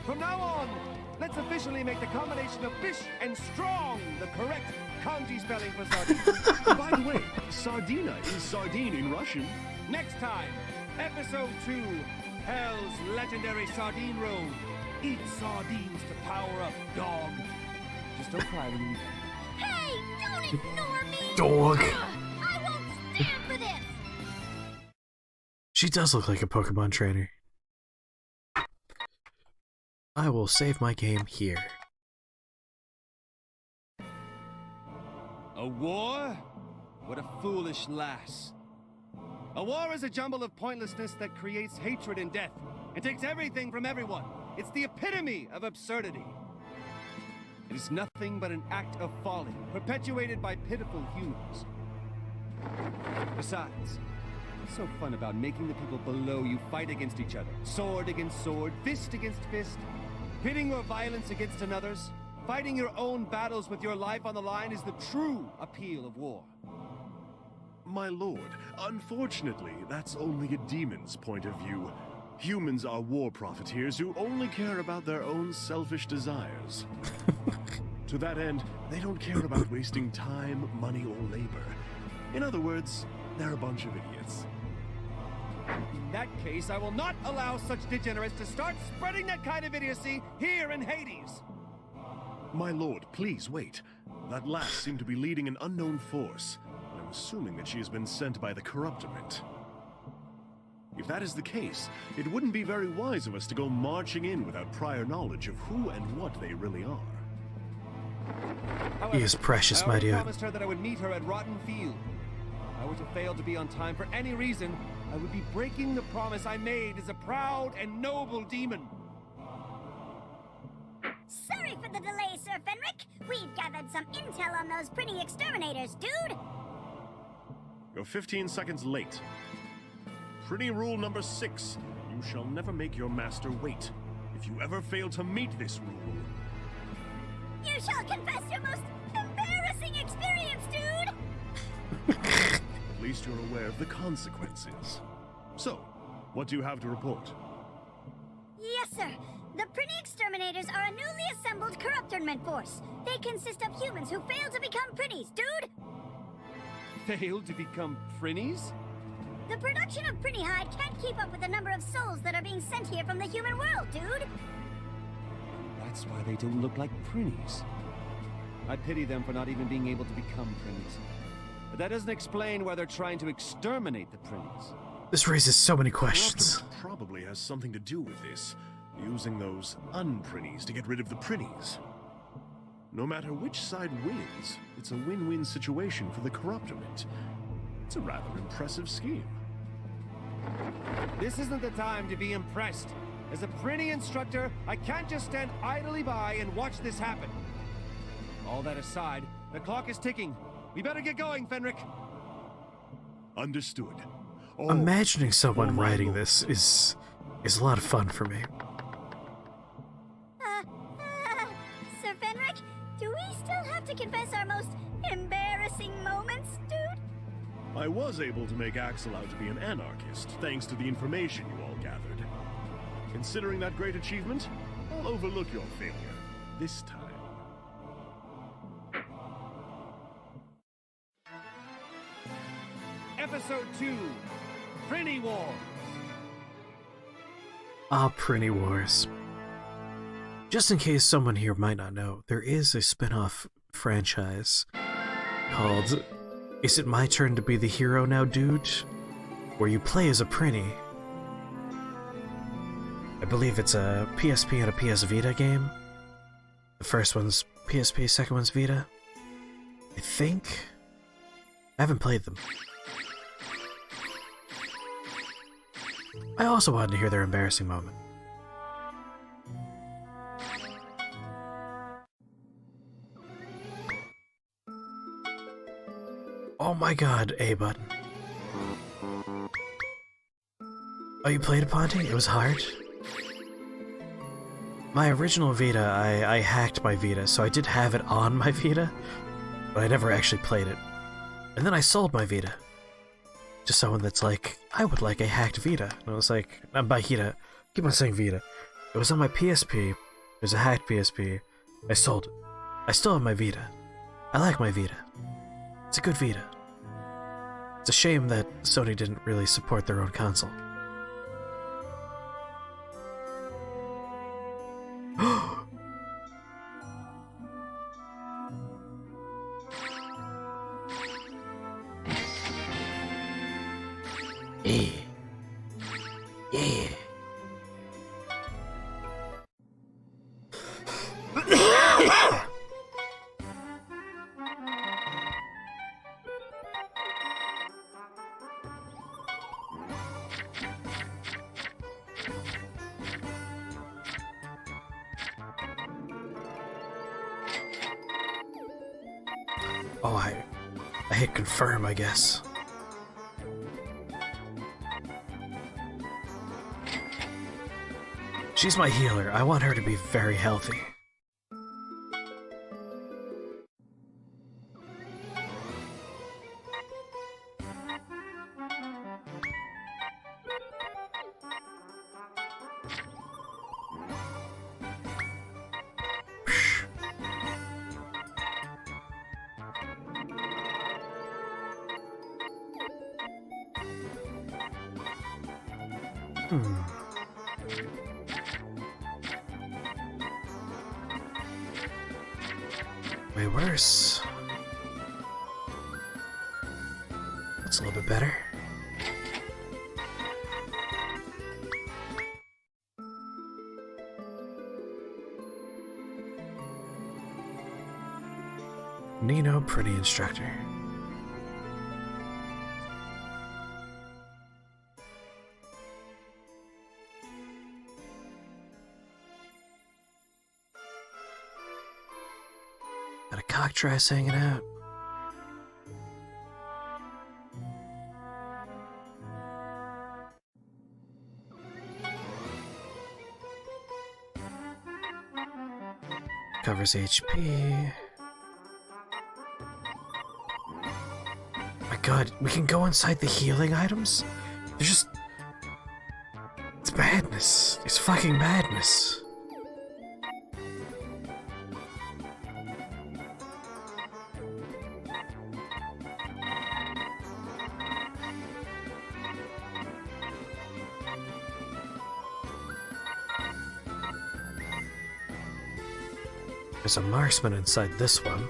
From now on, let's officially make the combination of fish and strong the correct kanji spelling for sardine. By the way, sardina is sardine in Russian. Next time, Episode 2, Hell's Legendary Sardine Road. Eat sardines to power up, dog. Just don't cry when you eat them. Hey, don't ignore me! Dog. I won't stand for this! She does look like a Pokemon trainer. I will save my game here. A war? What a foolish lass. A war is a jumble of pointlessness that creates hatred and death, and takes everything from everyone. It's the epitome of absurdity. It is nothing but an act of folly, perpetuated by pitiful humans. Besides, what's so fun about making the people below you fight against each other? Sword against sword, fist against fist, pitting your violence against another's? Fighting your own battles with your life on the line is the true appeal of war. My lord, unfortunately, that's only a demon's point of view. Humans are war profiteers who only care about their own selfish desires. To that end, they don't care about wasting time, money, or labor. In other words, they're a bunch of idiots. In that case, I will not allow such degenerates to start spreading that kind of idiocy here in Hades. My lord, please wait. That lass seemed to be leading an unknown force. I'm assuming that she has been sent by the Corruptiment. If that is the case, it wouldn't be very wise of us to go marching in without prior knowledge of who and what they really are. However, He is precious, my I dude. promised her that I would meet her at Rotten Field. If I were to fail to be on time for any reason, I would be breaking the promise I made as a proud and noble demon. Sorry for the delay, Sir Fenric. We've gathered some intel on those pretty exterminators, dude. You're 15 seconds late. Pretty rule number 6. You shall never make your master wait. If you ever fail to meet this rule... You shall confess your most embarrassing experience, dude. At least you're aware of the consequences. So, what do you have to report? Yes, sir. The Pretty Exterminators are a newly assembled Corruptorment force. They consist of humans who fail to become pretties, dude. Failed to become Prinnies? The production of Pretty Hide can't keep up with the number of souls that are being sent here from the human world, dude. That's why they don't look like Prinnies. I pity them for not even being able to become Prinnies. But that doesn't explain why they're trying to exterminate the Prinnies. This raises so many questions. Corruptiment probably has something to do with this. Using those unprinnies to get rid of the prinnies. No matter which side wins, it's a win-win situation for the Corruptiment. It's a rather impressive scheme. This isn't the time to be impressed. As a Prinny instructor, I can't just stand idly by and watch this happen. All that aside, the clock is ticking. We better get going, Fenric. Understood. Oh, Imagining someone my writing lord. this is a lot of fun for me. Sir Fenric, do we still have to confess our most embarrassing moments, dude? I was able to make Axel out to be an anarchist, thanks to the information you all gathered. Considering that great achievement, I'll overlook your failure. This time. Episode 2, Prinny War. Ah, Prinny Wars. Just in case someone here might not know, there is a spin-off franchise called Is It My Turn to Be the Hero Now, Dude? Where you play as a Prinny. I believe it's a PSP and a PS Vita game. The first one's PSP, second one's Vita. I think. I haven't played them. I also wanted to hear their embarrassing moment. Oh my god, A button. Oh, you played Ponte? It was hard? My original Vita, I hacked my Vita, so I did have it on my Vita, but I never actually played it. And then I sold my Vita to someone that's like, I would like a hacked Vita. And I was like, I'm by Vita. Keep on saying Vita. It was on my PSP, There's a hacked PSP. I sold it. I still have my Vita. I like my Vita. It's a good Vita. It's a shame that Sony didn't really support their own console. Yeah. Yeah. Oh, I hit confirm, I guess. She's my healer. I want her to be very healthy. Way worse. That's a little bit better. Nino, pretty instructor. Got a cock dress hanging out. Covers HP. My god, we can go inside the healing items? They're just... It's madness. It's fucking madness. There's a marksman inside this one.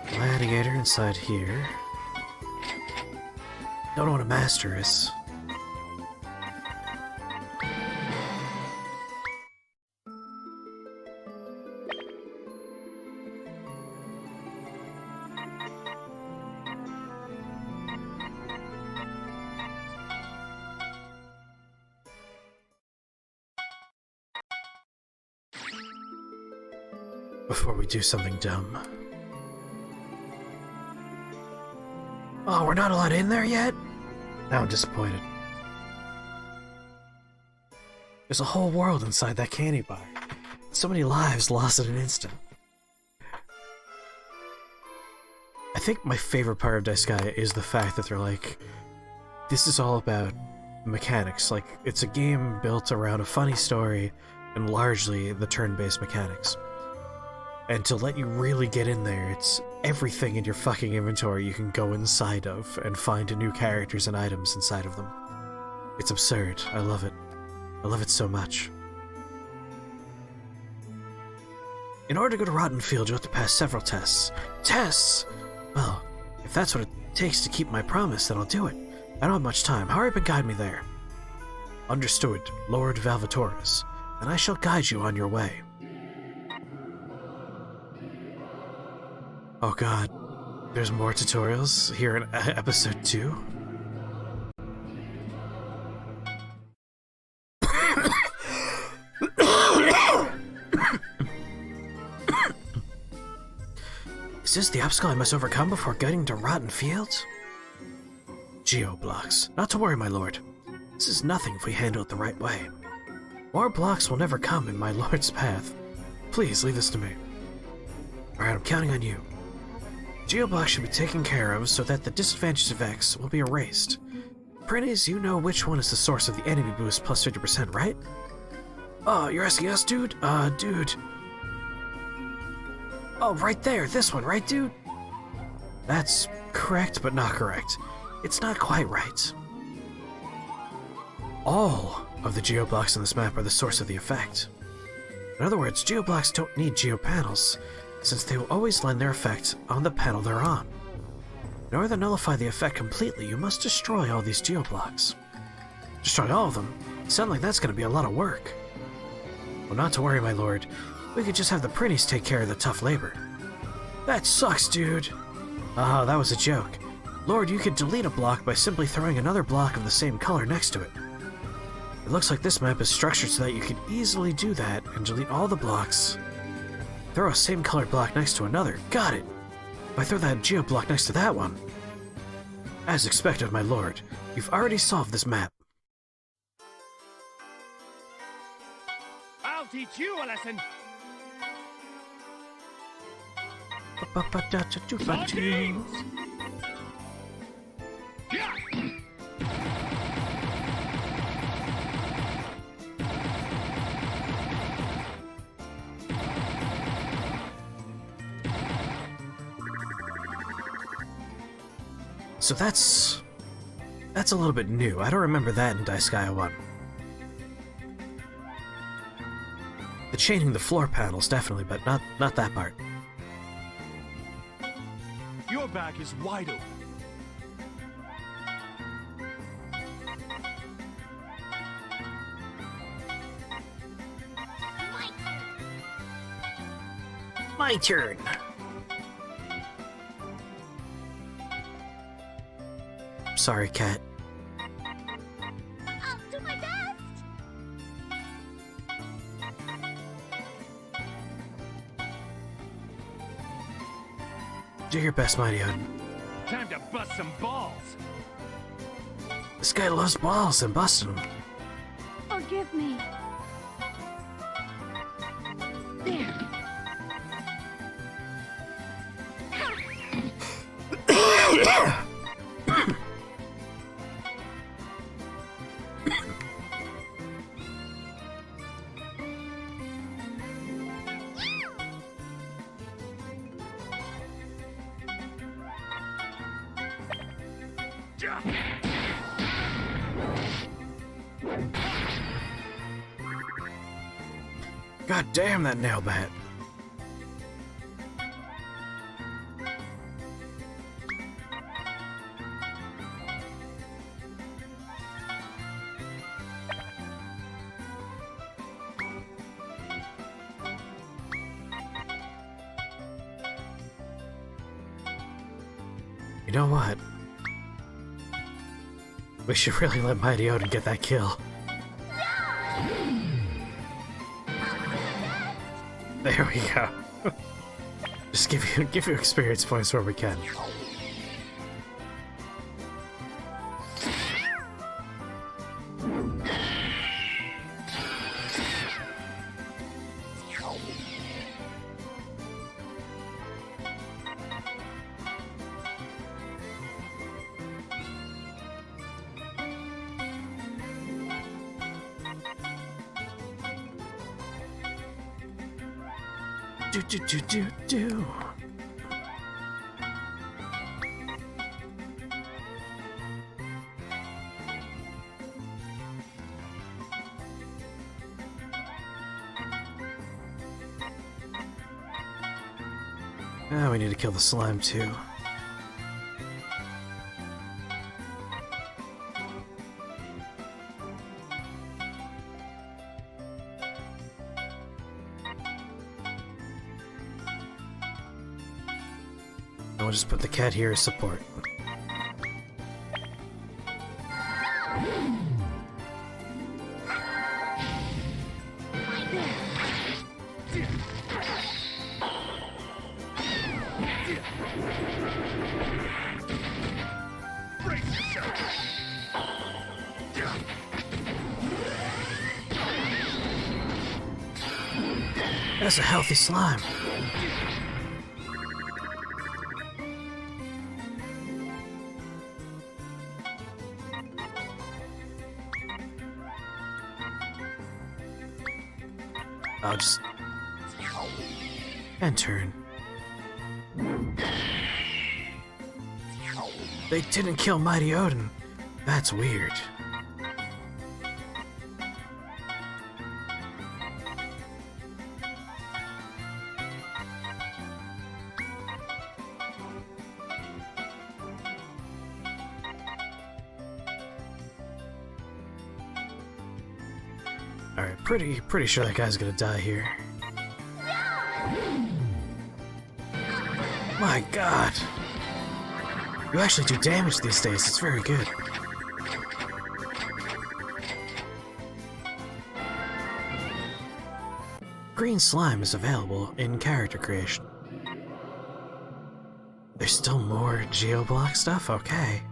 Gladiator inside here. Don't know what a master is. Before we do something dumb. Oh, we're not allowed in there yet? Now I'm disappointed. There's a whole world inside that candy bar. So many lives lost in an instant. I think my favorite part of Disgaea is the fact that they're like, this is all about mechanics. Like, it's a game built around a funny story and largely the turn-based mechanics. And to let you really get in there, it's everything in your fucking inventory you can go inside of and find new characters and items inside of them. It's absurd. I love it. I love it so much. In order to go to Rotten Field, you'll have to pass several tests. Tests? Well, if that's what it takes to keep my promise, then I'll do it. I don't have much time. Hurry up and guide me there. Understood, Lord Valvatorus. Then I shall guide you on your way. Oh god, there's more tutorials here in episode 2? Is this the obstacle I must overcome before getting to Rotten Fields? Geo-blocks. Not to worry, my lord. This is nothing if we handle it the right way. More blocks will never come in my lord's path. Please, leave this to me. Alright, I'm counting on you. Geoblocks should be taken care of so that the disadvantages of X will be erased. Prinnies, you know which one is the source of the enemy boost plus 50%, right? Oh, you're asking us, dude? Dude. Oh, right there, this one, right, dude? That's correct, but not correct. It's not quite right. All of the geoblocks on this map are the source of the effect. In other words, geoblocks don't need geopanels, since they will always lend their effect on the panel they're on. In order to nullify the effect completely, you must destroy all these geoblocks. Destroy all of them? Sound like that's going to be a lot of work. Well, not to worry, my lord. We could just have the Prinnies take care of the tough labor. That sucks, dude. Ah, that was a joke. Lord, you could delete a block by simply throwing another block of the same color next to it. It looks like this map is structured so that you can easily do that and delete all the blocks. Throw a same colored block next to another. Got it! If I throw that geo block next to that one. As expected, my lord, you've already solved this map. I'll teach you a lesson. So that's a little bit new. I don't remember that in Disgaea 1. The chaining the floor panels, definitely, but not that part. Your back is wide open. My turn. Sorry, cat. I'll do my best. Do your best, Mighty Odin. Time to bust some balls. This guy loves balls and busting them. Forgive me. There. God damn that nail bat. You know what? We should really let Mighty Odin get that kill. There we go. Just give you experience points where we can. Do. Now we need to kill the slime too. I'll just put the cat here as support. That's a healthy slime. I'll just... and turn. They didn't kill Mighty Odin. That's weird. Alright, pretty sure that guy's gonna die here. My god! You actually do damage these days, it's very good. Green slime is available in character creation. There's still more Geoblock stuff? Okay.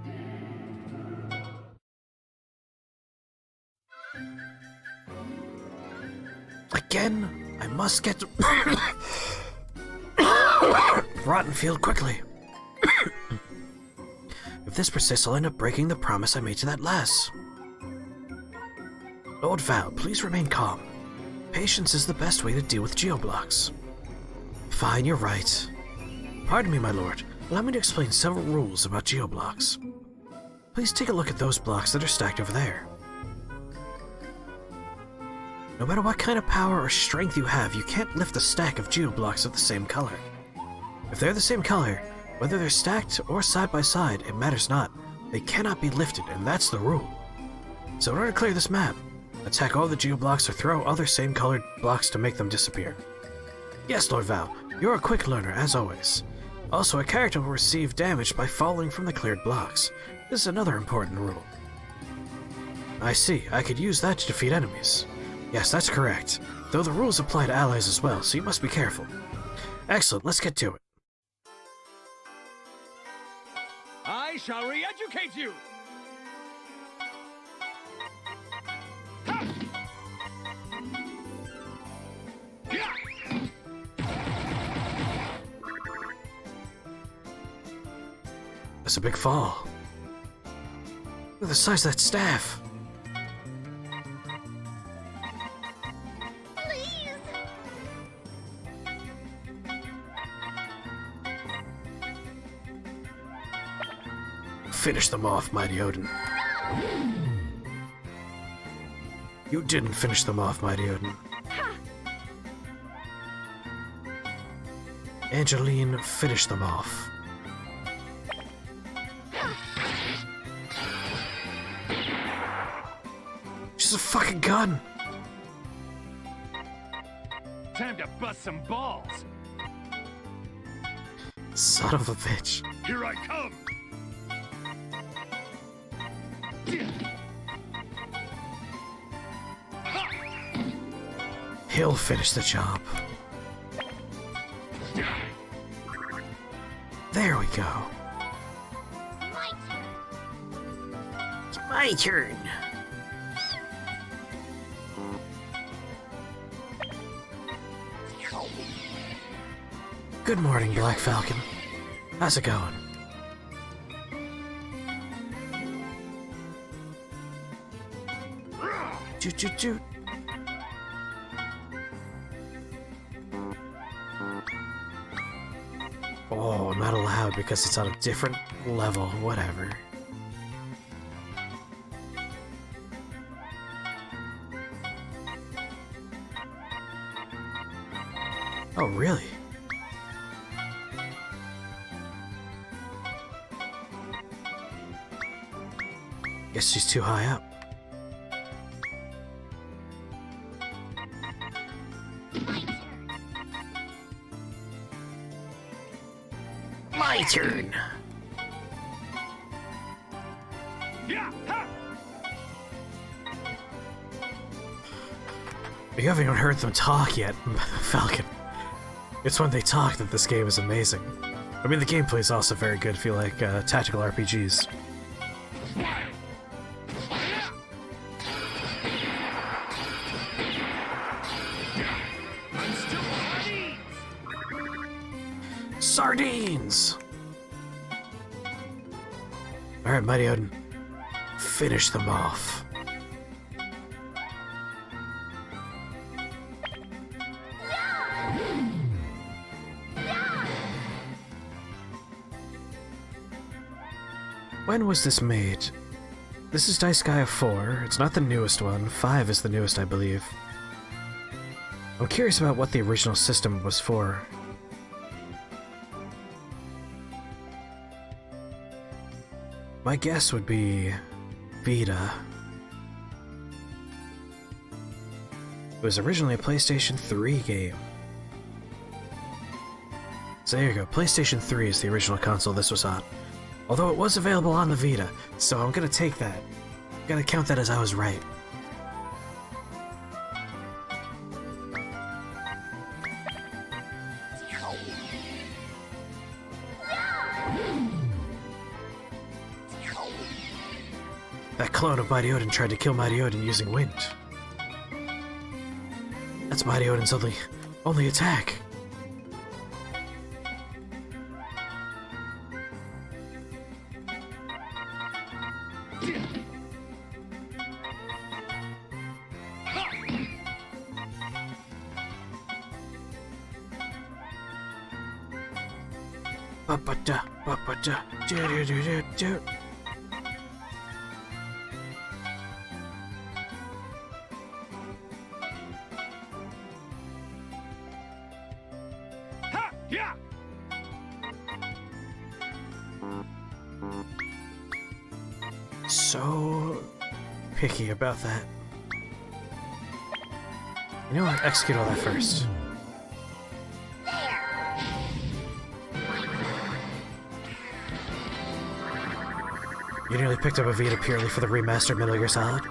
Again, I must get to Rotten Field quickly. If this persists, I'll end up breaking the promise I made to that lass. Lord Val, please remain calm. Patience is the best way to deal with geoblocks. Fine, you're right. Pardon me, my lord. Allow me to explain several rules about geoblocks. Please take a look at those blocks that are stacked over there. No matter what kind of power or strength you have, you can't lift a stack of geoblocks of the same color. If they're the same color, whether they're stacked or side by side, it matters not. They cannot be lifted, and that's the rule. So in order to clear this map, attack all the geoblocks or throw other same colored blocks to make them disappear. Yes, Lord Val, you're a quick learner, as always. Also, a character will receive damage by falling from the cleared blocks. This is another important rule. I see, I could use that to defeat enemies. Yes, that's correct. Though the rules apply to allies as well, so you must be careful. Excellent, let's get to it. I shall re-educate you! That's a big fall. Look at the size of that staff. Finish them off, Mighty Odin. You didn't finish them off, Mighty Odin. Angeline, finish them off. She's a fucking gun! Time to bust some balls! Son of a bitch. Here I come! He'll finish the job. There we go. It's my turn. Good morning, Black Falcon. How's it going? Toot toot toot. Oh, not allowed because it's on a different level, whatever. Oh, really? Guess she's too high up. My turn. You haven't even heard them talk yet, Falcon. It's when they talk that this game is amazing. I mean, the gameplay is also very good if you like tactical RPGs. Sardines! Alright, Mighty Odin. Finish them off. When was this made? This is Disgaea 4. It's not the newest one. 5 is the newest, I believe. I'm curious about what the original system was for. My guess would be Vita. It was originally a PlayStation 3 game. So there you go, PlayStation 3 is the original console this was on. Although it was available on the Vita, so I'm gonna take that. I'm gonna count that as I was right. That clone of Mighty Odin tried to kill Mighty Odin using wind. That's Mighty Odin's only attack. Ba-ba-da, ba-ba-da, do-do-do-do-do. Ha! Yeah! So picky about that. You know what? Execute all that first. You nearly picked up a Vita purely for the remastered Metal Gear Solid.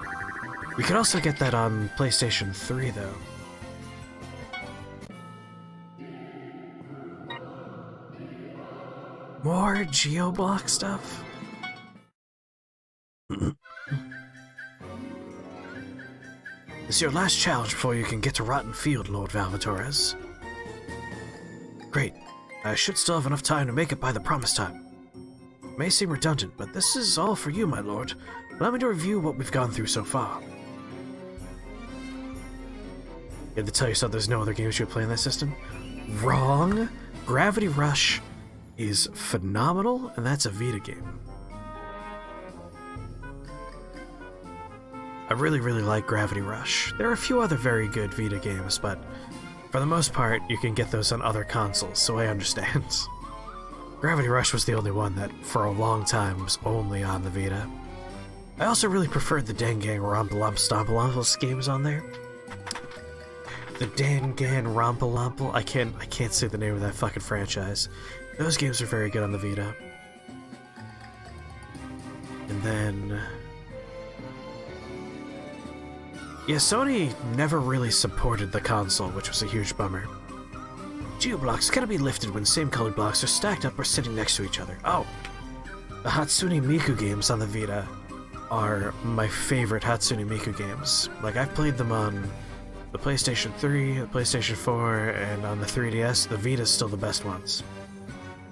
You could also get that on PlayStation 3, though. More Geoblock stuff? This is your last challenge before you can get to Rotten Field, Lord Valvatores. Great. I should still have enough time to make it by the promised time. It may seem redundant, but this is all for you, my lord. Allow me to review what we've gone through so far. You had to tell yourself there's no other games you would play in that system? Wrong! Gravity Rush is phenomenal, and that's a Vita game. I really like Gravity Rush. There are a few other very good Vita games, but for the most part, you can get those on other consoles, so I understand. Gravity Rush was the only one that, for a long time, was only on the Vita. I also really preferred the Dangan Rompalump Stompalompals games on there. The Dangan Rompalompal, I can't say the name of that fucking franchise. Those games are very good on the Vita. And then... yeah, Sony never really supported the console, which was a huge bummer. Geoblocks cannot be lifted when same-colored blocks are stacked up or sitting next to each other. Oh! The Hatsune Miku games on the Vita are my favorite Hatsune Miku games. Like, I've played them on the PlayStation 3, the PlayStation 4, and on the 3DS. The Vita's still the best ones.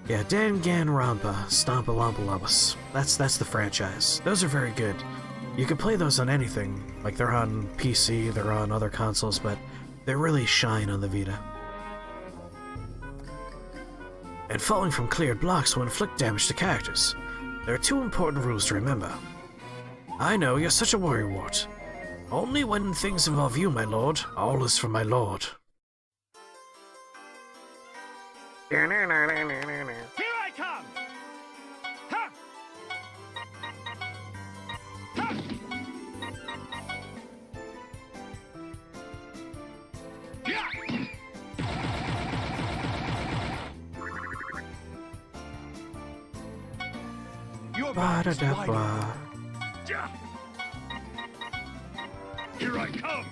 Yeah, Danganronpa, Stompalompalobus. That's the franchise. Those are very good. You can play those on anything. Like, they're on PC, they're on other consoles, but they really shine on the Vita. And falling from cleared blocks will inflict damage to characters. There are two important rules to remember. I know, you're such a worrywart. Only when things involve you, my lord. All is for my lord. Here I come! Ha! Ha! Yeah! Your back's wide. Yeah! Here I come!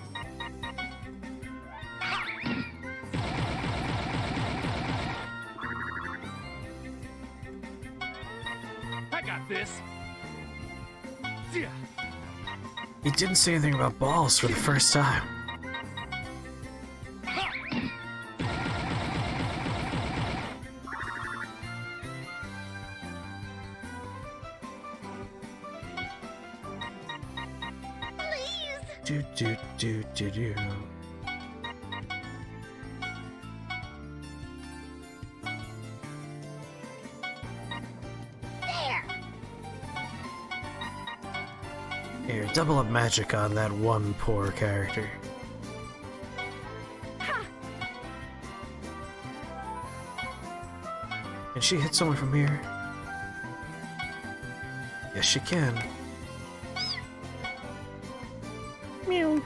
I got this. Yeah. He didn't say anything about balls for the first time. Do. Here, double up magic on that one poor character. Can she hit someone from here? Yes, she can. Meow.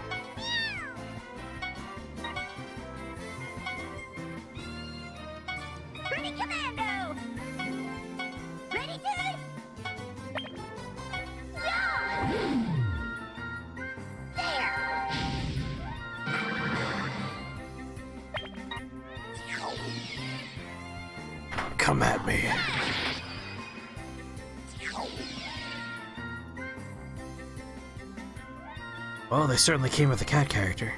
Ready, Commando! Ready, good? Yeah! There! Come at me. Well, they certainly came with the cat character.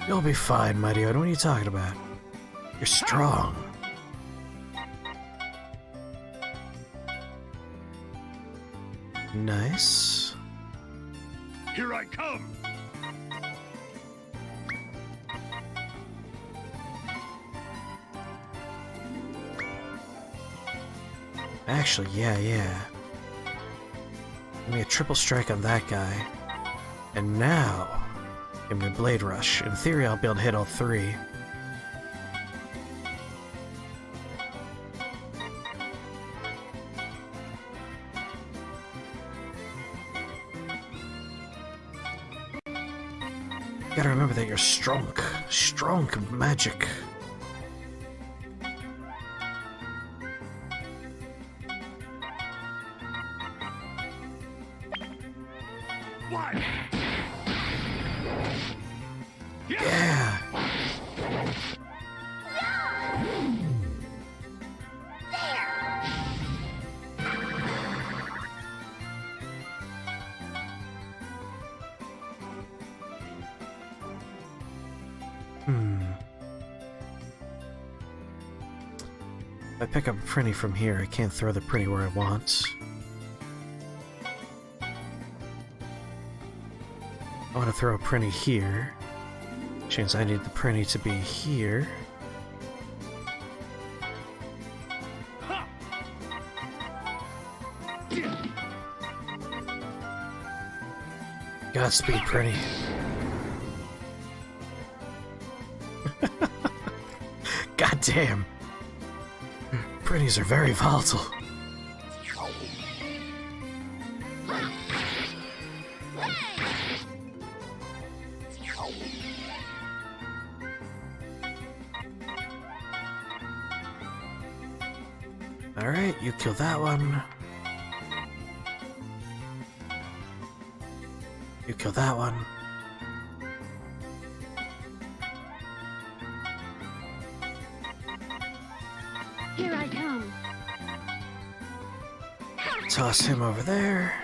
You'll be fine, MacLeod. What are you talking about? You're strong. Nice. Here I come! Actually, yeah. Give me a triple strike on that guy. And now, give me a blade rush. In theory, I'll be able to hit all three. Gotta remember that you're strong. Strong magic. What? Yeah. If I pick up a Prinny from here, I can't throw the Prinny where I want. I want to throw a Prinny here, which means I need the Prinny to be here. Godspeed, Prinny. God damn. Prinnies are very volatile. Alright, you kill that one. You kill that one. Here I come. Toss him over there.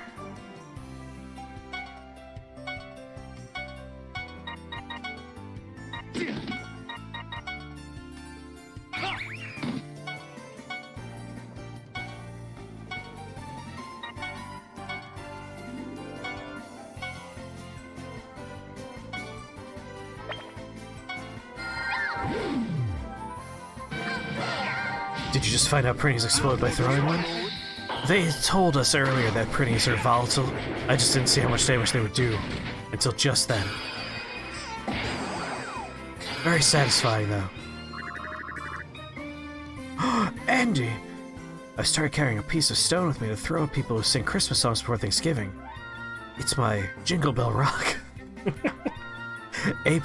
Did you just find out Prinnies explode by throwing one? They told us earlier that Prinnies are volatile. I just didn't see how much damage they would do until just then. Very satisfying, though. Andy! I started carrying a piece of stone with me to throw at people who sing Christmas songs before Thanksgiving. It's my Jingle Bell Rock. A++,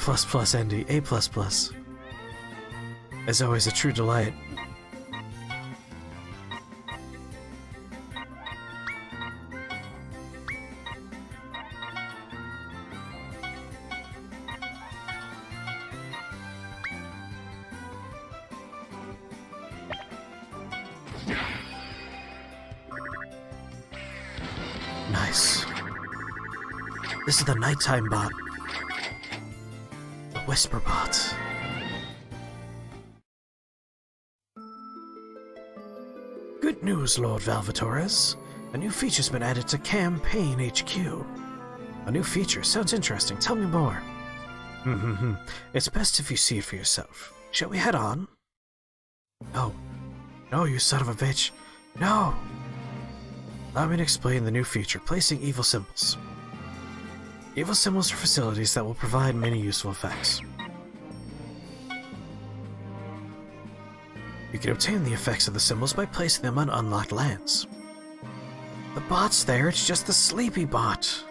Andy. A++. As always, a true delight. Nice. This is the nighttime bot. The Whisper bot. Good news, Lord Valvatores. A new feature's been added to Campaign HQ. A new feature? Sounds interesting. Tell me more. It's best if you see it for yourself. Shall we head on? No. No, you son of a bitch. No! Allow me to explain the new feature, placing evil symbols. Evil symbols are facilities that will provide many useful effects. You can obtain the effects of the symbols by placing them on unlocked lands. The bot's there, it's just the sleepy bot.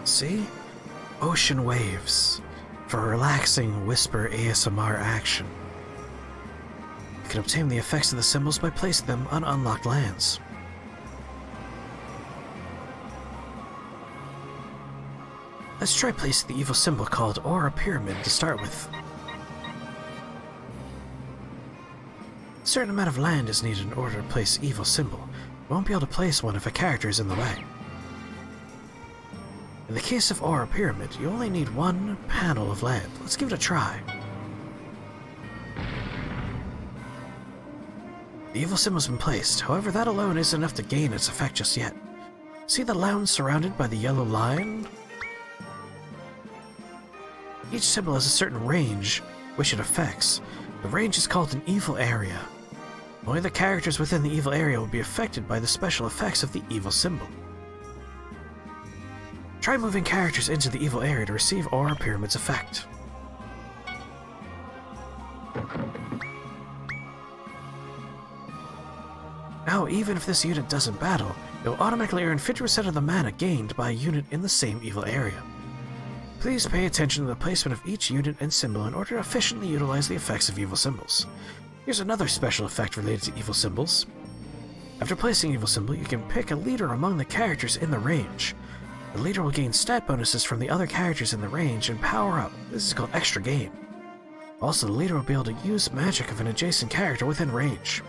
See? Ocean waves for relaxing whisper ASMR action. You can obtain the effects of the symbols by placing them on unlocked lands. Let's try placing the evil symbol called Aura Pyramid to start with. A certain amount of land is needed in order to place evil symbol. You won't be able to place one if a character is in the way. In the case of Aura Pyramid, you only need one panel of land. Let's give it a try. The evil symbol's been placed, however that alone isn't enough to gain its effect just yet. See the land surrounded by the yellow line? Each symbol has a certain range which it affects. The range is called an evil area. Only the characters within the evil area will be affected by the special effects of the evil symbol. Try moving characters into the evil area to receive Aura Pyramid's effect. Now, even if this unit doesn't battle, it will automatically earn 50% of the mana gained by a unit in the same evil area. Please pay attention to the placement of each unit and symbol in order to efficiently utilize the effects of evil symbols. Here's another special effect related to evil symbols. After placing evil symbol, you can pick a leader among the characters in the range. The leader will gain stat bonuses from the other characters in the range and power up. This is called extra gain. Also, the leader will be able to use magic of an adjacent character within range.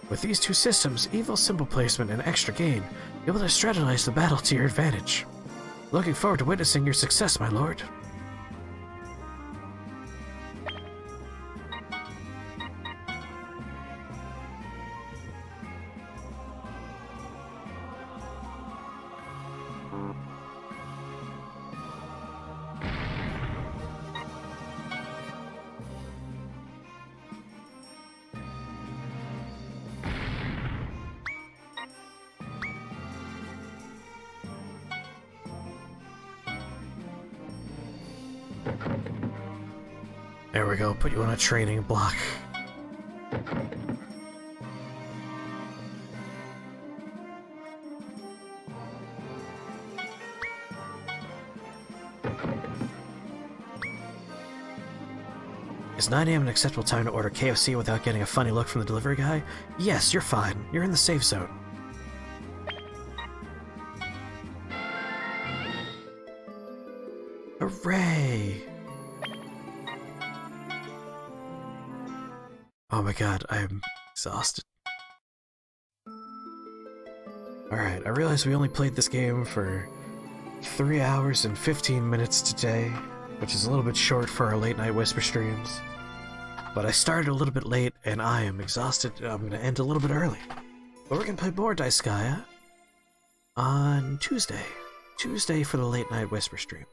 With these two systems, evil symbol placement and extra gain, you'll be able to strategize the battle to your advantage. Looking forward to witnessing your success, my lord. There we go, put you on a training block. Is 9 AM an acceptable time to order KFC without getting a funny look from the delivery guy? Yes, you're fine. You're in the safe zone. Hooray! Oh my god, I am exhausted. Alright, I realize we only played this game for 3 hours and 15 minutes today, which is a little bit short for our late night Whisper streams. But I started a little bit late and I am exhausted. I'm going to end a little bit early. But we're going to play more Disgaea on Tuesday. Tuesday for the late night Whisper stream.